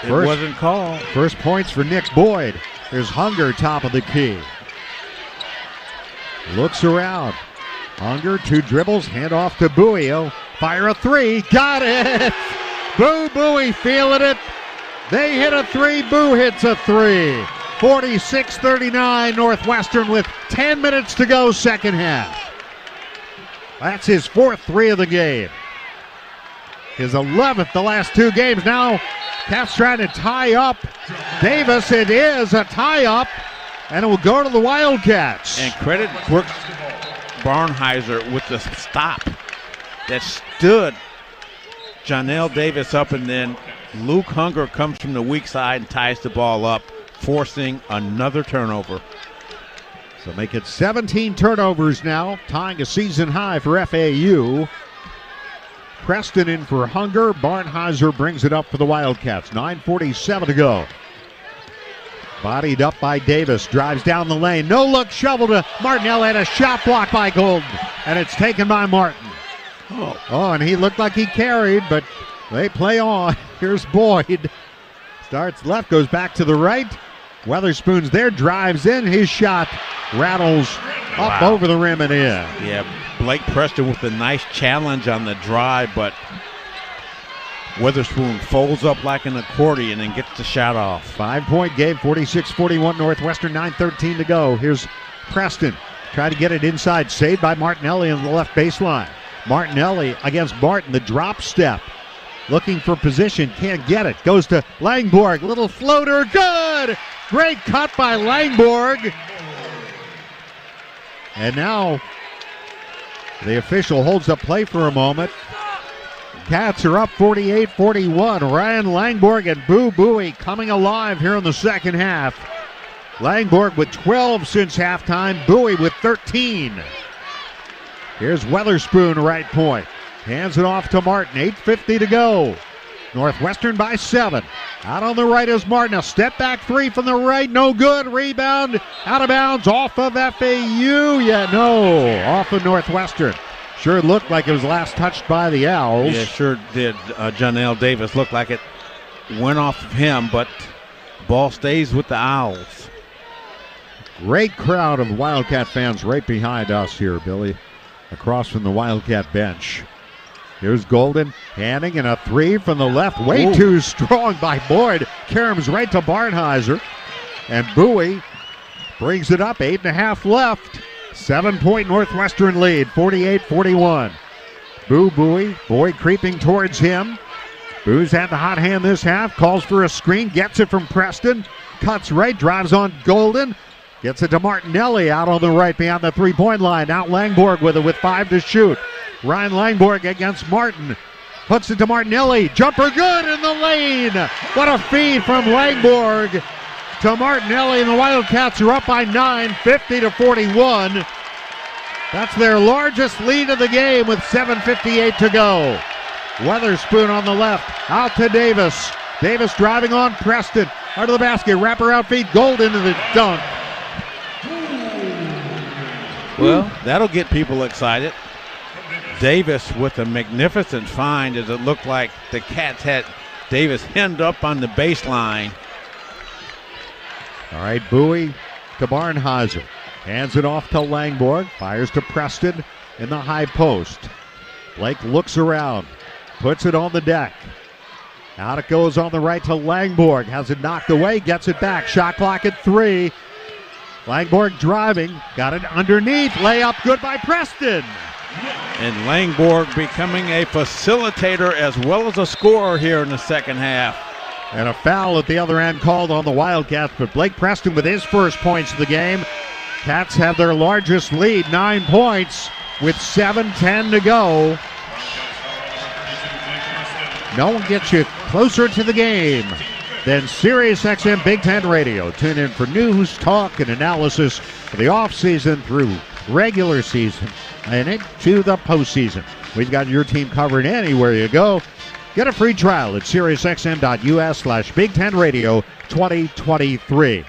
It First, wasn't called. First points for Nick Boyd. There's Hunger top of the key. Looks around. Hunger, 2 dribbles, hand off to Bowie. He'll fire a 3. Got it! Bowie feeling it. They hit a 3. Boo hits a 3. 46-39 Northwestern with 10 minutes to go second half. That's his 4th 3 of the game. His 11th the last 2 games. Now Cats trying to tie up Davis. It is a tie-up, and it will go to the Wildcats. And credit Brooks Barnheiser with the stop that stood Jonell Davis up, and then Luke Hunger comes from the weak side and ties the ball up, forcing another turnover. So make it 17 turnovers now, tying a season high for FAU. Preston in for Hunger. Barnheiser brings it up for the Wildcats. 9:47 to go. Bodied up by Davis. Drives down the lane. No look shovel to Martinelli, and a shot blocked by Golden. And it's taken by Martin. Oh, and he looked like he carried, but they play on. Here's Boyd. Starts left, goes back to the right. Weatherspoon's there, drives in. His shot rattles up over the rim and in. Yeah, Blake Preston with a nice challenge on the drive, but Weatherspoon folds up like an accordion and gets the shot off. 5-point game, 46-41 Northwestern, 9:13 to go. Here's Preston. Try to get it inside, saved by Martinelli on the left baseline. Martinelli against Martin, the drop step. Looking for position, can't get it. Goes to Langborg, little floater, good! Great cut by Langborg. And now the official holds up play for a moment. Cats are up 48-41. Ryan Langborg and Boo Buie coming alive here in the second half. Langborg with 12 since halftime. Buie with 13. Here's Weatherspoon, right point. Hands it off to Martin. 8:50 to go. Northwestern by 7. Out on the right is Martin. A step back three from the right. No good. Rebound out of bounds off of FAU. Yeah, no. Off of Northwestern. Sure looked like it was last touched by the Owls. Yeah, sure did. Janelle Davis looked like it went off of him, but ball stays with the Owls. Great crowd of Wildcat fans right behind us here, Billy, across from the Wildcat bench. Here's Golden handing and a three from the left. Way too strong by Boyd. Karams right to Barnheiser. And Buie brings it up. 8.5 left. 7-point Northwestern lead. 48-41. Boo Buie. Boyd creeping towards him. Boo's had the hot hand this half. Calls for a screen. Gets it from Preston. Cuts right. Drives on Golden. Gets it to Martinelli out on the right beyond the three-point line. Out Langborg with it with 5 to shoot. Ryan Langborg against Martin. Puts it to Martinelli. Jumper good in the lane. What a feed from Langborg to Martinelli. And the Wildcats are up by 9, 50-41. That's their largest lead of the game with 7:58 to go. Weatherspoon on the left. Out to Davis. Davis driving on Preston. Out of the basket. Wraparound feed. Golden to the dunk. Well, that'll get people excited. Davis with a magnificent find as it looked like the Cats had Davis hemmed up on the baseline. All right, Buie to Barnheiser. Hands it off to Langborg. Fires to Preston in the high post. Blake looks around. Puts it on the deck. Out it goes on the right to Langborg. Has it knocked away. Gets it back. Shot clock at 3. Langborg driving. Got it underneath. Layup good by Preston. And Langborg becoming a facilitator as well as a scorer here in the second half. And a foul at the other end called on the Wildcats, but Blake Preston with his first points of the game. Cats have their largest lead, 9 points, with 7:10 to go. No one gets you closer to the game than SiriusXM Big Ten Radio. Tune in for news, talk, and analysis for the offseason through regular season and into the postseason. We've got your team covered anywhere you go. Get a free trial at SiriusXM.us/Big Ten Radio 2023.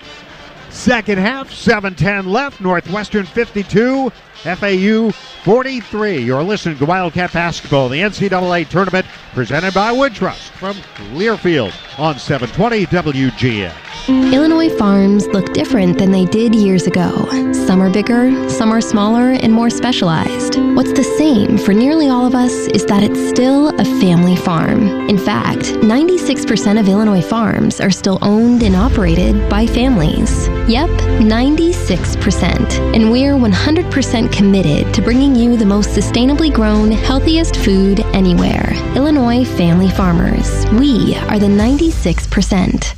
Second half, 7:10 left. Northwestern 52, FAU 43. You're listening to Wildcat Basketball, the NCAA Tournament, presented by Woodtrust from Learfield on 720 WGN. Illinois farms look different than they did years ago. Some are bigger, some are smaller and more specialized. What's the same for nearly all of us is that it's still a family farm. In fact, 96% of Illinois farms are still owned and operated by families. Yep, 96%. And we're 100% committed to bringing you the most sustainably grown, healthiest food anywhere. Illinois family farmers. We are the 96%.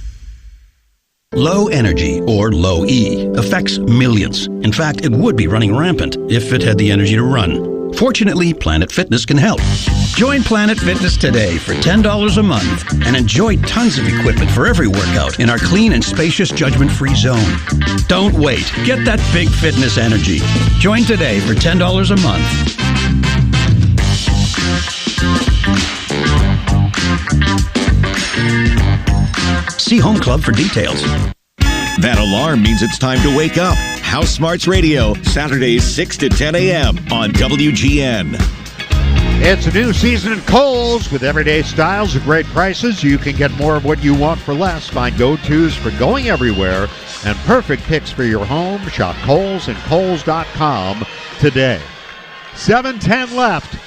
Low energy, or low E, affects millions. In fact, it would be running rampant if it had the energy to run. Fortunately, Planet Fitness can help. Join Planet Fitness today for $10 a month and enjoy tons of equipment for every workout in our clean and spacious judgment-free zone. Don't wait. Get that big fitness energy. Join today for $10 a month. See Home Club for details. That alarm means it's time to wake up. House Smarts Radio, Saturdays 6 to 10 a.m. on WGN. It's a new season at Kohl's with everyday styles at great prices. You can get more of what you want for less. Find go-tos for going everywhere and perfect picks for your home. Shop Kohl's and Kohl's.com today. 7:10 left.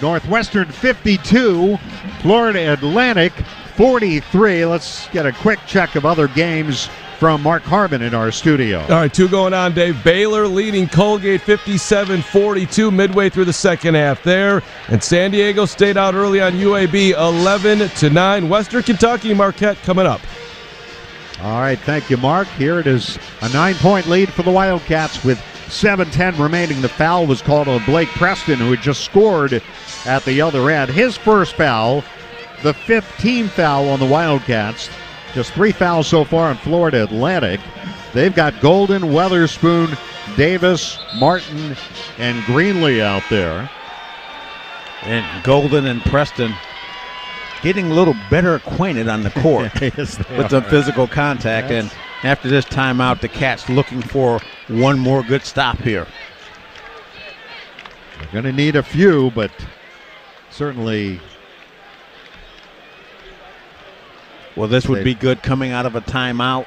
Northwestern 52, Florida Atlantic 43. Let's get a quick check of other games from Mark Harbin in our studio. All right, 2 going on, Dave. Baylor leading Colgate 57-42 midway through the second half there. And San Diego State out early on UAB 11-9. Western Kentucky, Marquette coming up. All right, thank you, Mark. Here it is, a 9-point lead for the Wildcats with 7:10 remaining. The foul was called on Blake Preston, who had just scored at the other end. His first foul, the 15th foul on the Wildcats. Just 3 fouls so far on Florida Atlantic. They've got Golden, Weatherspoon, Davis, Martin, and Greenlee out there. And Golden and Preston getting a little better acquainted on the court with some physical contact. And after this timeout, the Cats looking for one more good stop here. They're going to need a few, but certainly. Well, this would be good coming out of a timeout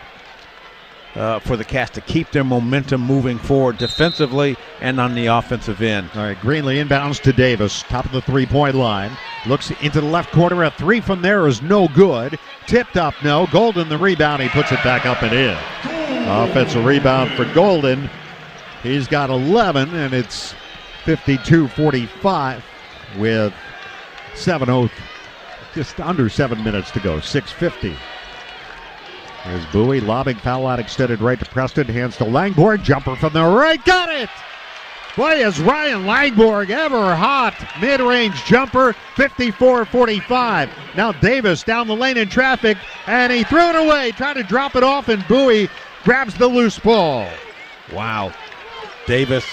for the Cats to keep their momentum moving forward defensively and on the offensive end. All right, Greenlee inbounds to Davis, top of the three-point line. Looks into the left corner. A 3 from there is no good. Tipped up, no. Golden the rebound. He puts it back up and in. Offensive rebound for Golden. He's got 11, and it's 52-45 with 7:0. Just under 7 minutes to go, 6:50. There's Bowie, lobbing foul out, extended right to Preston, hands to Langborg, jumper from the right, got it! Boy, is Ryan Langborg ever hot. Mid-range jumper, 54-45. Now Davis down the lane in traffic, and he threw it away, tried to drop it off, and Bowie grabs the loose ball. Wow. Davis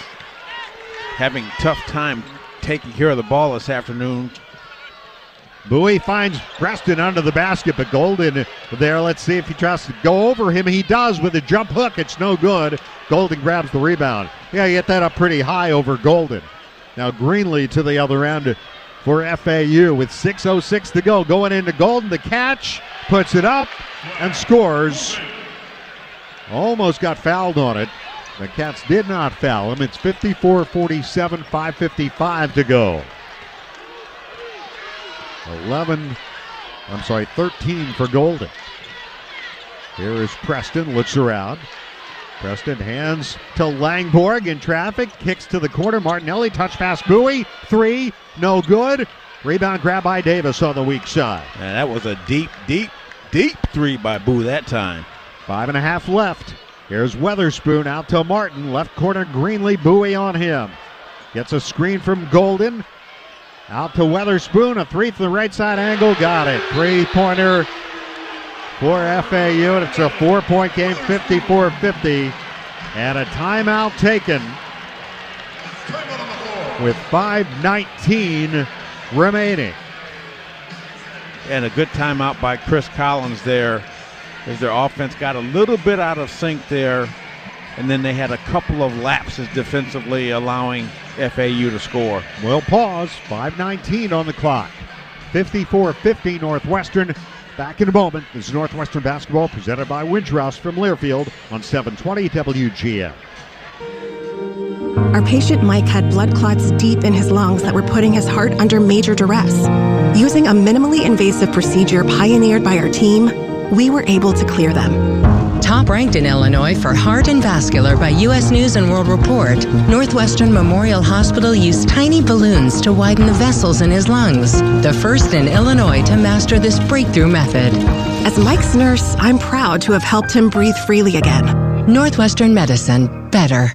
having tough time taking care of the ball this afternoon. Bowie finds Preston under the basket, but Golden there. Let's see if he tries to go over him. He does with a jump hook. It's no good. Golden grabs the rebound. Yeah, get that up pretty high over Golden. Now Greenlee to the other end for FAU with 6:06 to go. Going into Golden, the catch, puts it up and scores. Almost got fouled on it. The Cats did not foul him. It's 54-47, 5:55 to go. 13 for Golden. Here is Preston, looks around. Preston hands to Langborg in traffic, kicks to the corner. Martinelli, touch pass, Bowie, 3, no good. Rebound grab by Davis on the weak side. And that was a deep 3 by Bowie that time. 5.5 left. Here's Weatherspoon out to Martin. Left corner, Greenlee, Bowie on him. Gets a screen from Golden. Out to Weatherspoon, a 3 from the right side angle, got it. 3-pointer for FAU, and it's a 4-point game, 54-50. And a timeout taken with 5:19 remaining. And a good timeout by Chris Collins there, as their offense got a little bit out of sync there, and then they had a couple of lapses defensively, allowing FAU to score. We'll pause. 5:19 on the clock. 54-50 Northwestern. Back in a moment. This is Northwestern basketball presented by Wintrust from Learfield on 720 WGN. Our patient Mike had blood clots deep in his lungs that were putting his heart under major duress. Using a minimally invasive procedure pioneered by our team, we were able to clear them. Top ranked in Illinois for heart and vascular by U.S. News and World Report, Northwestern Memorial Hospital used tiny balloons to widen the vessels in his lungs, the first in Illinois to master this breakthrough method. As Mike's nurse, I'm proud to have helped him breathe freely again. Northwestern Medicine. Better.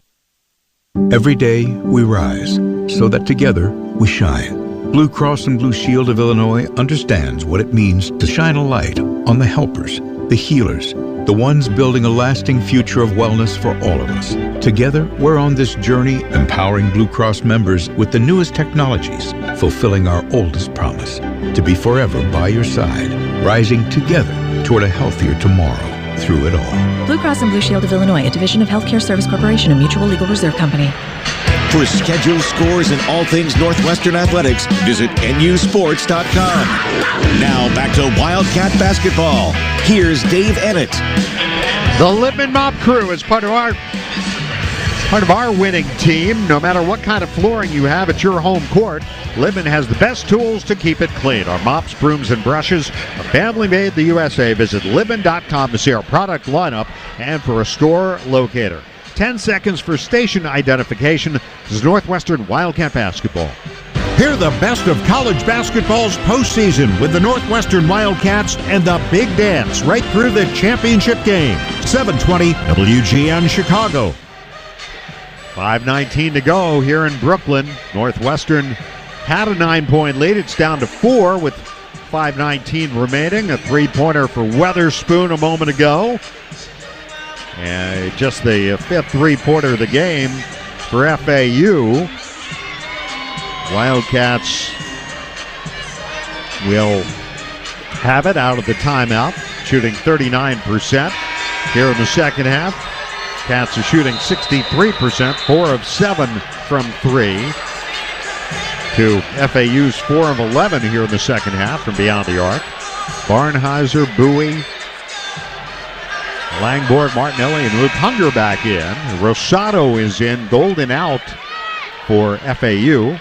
Every day we rise so that together we shine. Blue Cross and Blue Shield of Illinois understands what it means to shine a light on the helpers, the healers, the ones building a lasting future of wellness for all of us. Together, we're on this journey, empowering Blue Cross members with the newest technologies, fulfilling our oldest promise, to be forever by your side, rising together toward a healthier tomorrow through it all. Blue Cross and Blue Shield of Illinois, a division of Healthcare Service Corporation, a mutual legal reserve company. For scheduled scores and all things Northwestern athletics, visit nusports.com. Now back to Wildcat basketball. Here's Dave Ennett. The Libman Mop crew is part of our winning team. No matter what kind of flooring you have at your home court, Libman has the best tools to keep it clean. Our mops, brooms, and brushes are family made in the USA. Visit Libman.com to see our product lineup and for a store locator. 10 seconds for station identification. This is Northwestern Wildcat basketball. Hear the best of college basketball's postseason with the Northwestern Wildcats and the Big Dance right through the championship game. 720 WGN Chicago. 5:19 to go here in Brooklyn. Northwestern had a 9-point lead. It's down to 4 with 5:19 remaining. A three-pointer for Weatherspoon a moment ago. And just the fifth three-pointer of the game for FAU. Wildcats will have it out of the timeout, shooting 39% here in the second half. Cats are shooting 63%, 4 of 7 from 3. To FAU's 4 of 11 here in the second half from beyond the arc. Barnheiser, Bowie, Langborg, Martinelli, and Luke Hunger back in. Rosado is in, Golden out for FAU.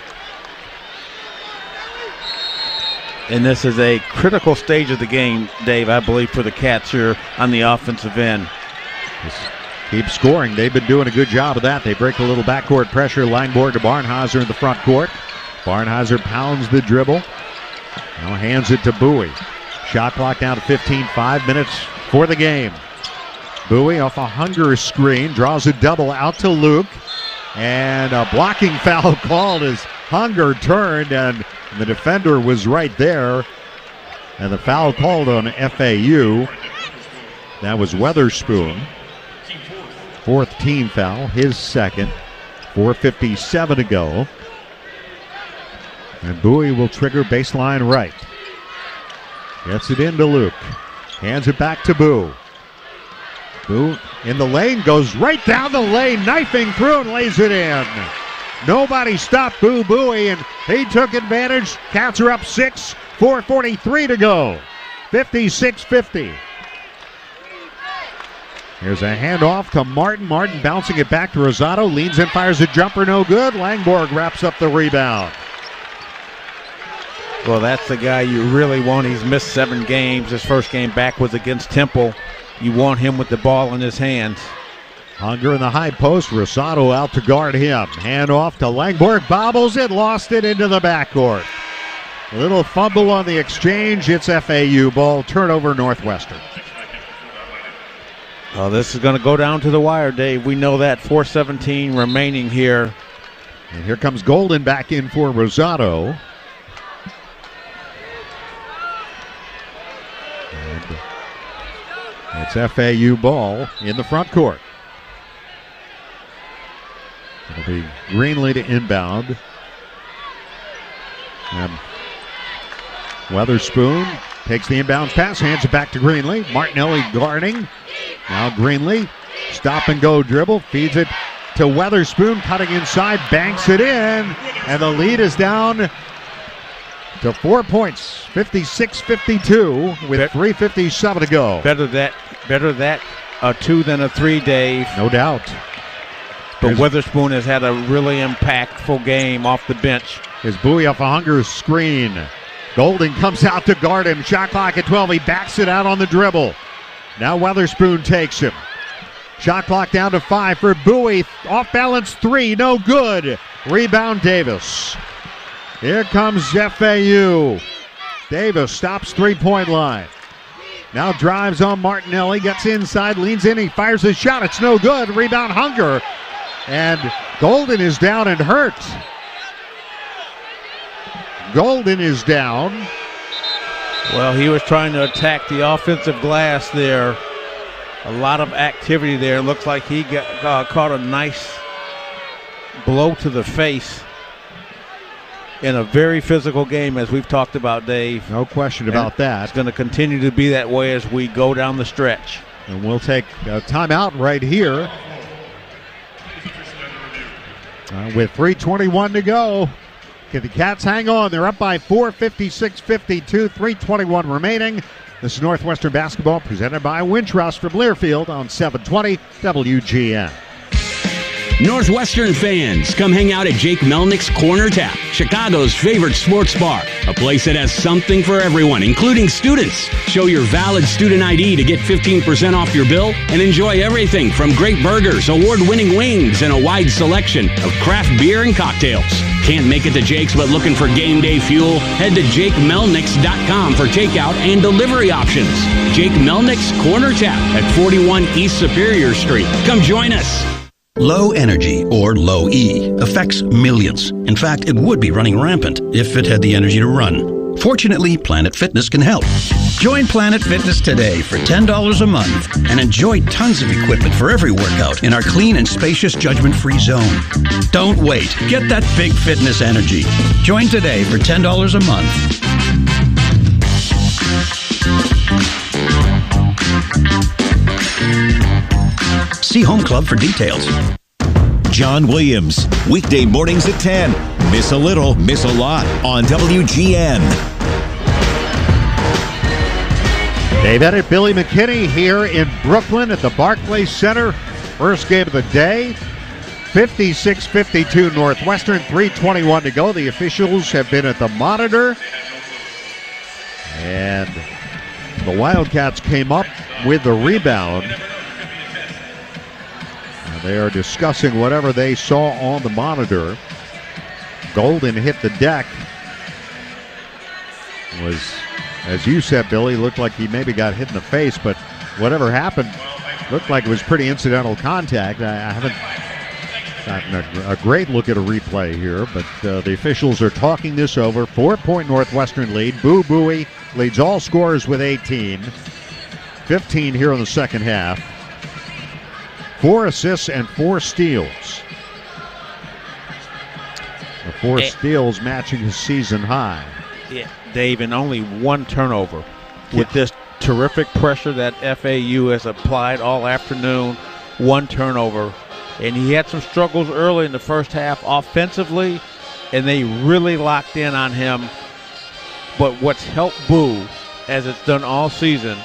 And this is a critical stage of the game, Dave, I believe, for the Cats here on the offensive end. Just keep scoring. They've been doing a good job of that. They break a little backcourt pressure. Langborg to Barnheiser in the front court. Barnheiser pounds the dribble. Now hands it to Bowie. Shot clock down to 15, 5 minutes for the game. Bowie off a Hunger screen, draws a double out to Luke. And a blocking foul called as Hunger turned, and the defender was right there. And the foul called on FAU. That was Weatherspoon. Fourth team foul, his second. 4:57 to go. And Bowie will trigger baseline right. Gets it into Luke. Hands it back to Boo. Boo in the lane, goes right down the lane, knifing through and lays it in. Nobody stopped Boo Bowie, and he took advantage. Cats are up 6, 4:43 to go. 56-50. Here's a handoff to Martin. Martin bouncing it back to Rosado. Leans in, fires a jumper, no good. Langborg wraps up the rebound. Well, that's the guy you really want. He's missed 7 games. His first game back was against Temple. You want him with the ball in his hands. Hunger in the high post. Rosado out to guard him. Hand off to Langborg. Bobbles it. Lost it into the backcourt. A little fumble on the exchange. It's FAU ball. Turnover Northwestern. Well, this is going to go down to the wire, Dave. We know that. 4:17 remaining here. And here comes Golden back in for Rosado. It's FAU ball in the front court. It'll be Greenlee to inbound. And Weatherspoon takes the inbounds pass, hands it back to Greenlee. Martinelli guarding. Now Greenlee, stop and go dribble, feeds it to Weatherspoon, cutting inside, banks it in, and the lead is down to 4 points, 56-52 with 3:57 to go. Better that a 2 than a 3, Dave. No doubt. But Weatherspoon has had a really impactful game off the bench. His Bowie off a Hunger screen. Golden comes out to guard him. Shot clock at 12. He backs it out on the dribble. Now Weatherspoon takes him. Shot clock down to 5 for Bowie. Off balance 3. No good. Rebound Davis. Here comes FAU. Davis stops three-point line. Now drives on Martinelli. Gets inside. Leans in. He fires his shot. It's no good. Rebound Hunger. And Golden is down and hurt. Golden is down. Well, he was trying to attack the offensive glass there. A lot of activity there. Looks like he caught a nice blow to the face in a very physical game, as we've talked about, Dave. No question about that. It's going to continue to be that way as we go down the stretch. And we'll take a timeout right here. With 3:21 to go. Can the Cats hang on? They're up by 4, 56-52, 3:21 remaining. This is Northwestern Basketball presented by Wintrust from Learfield on 720 WGN. Northwestern fans, come hang out at Jake Melnick's Corner Tap, Chicago's favorite sports bar. A place that has something for everyone, including students. Show your valid student ID to get 15% off your bill and enjoy everything from great burgers, award-winning wings, and a wide selection of craft beer and cocktails. Can't make it to Jake's but looking for game day fuel? Head to JakeMelnicks.com for takeout and delivery options. Jake Melnick's Corner Tap at 41 East Superior Street. Come join us. Low energy, or low E, affects millions. In fact, it would be running rampant if it had the energy to run. Fortunately, Planet Fitness can help. Join Planet Fitness today for $10 a month and enjoy tons of equipment for every workout in our clean and spacious judgment-free zone. Don't wait. Get that big fitness energy. Join today for $10 a month. See Home Club for details. John Williams, weekday mornings at 10. Miss a little, miss a lot on WGN. Dave Edit, Billy McKinney here in Brooklyn at the Barclays Center. First game of the day. 56-52 Northwestern, 3:21 to go. The officials have been at the monitor. And the Wildcats came up with the rebound. They are discussing whatever they saw on the monitor. Golden hit the deck. Was, as you said, Billy, looked like he maybe got hit in the face, but whatever happened looked like it was pretty incidental contact. I haven't gotten a great look at a replay here, but the officials are talking this over. 4-point Northwestern lead. Boo Buie leads all scorers with 18. 15 here in the second half. 4 assists and 4 steals. The 4 steals matching his season high. Yeah, Dave, and only 1 turnover. With this terrific pressure that FAU has applied all afternoon, 1 turnover. And he had some struggles early in the first half offensively, and they really locked in on him. But what's helped Boo, as it's done all season,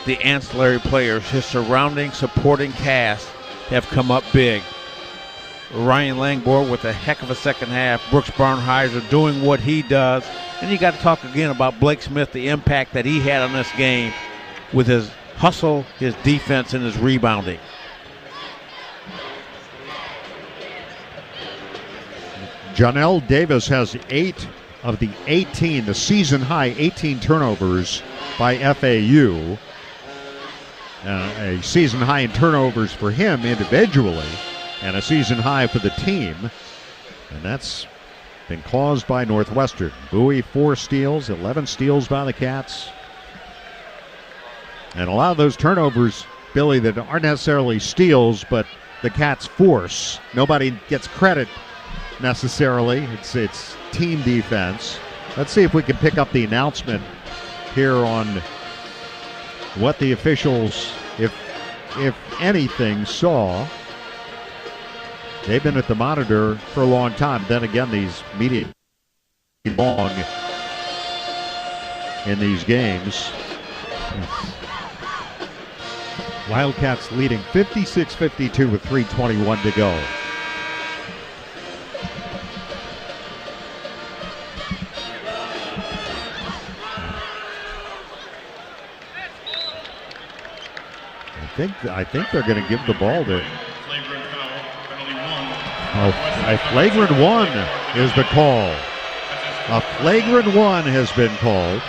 the ancillary players, his surrounding supporting cast have come up big. Ryan Langborg with a heck of a second half. Brooks Barnheiser doing what he does. And you got to talk again about Blake Smith, the impact that he had on this game with his hustle, his defense, and his rebounding. Janelle Davis has 8 of the 18, the season high 18 turnovers by FAU. A season high in turnovers for him individually, and a season high for the team. And that's been caused by Northwestern. Bowie 4 steals, 11 steals by the Cats. And a lot of those turnovers, Billy, that aren't necessarily steals, but the Cats force. Nobody gets credit necessarily. It's team defense. Let's see if we can pick up the announcement here on what the officials, if anything, saw. They've been at the monitor for a long time. Then again, these media long in these games. Wildcats leading 56-52 with 3:21 to go. I think they're going to give the ball to. A flagrant 1 is the call. A flagrant 1 has been called,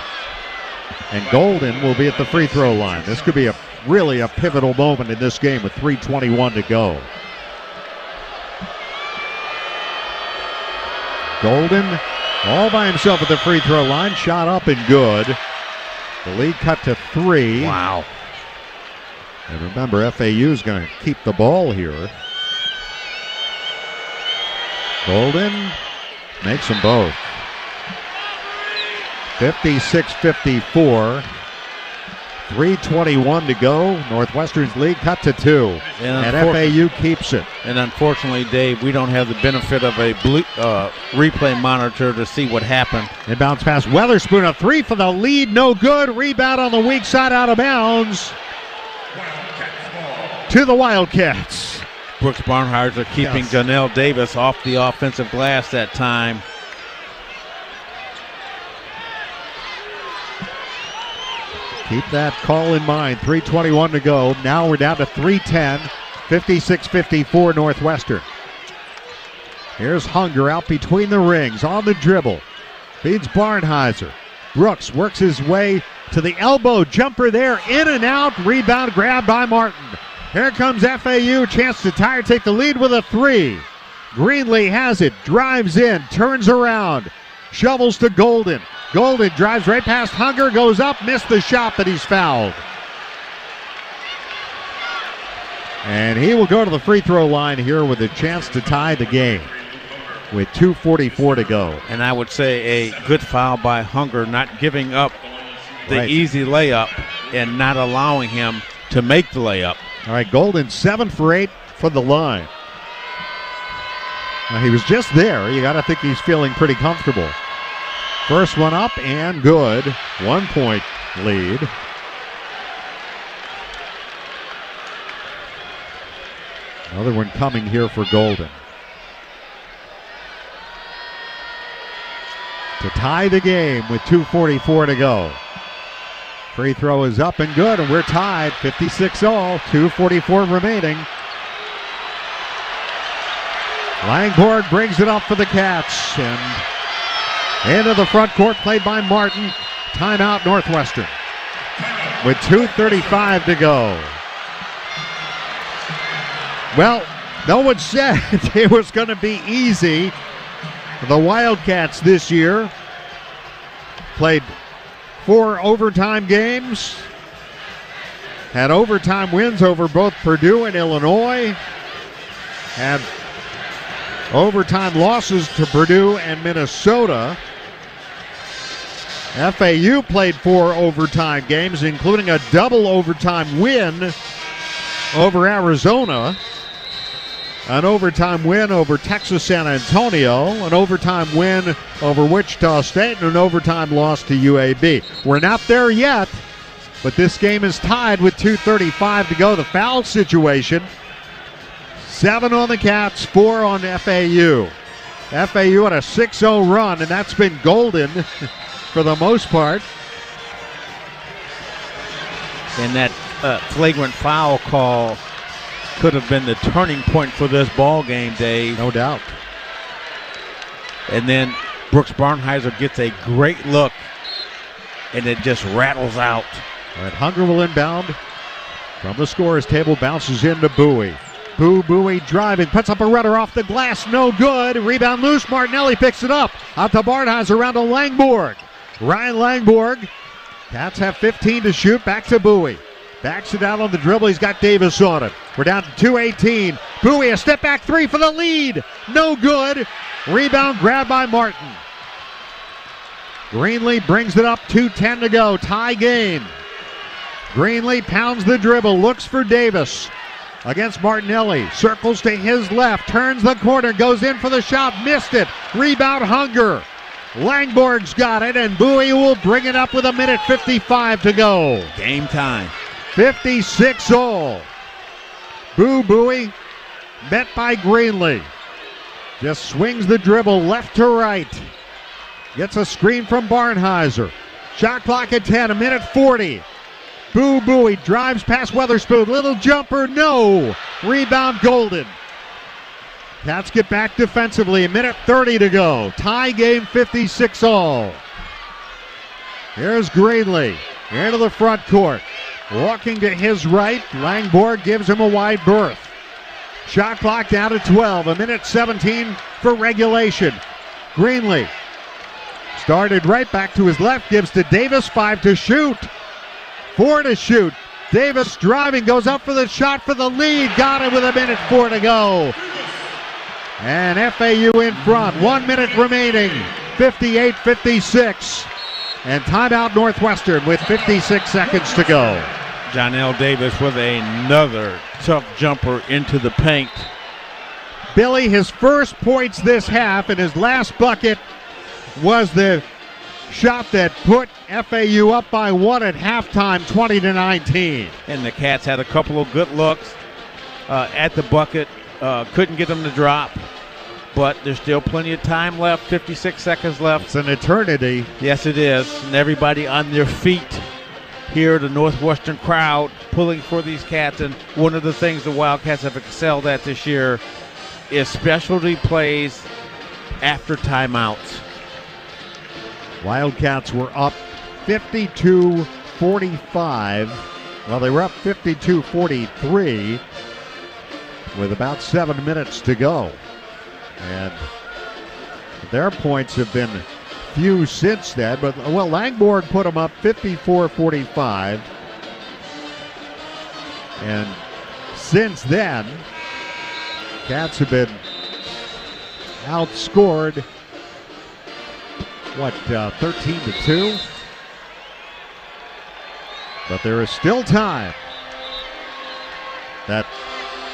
and Golden will be at the free throw line. This could be really a pivotal moment in this game with 3:21 to go. Golden all by himself at the free throw line. Shot up and good. The lead cut to 3. Wow. And remember, FAU is going to keep the ball here. Golden makes them both. 56-54. 3:21 to go. Northwestern's lead cut to 2. And FAU keeps it. And unfortunately, Dave, we don't have the benefit of a replay monitor to see what happened. Inbounds pass. Weatherspoon, a 3 for the lead. No good. Rebound on the weak side, out of bounds. To the Wildcats. Brooks Barnheiser keeping Janelle Davis off the offensive glass that time. Keep that call in mind. 3:21 to go. Now we're down to 3:10. 56-54 Northwestern. Here's Hunger out between the rings on the dribble. Feeds Barnheiser. Brooks works his way to the elbow. Jumper there. In and out. Rebound grabbed by Martin. Here comes FAU. Chance to tie or take the lead with a 3. Greenlee has it. Drives in. Turns around. Shovels to Golden. Golden drives right past Hunger. Goes up. Missed the shot, but he's fouled. And he will go to the free throw line here with a chance to tie the game with 2:44 to go. And I would say a good foul by Hunger, not giving up the easy layup and not allowing him to make the layup. All right, Golden 7 for 8 from the line. Now, he was just there. You got to think he's feeling pretty comfortable. First one up and good. 1 point lead. Another one coming here for Golden. To tie the game with 2:44 to go. Free throw is up and good, and we're tied 56-all, 2:44 remaining. Langborg brings it up for the Cats, and into the front court, played by Martin. Timeout Northwestern with 2:35 to go. Well, no one said it was going to be easy. The Wildcats this year played 4 overtime games, had overtime wins over both Purdue and Illinois, had overtime losses to Purdue and Minnesota. FAU played 4 overtime games, including a double overtime win over Arizona, an overtime win over Texas San Antonio, an overtime win over Wichita State, and an overtime loss to UAB. We're not there yet, but this game is tied with 2:35 to go. The foul situation, 7 on the Cats, 4 on FAU. FAU had a 6-0 run, and that's been Golden for the most part. And that flagrant foul call could have been the turning point for this ball game, Dave. No doubt. And then Brooks Barnheiser gets a great look, and it just rattles out. All right, Hunger will inbound from the scorer's table, bounces into Bowie. Bowie driving, puts up a rudder off the glass, no good. Rebound loose, Martinelli picks it up. Out to Barnheiser, around to Langborg. Ryan Langborg. Cats have 15 to shoot, back to Bowie. Backs it out on the dribble. He's got Davis on it. We're down to 2:18. Bowie, a step back 3 for the lead. No good. Rebound grabbed by Martin. Greenlee brings it up. 2:10 to go. Tie game. Greenlee pounds the dribble. Looks for Davis against Martinelli. Circles to his left. Turns the corner. Goes in for the shot. Missed it. Rebound Hunger. Langborg's got it, and Bowie will bring it up with 1:55 to go. Game time. 56-all. Bowie met by Greenlee. Just swings the dribble left to right. Gets a screen from Barnheiser. Shot clock at 10, 1:40. Bowie drives past Weatherspoon. Little jumper, no. Rebound Golden. Cats get back defensively, 1:30 to go. Tie game, 56-all. Here's Greenlee into the front court. Walking to his right, Langborg gives him a wide berth. Shot clock down to 12, 1:17 for regulation. Greenlee started right, back to his left, gives to Davis, 5 to shoot. 4 to shoot. Davis driving, goes up for the shot for the lead. Got it with 1:04 to go. And FAU in front, 1 minute remaining, 58-56. And timeout Northwestern with 56 seconds to go. Jonell Davis with another tough jumper into the paint. Billy, his first points this half, and his last bucket was the shot that put FAU up by 1 at halftime, 20-19. And the Cats had a couple of good looks at the bucket. Couldn't get them to drop. But there's still plenty of time left, 56 seconds left. It's an eternity. Yes, it is. And everybody on their feet here, the Northwestern crowd pulling for these Cats. And one of the things the Wildcats have excelled at this year is specialty plays after timeouts. Wildcats were up 52-45 Well, they were up 52-43 with about 7 minutes to go. And their points have been few since then. But, well, Langborg put them up 54-45. And since then, Cats have been outscored, 13-2? But there is still time. That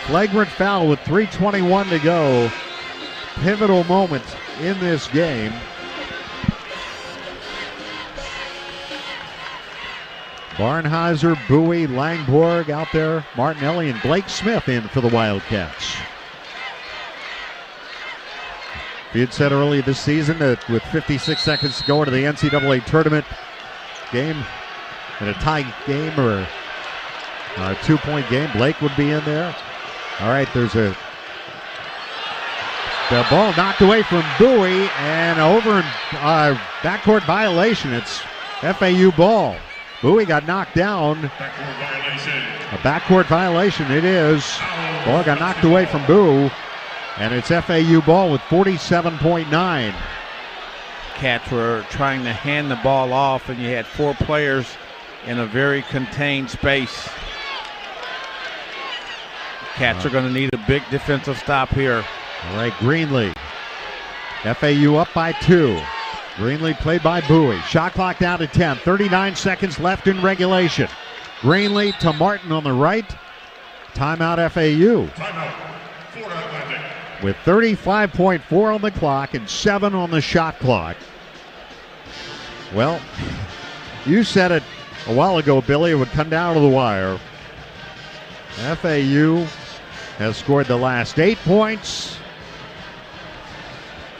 flagrant foul with 3:21 to go. Pivotal moment in this game. Barnheiser, Bowie, Langborg out there. Martinelli and Blake Smith in for the Wildcats. We had said earlier this season that with 56 seconds to go into the NCAA tournament game, in a tie game or a 2-point game, Blake would be in there. All right, there's the ball knocked away from Bowie and over in backcourt violation. It's FAU ball. Bowie got knocked down. A backcourt violation it is. Ball got knocked away from Boo, and it's FAU ball with 47.9. Cats were trying to hand the ball off, and you had 4 players in a very contained space. Cats are going to need a big defensive stop here. All right, Greenlee. FAU up by 2. Greenlee played by Bowie. Shot clock down to 10. 39 seconds left in regulation. Greenlee to Martin on the right. Timeout FAU. Timeout. With 35.4 on the clock and 7 on the shot clock. Well, you said it a while ago, Billy. It would come down to the wire. FAU has scored the last 8 points.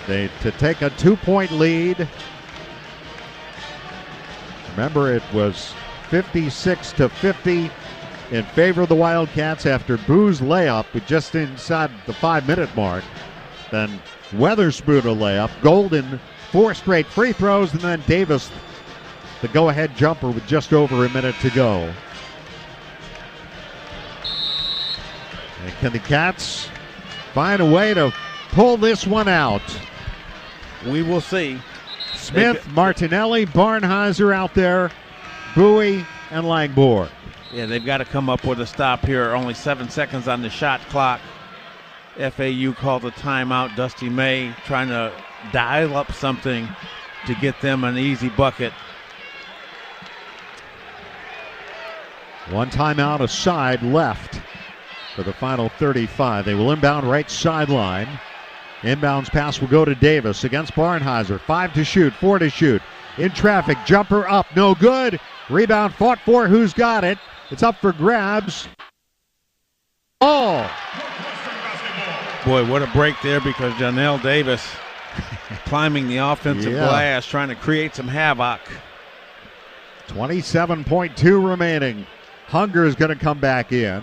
To take a 2-point lead. Remember, it was 56-50 in favor of the Wildcats after Boo's layup, just inside the 5-minute mark. Then Weatherspoon a layup. Golden 4 straight free throws, and then Davis the go-ahead jumper with just over a minute to go. And can the Cats find a way to pull this one out? We will see. Smith, Martinelli, Barnheiser out there, Bowie, and Langborg. Yeah, they've got to come up with a stop here. Only 7 seconds on the shot clock. FAU called a timeout. Dusty May trying to dial up something to get them an easy bucket. One timeout aside left for the final 35. They will inbound right sideline. Inbounds pass will go to Davis against Barnheiser. 5 to shoot, 4 to shoot. In traffic, jumper up, no good. Rebound fought for, who's got it? It's up for grabs. Oh! Boy, what a break there because Janelle Davis climbing the offensive glass, trying to create some havoc. 27.2 remaining. Hunger is going to come back in.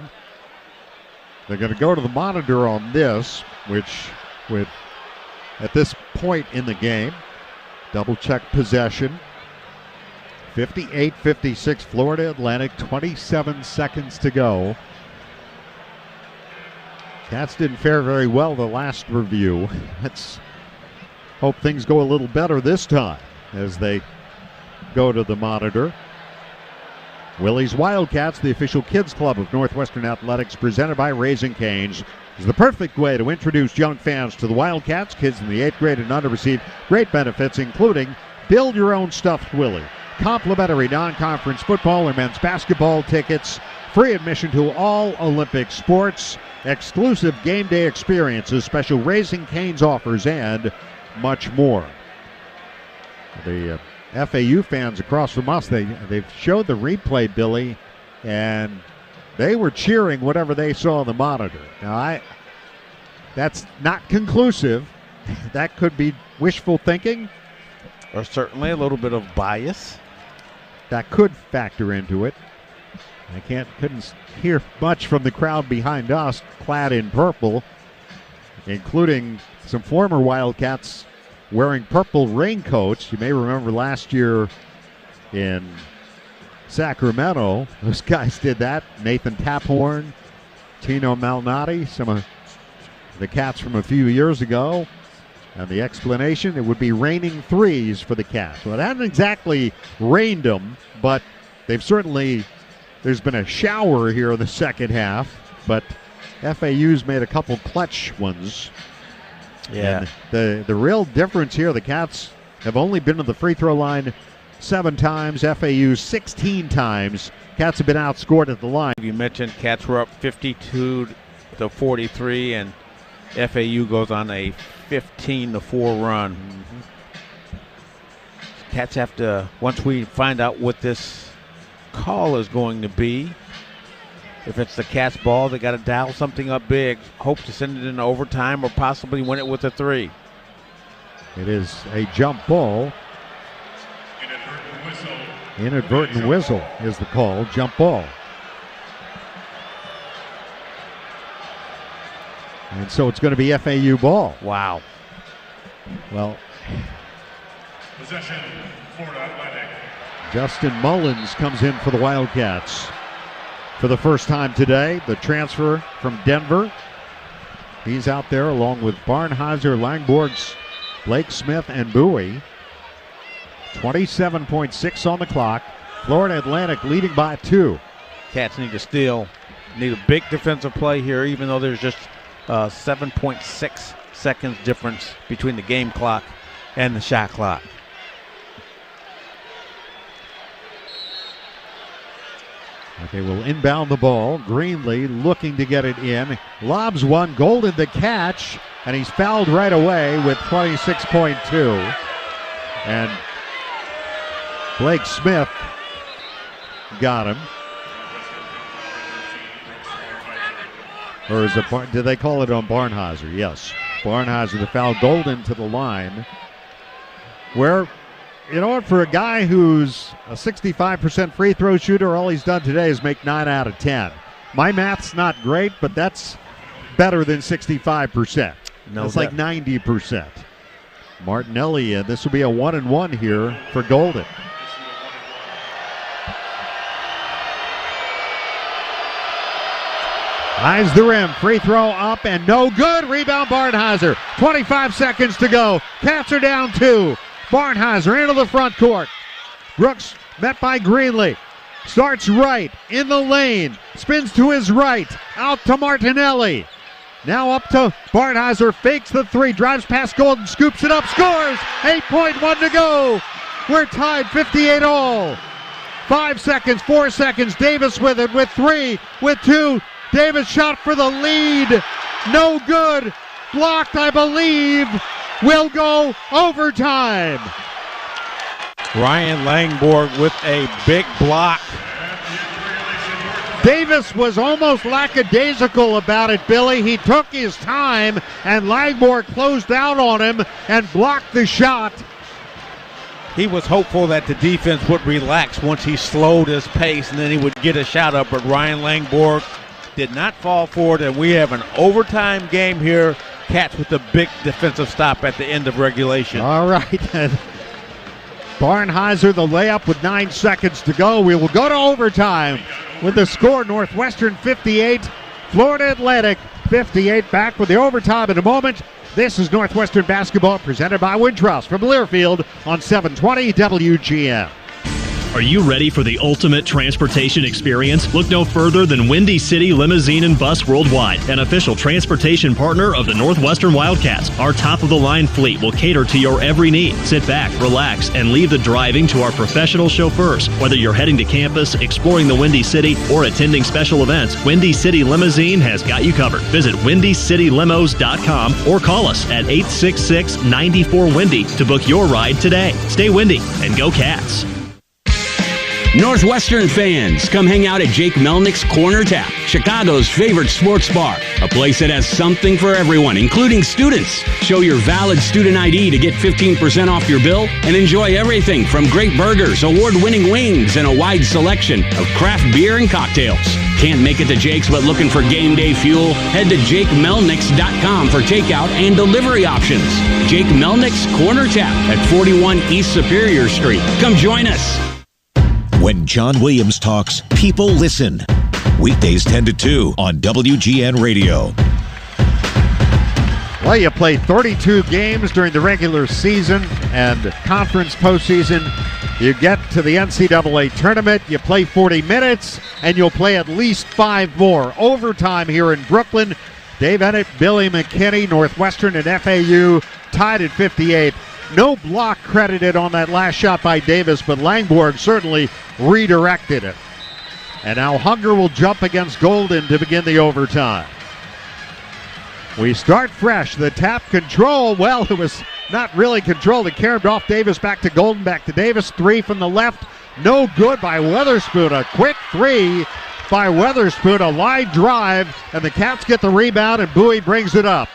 They're going to go to the monitor on this, which at this point in the game, double check possession. 58-56 Florida Atlantic, 27 seconds to go. Cats didn't fare very well the last review. Let's hope things go a little better this time as they go to the monitor. Willie's Wildcats, the official kids club of Northwestern Athletics, presented by Raising Cane's, is the perfect way to introduce young fans to the Wildcats. Kids in the 8th grade and under receive great benefits, including build your own stuffed Willie, complimentary non-conference football or men's basketball tickets, free admission to all Olympic sports, exclusive game day experiences, special Raising Cane's offers, and much more. The FAU fans across from us, they've showed the replay, Billy, and they were cheering whatever they saw on the monitor. Now, that's not conclusive. That could be wishful thinking. Or certainly a little bit of bias. That could factor into it. I couldn't hear much from the crowd behind us, clad in purple, including some former Wildcats wearing purple raincoats. You may remember last year in Sacramento. Those guys did that. Nathan Taphorn, Tino Malnati, some of the Cats from a few years ago. And the explanation, it would be raining threes for the Cats. Well, it hasn't exactly rained them, but they've certainly, there's been a shower here in the second half, but FAU's made a couple clutch ones. Yeah. And the real difference here, the Cats have only been to the free throw line 7 times, FAU 16 times. Cats have been outscored at the line. You mentioned Cats were up 52-43, and FAU goes on a 15-4 run. Mm-hmm. Cats have to, once we find out what this call is going to be, if it's the Cats ball, they got to dial something up big, hope to send it into overtime or possibly win it with a 3. It is a jump ball. Inadvertent whistle is the call, jump ball. And so it's going to be FAU ball. Wow. Well, possession, Florida Atlantic. Justin Mullins comes in for the Wildcats for the first time today. The transfer from Denver. He's out there along with Barnheiser, Langborgs, Blake Smith, and Bowie. 27.6 on the clock. Florida Atlantic leading by 2. Cats need to steal. Need a big defensive play here, even though there's just 7.6 seconds difference between the game clock and the shot clock. Okay, we'll inbound the ball. Greenlee looking to get it in. Lobs one. Golden the catch, and he's fouled right away with 26.2. And Blake Smith got him. Or is it, did they call it on Barnheiser? Yes. Barnheiser, the foul. Golden to the line. Where, you know what, for a guy who's a 65% free throw shooter, all he's done today is make 9 out of 10. My math's not great, but that's better than 65%. No, that's like 90%. Martinelli, this will be a 1-and-1 here for Golden. Eyes the rim, free throw up and no good. Rebound Barnheiser. 25 seconds to go. Cats are down 2. Barnheiser into the front court. Brooks met by Greenlee. Starts right in the lane. Spins to his right. Out to Martinelli. Now up to Barnheiser. Fakes the 3. Drives past Golden. Scoops it up. Scores. 8.1 to go. We're tied 58 all. 5 seconds. 4 seconds. Davis with it. With 3. With 2. Davis shot for the lead. No good. Blocked, I believe. Will go overtime. Ryan Langborg with a big block. Davis was almost lackadaisical about it, Billy. He took his time, and Langborg closed out on him and blocked the shot. He was hopeful that the defense would relax once he slowed his pace, and then he would get a shot up, but Ryan Langborg did not fall for it, and we have an overtime game here. Cats with a big defensive stop at the end of regulation. All right. Barnheiser, the layup with 9 seconds to go. We will go to overtime with the score, Northwestern 58, Florida Atlantic 58. Back with the overtime in a moment. This is Northwestern basketball presented by Wintrust from Learfield on 720 WGN. Are you ready for the ultimate transportation experience? Look no further than Windy City Limousine and Bus Worldwide, an official transportation partner of the Northwestern Wildcats. Our top-of-the-line fleet will cater to your every need. Sit back, relax, and leave the driving to our professional chauffeurs. Whether you're heading to campus, exploring the Windy City, or attending special events, Windy City Limousine has got you covered. Visit WindyCityLimos.com or call us at 866-94-WINDY to book your ride today. Stay windy and go Cats. Northwestern fans, come hang out at Jake Melnick's Corner Tap, Chicago's favorite sports bar. A place that has something for everyone, including students. Show your valid student ID to get 15% off your bill and enjoy everything from great burgers, award-winning wings, and a wide selection of craft beer and cocktails. Can't make it to Jake's but looking for game day fuel? Head to JakeMelnicks.com for takeout and delivery options. Jake Melnick's Corner Tap at 41 East Superior Street. Come join us. When John Williams talks, people listen. Weekdays 10 to 2 on WGN Radio. Well, you play 32 games during the regular season and conference postseason. You get to the NCAA tournament, you play 40 minutes, and you'll play at least 5 more. Overtime here in Brooklyn. Dave Ennett, Billy McKinney, Northwestern and FAU tied at 58. No block credited on that last shot by Davis, but Langborg certainly redirected it. And now Hunger will jump against Golden to begin the overtime. We start fresh. The tap control, well, it was not really controlled. It carried off Davis back to Golden, back to Davis. 3 from the left. No good by Weatherspoon. A quick 3 by Weatherspoon. A line drive, and the Cats get the rebound, and Bowie brings it up.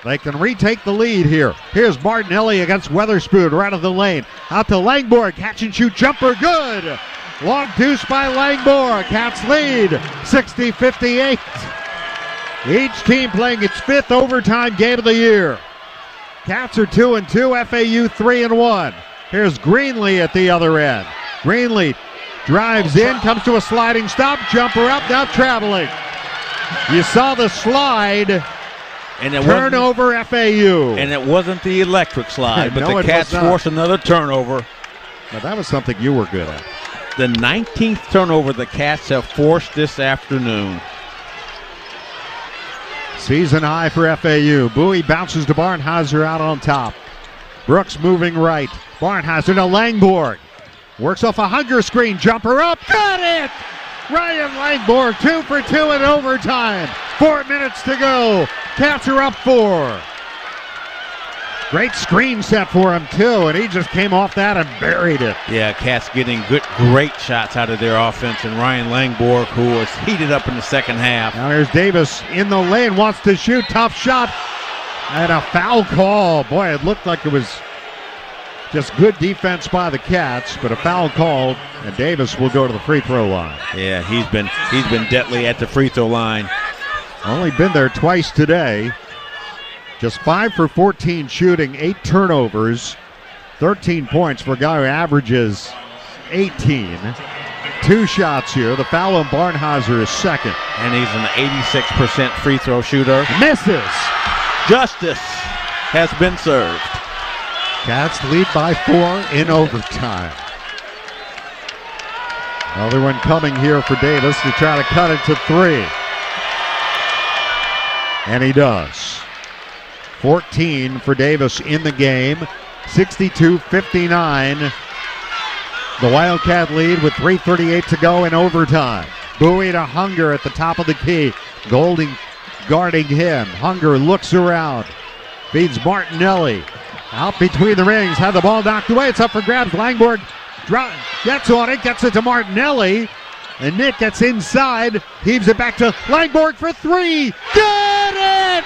They can retake the lead here. Here's Martinelli against Weatherspoon right of the lane. Out to Langborg. Catch and shoot jumper. Good. Long deuce by Langborg. Cats lead 60-58. Each team playing its 5th overtime game of the year. Cats are 2-2, FAU 3-1. Here's Greenlee at the other end. Greenlee drives in, comes to a sliding stop, jumper up, now traveling. You saw the slide. And it turnover FAU. And it wasn't the electric slide, but No, the Cats forced another turnover. Now that was something you were good at. The 19th turnover the Cats have forced this afternoon. Season high for FAU. Bowie bounces to Barnhauser out on top. Brooks moving right. Barnhauser to Langborg. Works off a Hunger screen. Jumper up. Got it! Ryan Langborg 2 for 2 in overtime. 4 minutes to go. Cats are up 4. Great screen set for him, too, and he just came off that and buried it. Yeah, Cats getting great shots out of their offense, and Ryan Langborg, who was heated up in the second half. Now here's Davis in the lane, wants to shoot, tough shot, and a foul call. Boy, it looked like it was just good defense by the Cats, but a foul called, and Davis will go to the free throw line. Yeah, he's been deadly at the free throw line. Only been there twice today. Just 5 for 14 shooting, 8 turnovers, 13 points for a guy who averages 18. 2 shots here. The foul on Barnhauser is second. And he's an 86% free throw shooter. Misses. Justice has been served. Cats lead by 4 in overtime. Another one coming here for Davis to try to cut it to 3. And he does. 14 for Davis in the game. 62-59. The Wildcat lead with 3:38 to go in overtime. Bowie to Hunger at the top of the key. Golding guarding him. Hunger looks around. Feeds Martinelli. Out between the rings. Had the ball knocked away. It's up for grabs. Langborg gets on it. Gets it to Martinelli. And Nick gets inside. Heaves it back to Langborg for 3. Got it!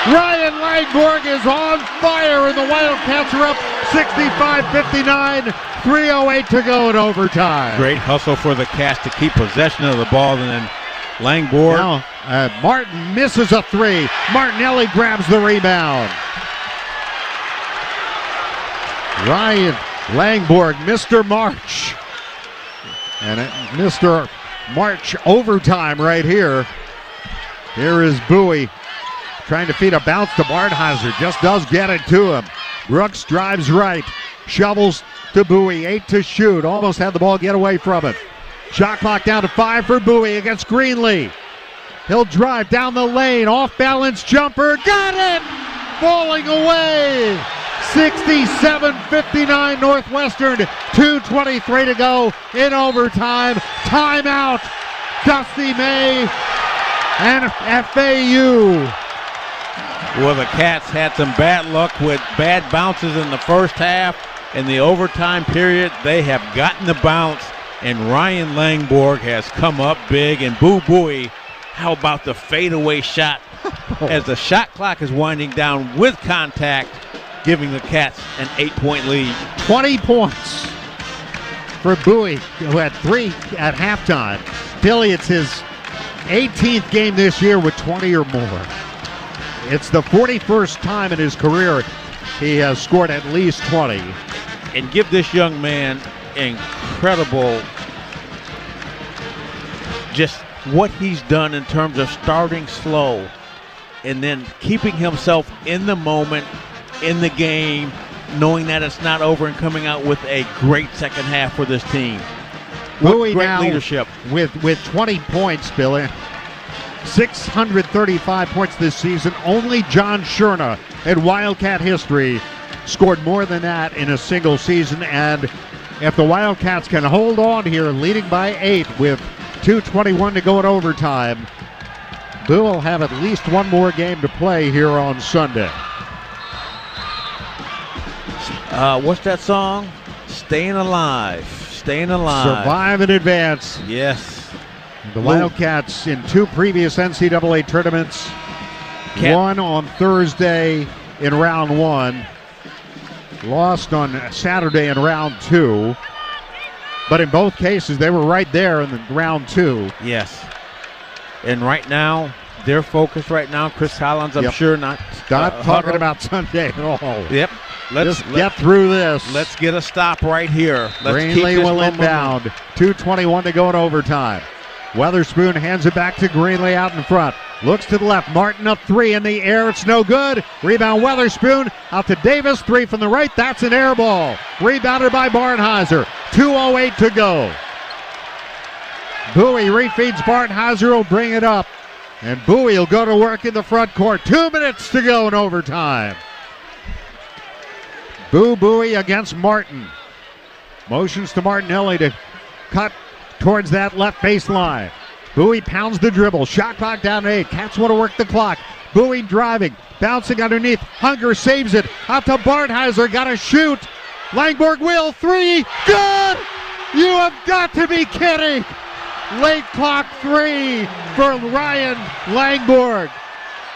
Ryan Langborg is on fire, and the Wildcats are up 65-59. 3:08 to go in overtime. Great hustle for the Cats to keep possession of the ball, and then Langborg. Now, Martin misses a 3. Martinelli grabs the rebound. Ryan Langborg, Mr. March. And Mr. March overtime right here. Here is Bowie trying to feed a bounce to Barnhauser. Just does get it to him. Brooks drives right. Shovels to Bowie. 8 to shoot. Almost had the ball get away from it. Shot clock down to 5 for Bowie against Greenlee. He'll drive down the lane. Off balance jumper. Got it! Falling away. 67-59 Northwestern. 2:23 to go in overtime. Timeout. Dusty May and FAU. Well, the Cats had some bad luck with bad bounces in the first half. In the overtime period, they have gotten the bounce, and Ryan Langborg has come up big. And Boo Bowie, how about the fadeaway shot as the shot clock is winding down with contact, giving the Cats an 8-point lead. 20 points for Bowie, who had 3 at halftime. Billy, it's his 18th game this year with 20 or more. It's the 41st time in his career he has scored at least 20. and give this young man incredible just what he's done in terms of starting slow and then keeping himself in the moment, in the game, knowing that it's not over and coming out with a great second half for this team. Bowie Great now leadership. With 20 points, Billy. 635 points this season. Only John Scherna in Wildcat history scored more than that in a single season. And if the Wildcats can hold on here, leading by 8 with 2:21 to go in overtime, Boo will have at least one more game to play here on Sunday. What's that song? Staying Alive. Staying Alive. Survive in advance. Yes. The Wildcats in 2 previous NCAA tournaments. One on Thursday in round 1. Lost on Saturday in round 2. But in both cases, they were right there in the round 2. Yes. And right now, their focus right now, Chris Collins, I'm sure not talking about Sunday at all. Yep. Let's get through this. Let's get a stop right here. Let's keep Greenlee this will momentum. inbound. 2:21 to go in overtime. Weatherspoon hands it back to Greenlee out in front. Looks to the left. Martin up 3 in the air. It's no good. Rebound Weatherspoon out to Davis. 3 from the right. That's an air ball. Rebounded by Barnheiser. 2:08 to go. Bowie refeeds Barnheiser. Will bring it up. And Bowie will go to work in the front court. 2 minutes to go in overtime. Bowie against Martin. Motions to Martinelli to cut towards that left baseline. Bowie pounds the dribble. Shot clock down to 8. Cats want to work the clock. Bowie driving. Bouncing underneath. Hunger saves it. Out to Barnheiser. Got to shoot. Langborg will. 3. Good! You have got to be kidding. Late clock 3 for Ryan Langborg.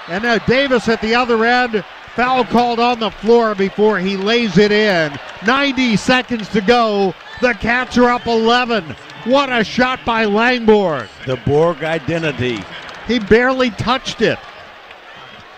And now Davis at the other end. Foul called on the floor before he lays it in. 90 seconds to go. The Cats are up 11. What a shot by Langborg. The Borg identity. He barely touched it.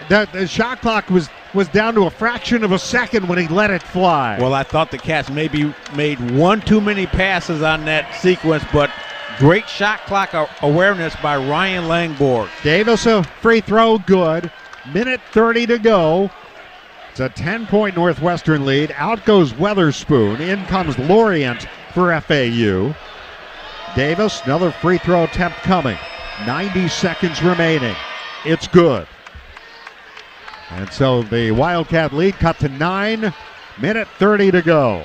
The shot clock was down to a fraction of a second when he let it fly. Well, I thought the Cats maybe made one too many passes on that sequence, but great shot clock awareness by Ryan Langborg. Davis a free throw, good. Minute 30 to go. It's a 10-point Northwestern lead. Out goes Weatherspoon. In comes Lorient for FAU. Davis, another free throw attempt coming. 90 seconds remaining. It's good. And so the Wildcat lead cut to 9. Minute 30 to go.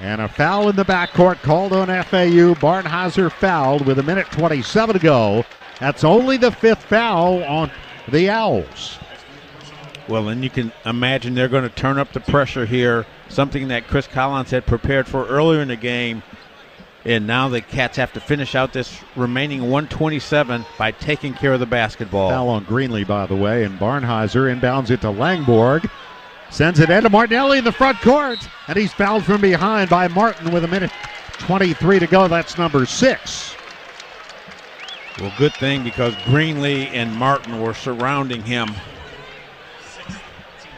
And a foul in the backcourt called on FAU. Barnheiser fouled with a minute 27 to go. That's only the 5th foul on the Owls. Well, and you can imagine they're going to turn up the pressure here, something that Chris Collins had prepared for earlier in the game. And now the Cats have to finish out this remaining 127 by taking care of the basketball. Foul on Greenlee, by the way, and Barnheiser inbounds it to Langborg. Sends it into Martinelli in the front court, and he's fouled from behind by Martin with a minute 23 to go. That's number 6. Well, good thing because Greenlee and Martin were surrounding him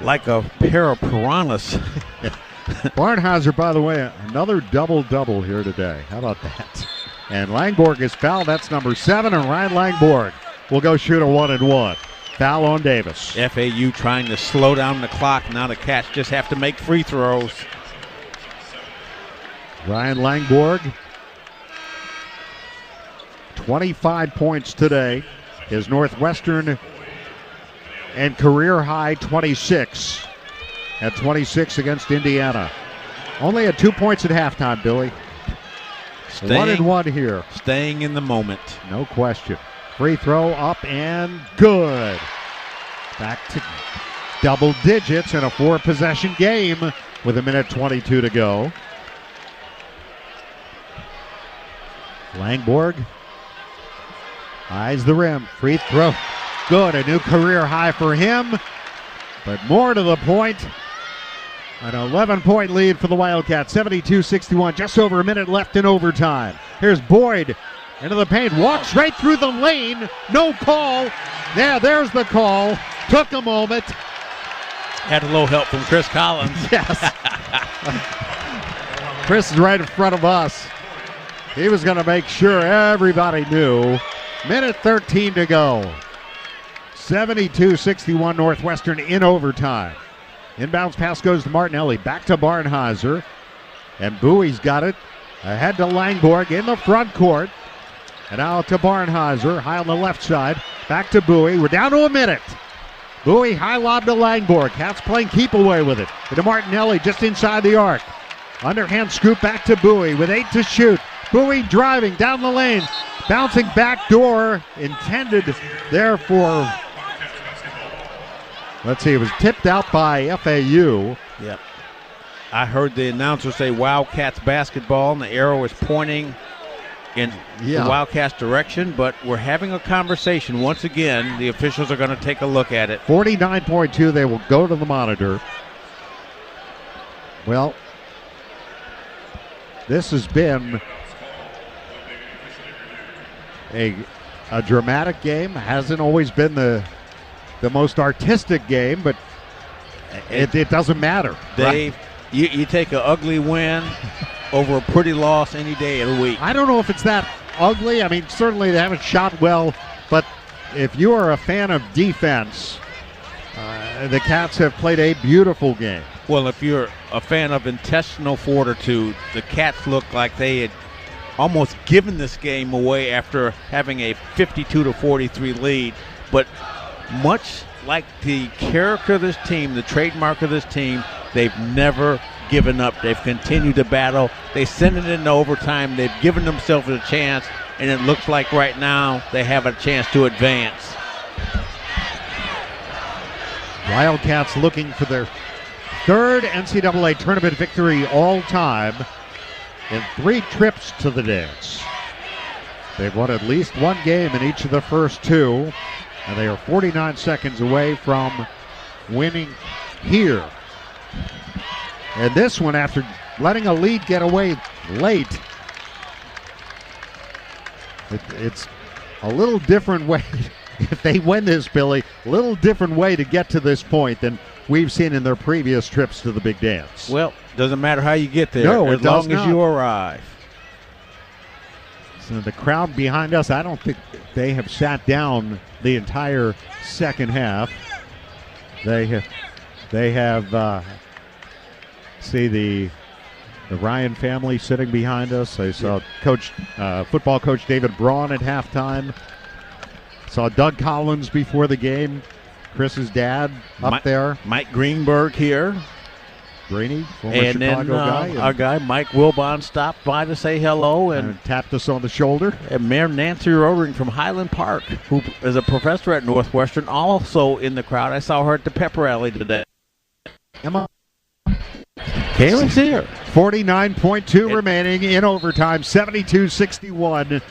like a pair of piranhas. Barnheiser, by the way, another double-double here today. How about that? And Langborg is fouled. That's number 7, and Ryan Langborg will go shoot a 1-and-1. Foul on Davis. FAU trying to slow down the clock. Now the Cats just have to make free throws. Ryan Langborg, 25 points today. His Northwestern and career high 26. At 26 against Indiana. Only had 2 points at halftime, Billy. 1-and-1 here. Staying in the moment. No question. Free throw up and good. Back to double digits in a 4-possession game with a minute 22 to go. Langborg eyes the rim. Free throw. Good. A new career high for him. But more to the point, an 11-point lead for the Wildcats, 72-61, just over a minute left in overtime. Here's Boyd into the paint, walks right through the lane, no call. Yeah, there's the call. Took a moment. Had a little help from Chris Collins. Yes. Chris is right in front of us. He was going to make sure everybody knew. Minute 13 to go. 72-61 Northwestern in overtime. Inbounds pass goes to Martinelli. Back to Barnheiser. And Bowie's got it. Ahead to Langborg in the front court. And out to Barnheiser. High on the left side. Back to Bowie. We're down to a minute. Bowie high lob to Langborg. Cats playing keep away with it. To Martinelli just inside the arc. Underhand scoop back to Bowie with 8 to shoot. Bowie driving down the lane. Bouncing back door. Intended there for... Let's see, it was tipped out by FAU. Yep. I heard the announcer say Wildcats basketball, and the arrow is pointing in the Wildcats direction, but we're having a conversation. Once again, the officials are going to take a look at it. 49.2, they will go to the monitor. Well, this has been a dramatic game. Hasn't always been the most artistic game, but it doesn't matter. Dave, right? You take an ugly win over a pretty loss any day of the week. I don't know if it's that ugly. I mean, certainly they haven't shot well, but if you are a fan of defense, the Cats have played a beautiful game. Well, if you're a fan of intestinal fortitude, the Cats look like they had almost given this game away after having a 52-43 lead, but much like the character of this team, the trademark of this team, they've never given up. They've continued to battle. They sent it into overtime. They've given themselves a chance, and it looks like right now they have a chance to advance. Wildcats looking for their third NCAA tournament victory all time in 3 trips to the dance. They've won at least one game in each of the first 2. And they are 49 seconds away from winning here. And this one, after letting a lead get away late, it's a little different way. If they win this, Billy, a little different way to get to this point than we've seen in their previous trips to the big dance. Well, doesn't matter how you get there, no, as long as you arrive. So the crowd behind us, I don't think they have sat down the entire second half. They have see the Ryan family sitting behind us. I saw football coach David Braun at halftime. Saw Doug Collins before the game. Chris's dad up there. Mike Greenberg here. Greeny, former and Chicago guy. And our guy Mike Wilbon stopped by to say hello and tapped us on the shoulder. And Mayor Nancy Rodering from Highland Park, who is a professor at Northwestern, also in the crowd. I saw her at the pep rally today. Emma. Kaylin's here. 49.2 remaining in overtime, 72-61.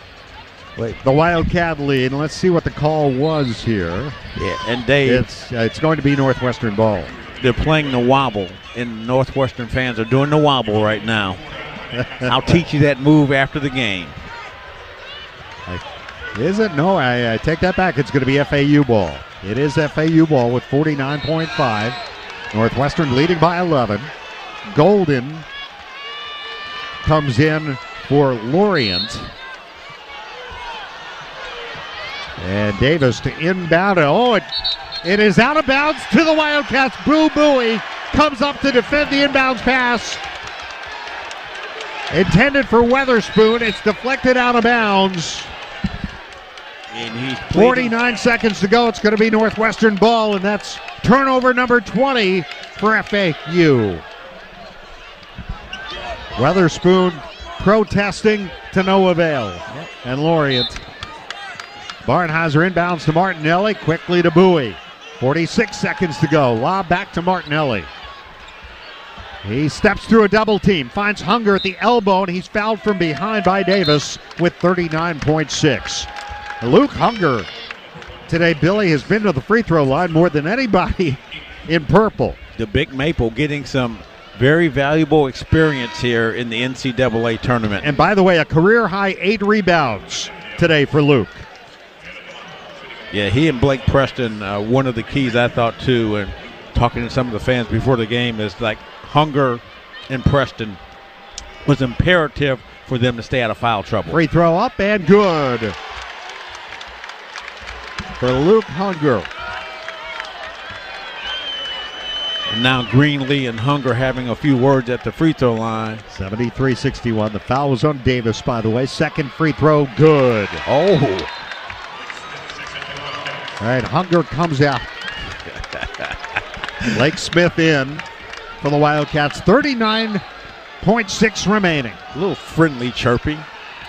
The Wildcat lead. Let's see what the call was here. Yeah, and Dave, it's going to be Northwestern ball. They're playing the wobble, and Northwestern fans are doing the wobble right now. I'll teach you that move after the game. Is it? No, I take that back. It's going to be FAU ball. It is FAU ball with 49.5. Northwestern leading by 11. Golden comes in for Lorient. And Davis to inbound. Oh, it is out of bounds to the Wildcats. Boo Bowie comes up to defend the inbounds pass. Intended for Weatherspoon. It's deflected out of bounds. And 49 seconds to go. It's going to be Northwestern ball, and that's turnover number 20 for FAU. Weatherspoon protesting to no avail. And Lorient. Barnheiser inbounds to Martinelli, quickly to Bowie. 46 seconds to go. Lob back to Martinelli. He steps through a double team, finds Hunger at the elbow, and he's fouled from behind by Davis with 39.6. Luke Hunger today, Billy, has been to the free throw line more than anybody in purple. The Big Maple getting some very valuable experience here in the NCAA tournament. And by the way, a career-high 8 rebounds today for Luke. Yeah, he and Blake Preston, one of the keys I thought too, and talking to some of the fans before the game, is like Hunger and Preston was imperative for them to stay out of foul trouble. Free throw up and good for Luke Hunger. And now Greenlee and Hunger having a few words at the free throw line. 73-61. The foul was on Davis, by the way. Second free throw, good. Oh. All right, Hunger comes out. Blake Smith in for the Wildcats. 39.6 remaining. A little friendly chirping.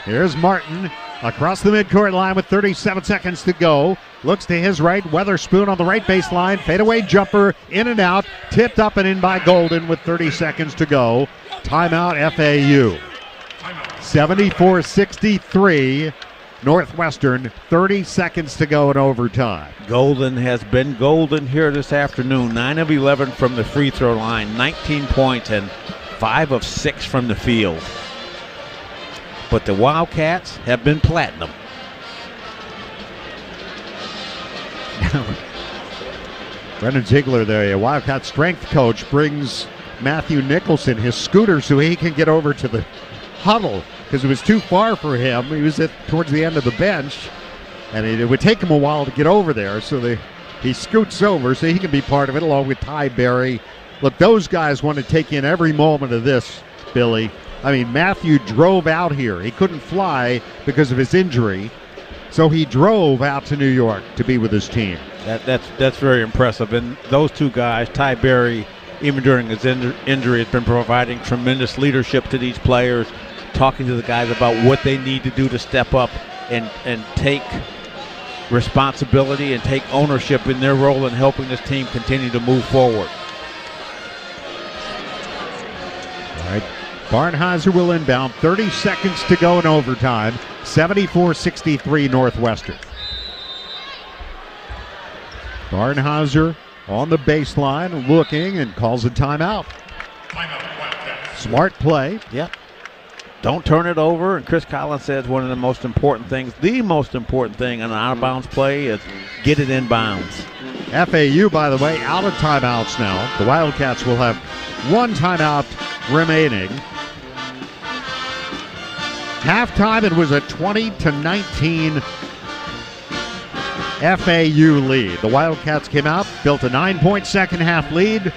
Here's Martin across the midcourt line with 37 seconds to go. Looks to his right. Weatherspoon on the right baseline. Fadeaway jumper in and out. Tipped up and in by Golden with 30 seconds to go. Timeout FAU. 74-63. Northwestern, 30 seconds to go in overtime. Golden has been golden here this afternoon. 9 of 11 from the free throw line. 19 points and 5 of 6 from the field. But the Wildcats have been platinum. Brendan Ziegler there, a Wildcat strength coach, brings Matthew Nicholson his scooter so he can get over to the huddle because it was too far for him. He was towards the end of the bench, and it would take him a while to get over there, so he scoots over so he can be part of it along with Ty Berry. Look, those guys want to take in every moment of this, Billy. I mean, Matthew drove out here. He couldn't fly because of his injury, so he drove out to New York to be with his team. That's very impressive. And those two guys, Ty Berry, even during his injury, has been providing tremendous leadership to these players, talking to the guys about what they need to do to step up and take responsibility and take ownership in their role in helping this team continue to move forward. All right. Barnheiser will inbound. 30 seconds to go in overtime. 74-63 Northwestern. Barnheiser on the baseline looking and calls a timeout. Smart play. Yep. Don't turn it over. And Chris Collins says one of the most important things, the most important thing on an out-of-bounds play is get it in bounds. FAU, by the way, out of timeouts now. The Wildcats will have one timeout remaining. Halftime, it was a 20-19 FAU lead. The Wildcats came out, built a 9-point second half lead.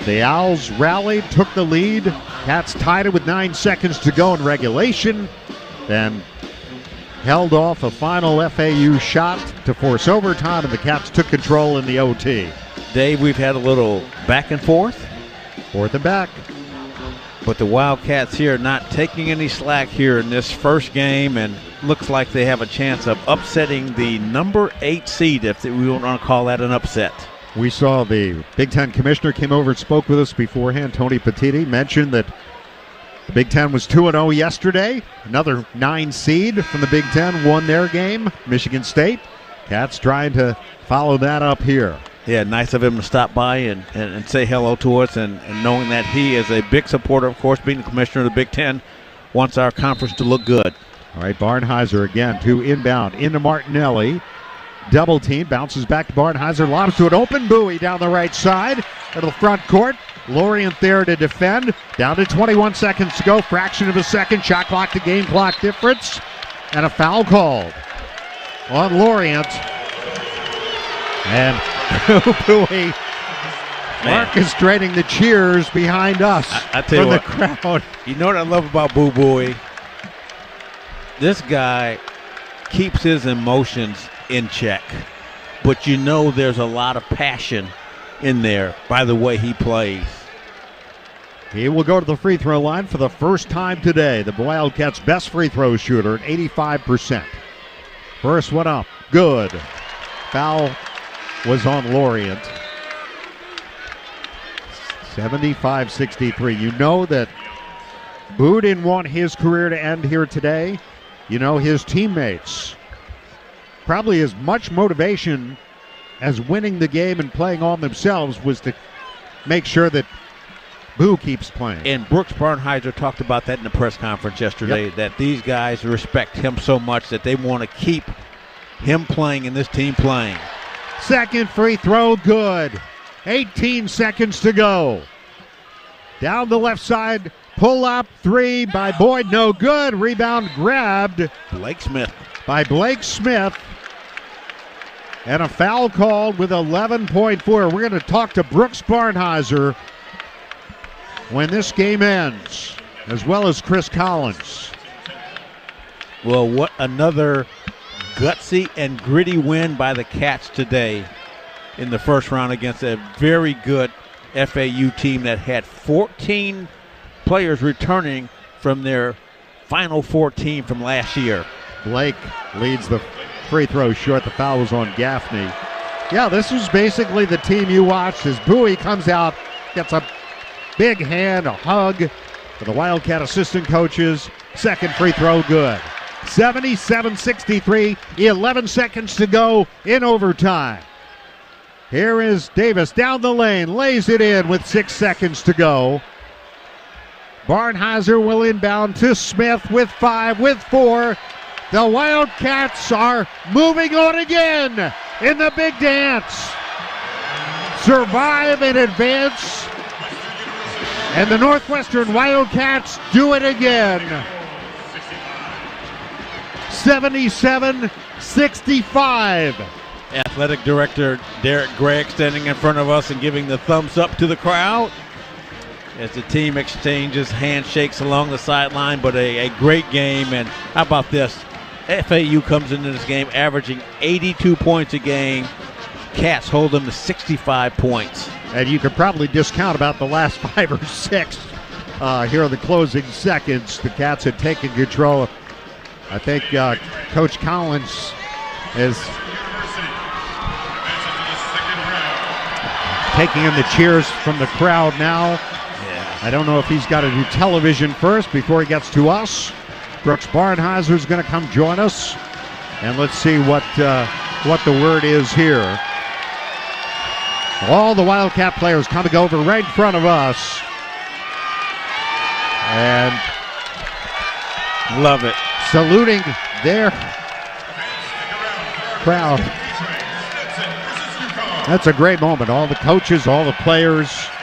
The Owls rallied, took the lead. Cats tied it with 9 seconds to go in regulation, then held off a final FAU shot to force overtime, and the Cats took control in the OT. Dave, we've had a little back and forth. Fourth and back. But the Wildcats here not taking any slack here in this first game, and looks like they have a chance of upsetting the number 8 seed, if we want to call that an upset. We saw the Big Ten commissioner came over and spoke with us beforehand. Tony Petiti mentioned that the Big Ten was 2-0 yesterday. Another 9 seed from the Big Ten won their game, Michigan State. Cats trying to follow that up here. Yeah, nice of him to stop by and say hello to us, and knowing that he is a big supporter, of course, being the commissioner of the Big Ten, wants our conference to look good. All right, Barnheiser again to inbound into Martinelli. Double team, bounces back to Barnheiser, lobs to an open Bowie down the right side to the front court. Lorient there to defend. Down to 21 seconds to go, fraction of a second, shot clock to game clock difference, and a foul called on Lorient. And Bowie orchestrating the cheers behind us I tell from you the what, crowd. You know what I love about Boo Bowie? This guy keeps his emotions in check, but you know there's a lot of passion in there by the way he plays. He will go to the free throw line for the first time today. The Wildcats' best free throw shooter at 85%. First one up, good. Foul was on Lorient. 75-63. You know that Boo didn't want his career to end here today. You know, his teammates, probably as much motivation as winning the game and playing on themselves was to make sure that Boo keeps playing. And Brooks Barnheiser talked about that in the press conference yesterday, that these guys respect him so much that they want to keep him playing and this team playing. Second free throw, good. 18 seconds to go. Down the left side Pull-up three by Boyd, no good. Rebound grabbed Blake Smith. by Blake Smith. And a foul called with 11.4. We're going to talk to Brooks Barnheiser when this game ends, as well as Chris Collins. Well, what another gutsy and gritty win by the Cats today in the first round against a very good FAU team that had 14 players returning from their final 14 from last year. Blake leads the free throw short. The foul was on Gaffney. Yeah, this was basically the team you watched as Bowie comes out, gets a big hand, a hug for the Wildcat assistant coaches. Second free throw good. 77-63, 11 seconds to go in overtime. Here is Davis down the lane, lays it in with 6 seconds to go. Barnheiser will inbound to Smith with 5, with 4. The Wildcats are moving on again in the big dance. Survive and advance. And the Northwestern Wildcats do it again. 77-65. Athletic Director Derek Gregg standing in front of us and giving the thumbs up to the crowd as the team exchanges handshakes along the sideline, but a great game. And how about this? FAU comes into this game averaging 82 points a game. Cats hold them to 65 points. And you could probably discount about the last 5 or 6 here in the closing seconds. The Cats had taken control. I think Coach Collins is taking in the cheers from the crowd now. Yeah. I don't know if he's got to do television first before he gets to us. Brooks Barnheiser is going to come join us, and let's see what the word is here. All the Wildcat players coming over right in front of us, and love it, saluting their crowd. That's a great moment. All the coaches, all the players.